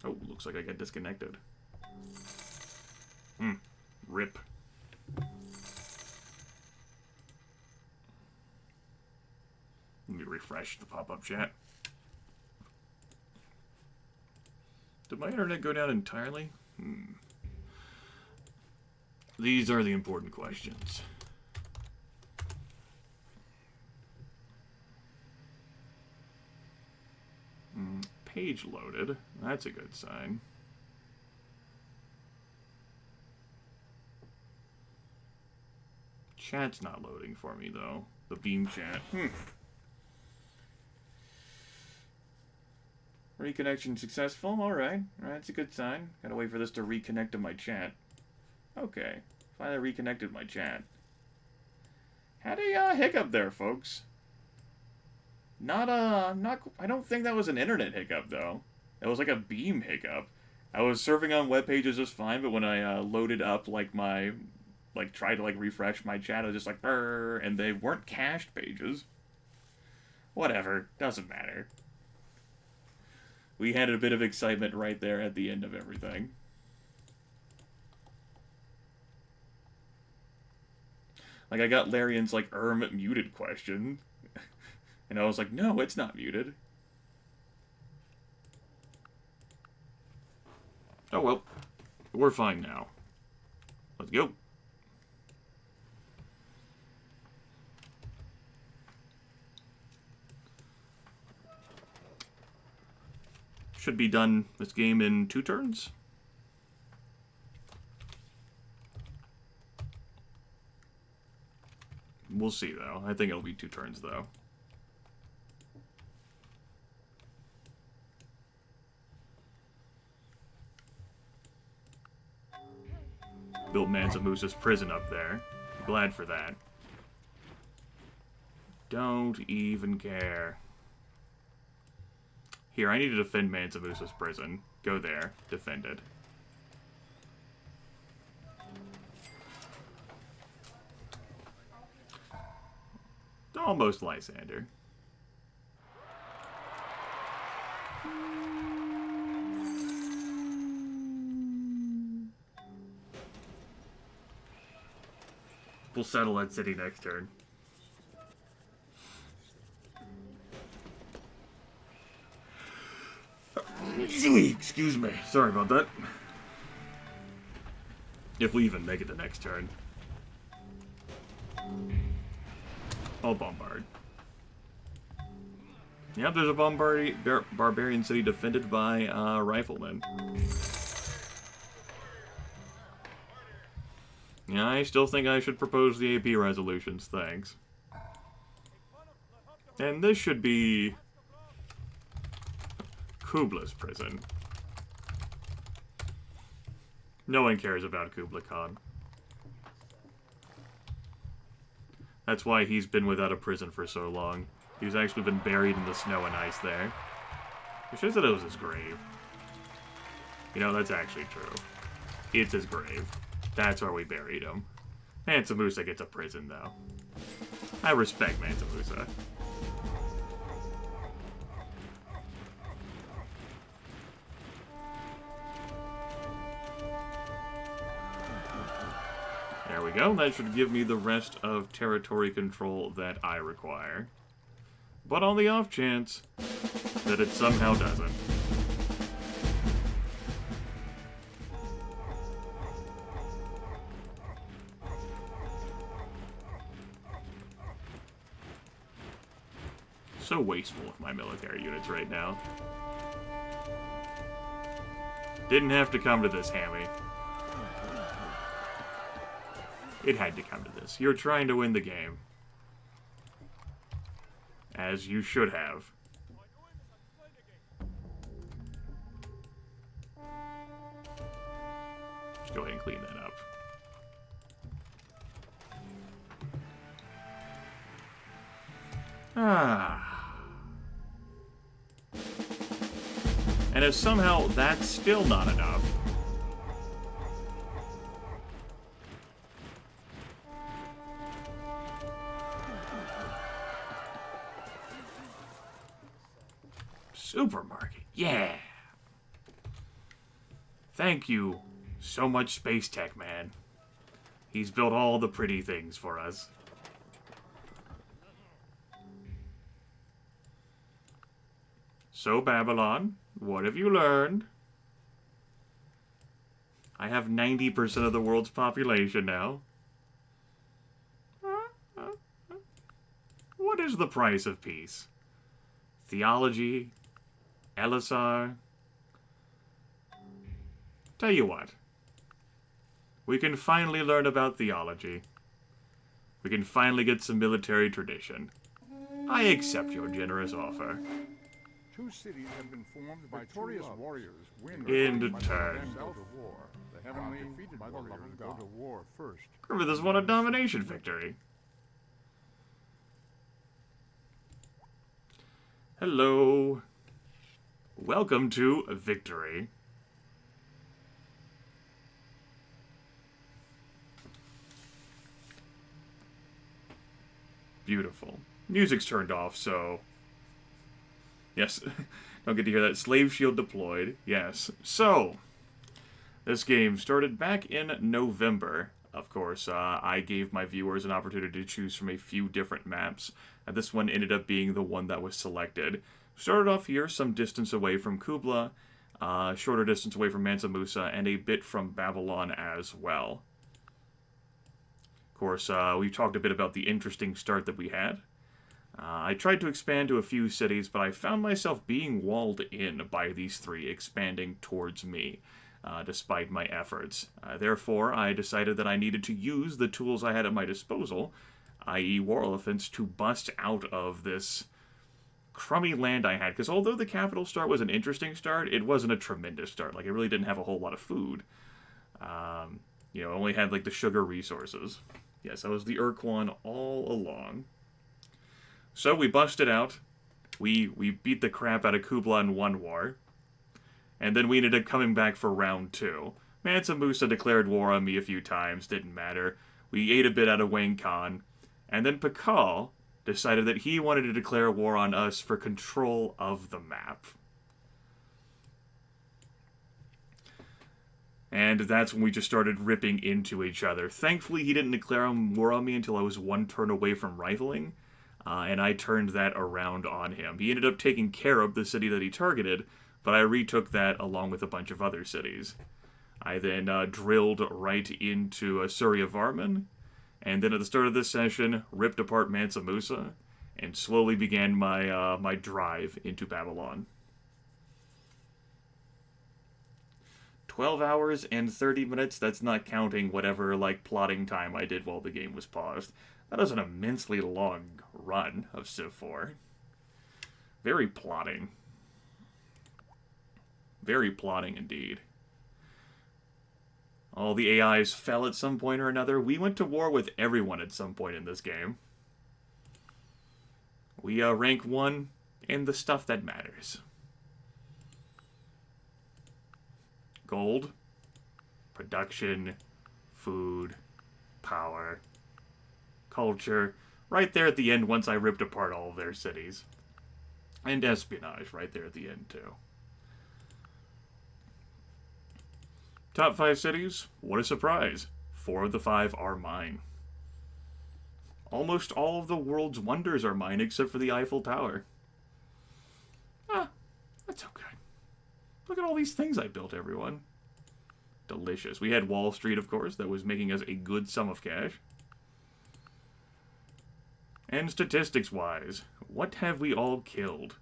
Oh, looks like I got disconnected. Rip. Let me refresh the pop-up chat. Did my internet go down entirely? These are the important questions. Page loaded. That's a good sign. Chat's not loading for me, though. The beam chat. Reconnection successful. Alright. That's a good sign. Gotta wait for this to reconnect to my chat. Okay. Finally reconnected my chat. Had a hiccup there, folks. I don't think that was an internet hiccup, though. It was like a beam hiccup. I was surfing on web pages just fine, but when I loaded up, tried to, refresh my chat, I was just like, brrr, and they weren't cached pages. Whatever. Doesn't matter. We had a bit of excitement right there at the end of everything. I got Larian's, muted question. And I was like, no, it's not muted. Oh, well. We're fine now. Let's go. Should be done this game in 2 turns. We'll see, though. I think it'll be 2 turns, though. Built Mansa Musa's prison up there. Glad for that. Don't even care. Here, I need to defend Mansa Musa's prison. Go there. Defend it. Almost Lysander. We'll settle that city next turn. Excuse me. Sorry about that. If we even make it the next turn. I'll bombard. Yep, there's a barbarian city defended by riflemen. Yeah, I still think I should propose the AP resolutions, thanks. And this should be Kubla's prison. No one cares about Kubla Khan. That's why he's been without a prison for so long. He's actually been buried in the snow and ice there. Which is that it was his grave. You know, that's actually true. It's his grave. That's where we buried him. Mansa Musa gets a prison, though. I respect Mansa Musa. There we go. That should give me the rest of territory control that I require. But on the off chance that it somehow doesn't. So wasteful with my military units right now. Didn't have to come to this, Hammy. It had to come to this. You're trying to win the game. As you should have. Just go ahead and clean that up. And if somehow that's still not enough, supermarket, yeah. Thank you so much, Space Tech Man. He's built all the pretty things for us. So, Babylon, what have you learned? I have 90% of the world's population now. What is the price of peace? Theology? Elisar? Tell you what. We can finally learn about theology. We can finally get some military tradition. I accept your generous offer. 2 cities have been formed by victorious warriors. End turn. The heavenly defeated by the love of God. Go to war first. Grimith has won a domination victory. Hello. Welcome to victory. Beautiful. Music's turned off, so... Yes, don't get to hear that. Slave shield deployed. Yes. So, this game started back in November. Of course, I gave my viewers an opportunity to choose from a few different maps. And this one ended up being the one that was selected. Started off here, some distance away from Kubla, shorter distance away from Mansa Musa, and a bit from Babylon as well. Of course, we talked a bit about the interesting start that we had. I tried to expand to a few cities, but I found myself being walled in by these three expanding towards me, despite my efforts. Therefore, I decided that I needed to use the tools I had at my disposal, i.e. war elephants, to bust out of this crummy land I had. Because although the capital start was an interesting start, it wasn't a tremendous start. Like, it really didn't have a whole lot of food. It only had, like, the sugar resources. Yes, I was the Urquan all along. So we busted out. We beat the crap out of Kubla in one war. And then we ended up coming back for round 2. Mansa Musa declared war on me a few times, didn't matter. We ate a bit out of Wayne Khan. And then Pakal decided that he wanted to declare war on us for control of the map. And that's when we just started ripping into each other. Thankfully, he didn't declare war on me until I was one turn away from rifling. And I turned that around on him. He ended up taking care of the city that he targeted, but I retook that along with a bunch of other cities. I then drilled right into Surya Varman, and then at the start of this session, ripped apart Mansa Musa, and slowly began my my drive into Babylon. 12 hours and 30 minutes, that's not counting whatever, like, plotting time I did while the game was paused. That was an immensely long run of Civ 4. Very plotting. Very plotting indeed. All the AIs fell at some point or another. We went to war with everyone at some point in this game. We rank 1 in the stuff that matters. Gold, production, food, power, culture, right there at the end once I ripped apart all of their cities. And espionage, right there at the end too. Top 5 cities? What a surprise. 4 of the 5 are mine. Almost all of the world's wonders are mine except for the Eiffel Tower. That's okay. Look at all these things I built, everyone. Delicious. We had Wall Street, of course, that was making us a good sum of cash. And statistics-wise, what have we all killed?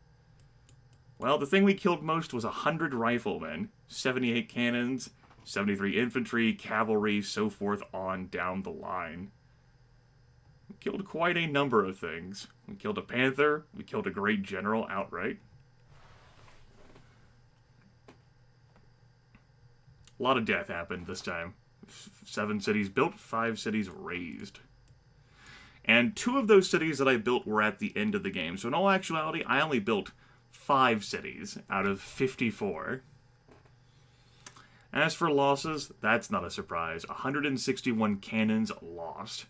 Well, the thing we killed most was 100 riflemen, 78 cannons, 73 infantry, cavalry, so forth on down the line. We killed quite a number of things. We killed a panther, we killed a great general outright. A lot of death happened this time. 7 cities built, 5 cities razed. And 2 of those cities that I built were at the end of the game. So in all actuality, I only built 5 cities out of 54. As for losses, that's not a surprise. 161 cannons lost.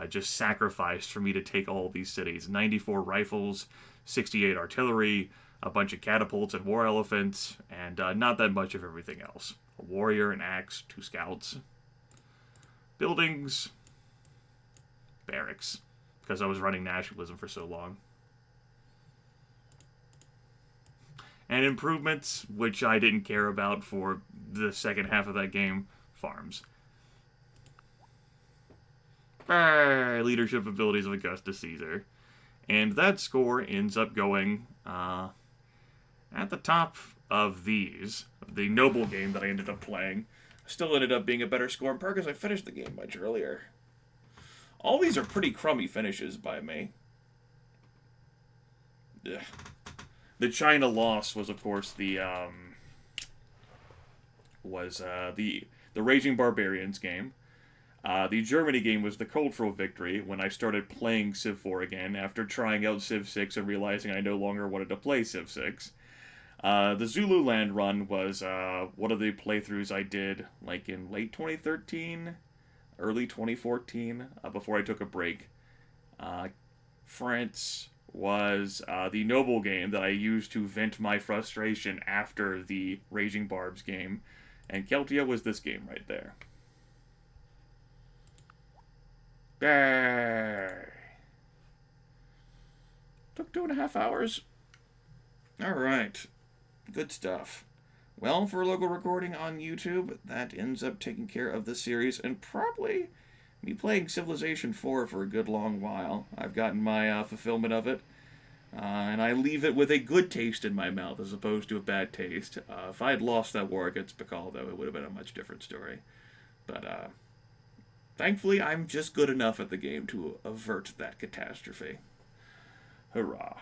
Just sacrificed for me to take all these cities. 94 rifles, 68 artillery, a bunch of catapults and war elephants, and not that much of everything else. A warrior, an axe, 2 scouts. Buildings, barracks, because I was running nationalism for so long. And improvements, which I didn't care about for the second half of that game, farms. Leadership abilities of Augustus Caesar. And that score ends up going at the top of these. The noble game that I ended up playing still ended up being a better score in part because I finished the game much earlier. All these are pretty crummy finishes by me. Ugh. The China loss was, of course, the Raging Barbarians game. The Germany game was the cultural victory when I started playing Civ 4 again after trying out Civ 6 and realizing I no longer wanted to play Civ 6. The Zululand run was one of the playthroughs I did like in late 2013, early 2014, before I took a break. France was the Noble game that I used to vent my frustration after the Raging Barbs game, and Celtia was this game right there. Took 2.5 hours. Alright. Good stuff. Well, for a local recording on YouTube, that ends up taking care of the series, and probably me playing Civilization 4 for a good long while. I've gotten my fulfillment of it. And I leave it with a good taste in my mouth as opposed to a bad taste. If I had lost that war against Bacall, though, it would have been a much different story. But thankfully, I'm just good enough at the game to avert that catastrophe. Hurrah.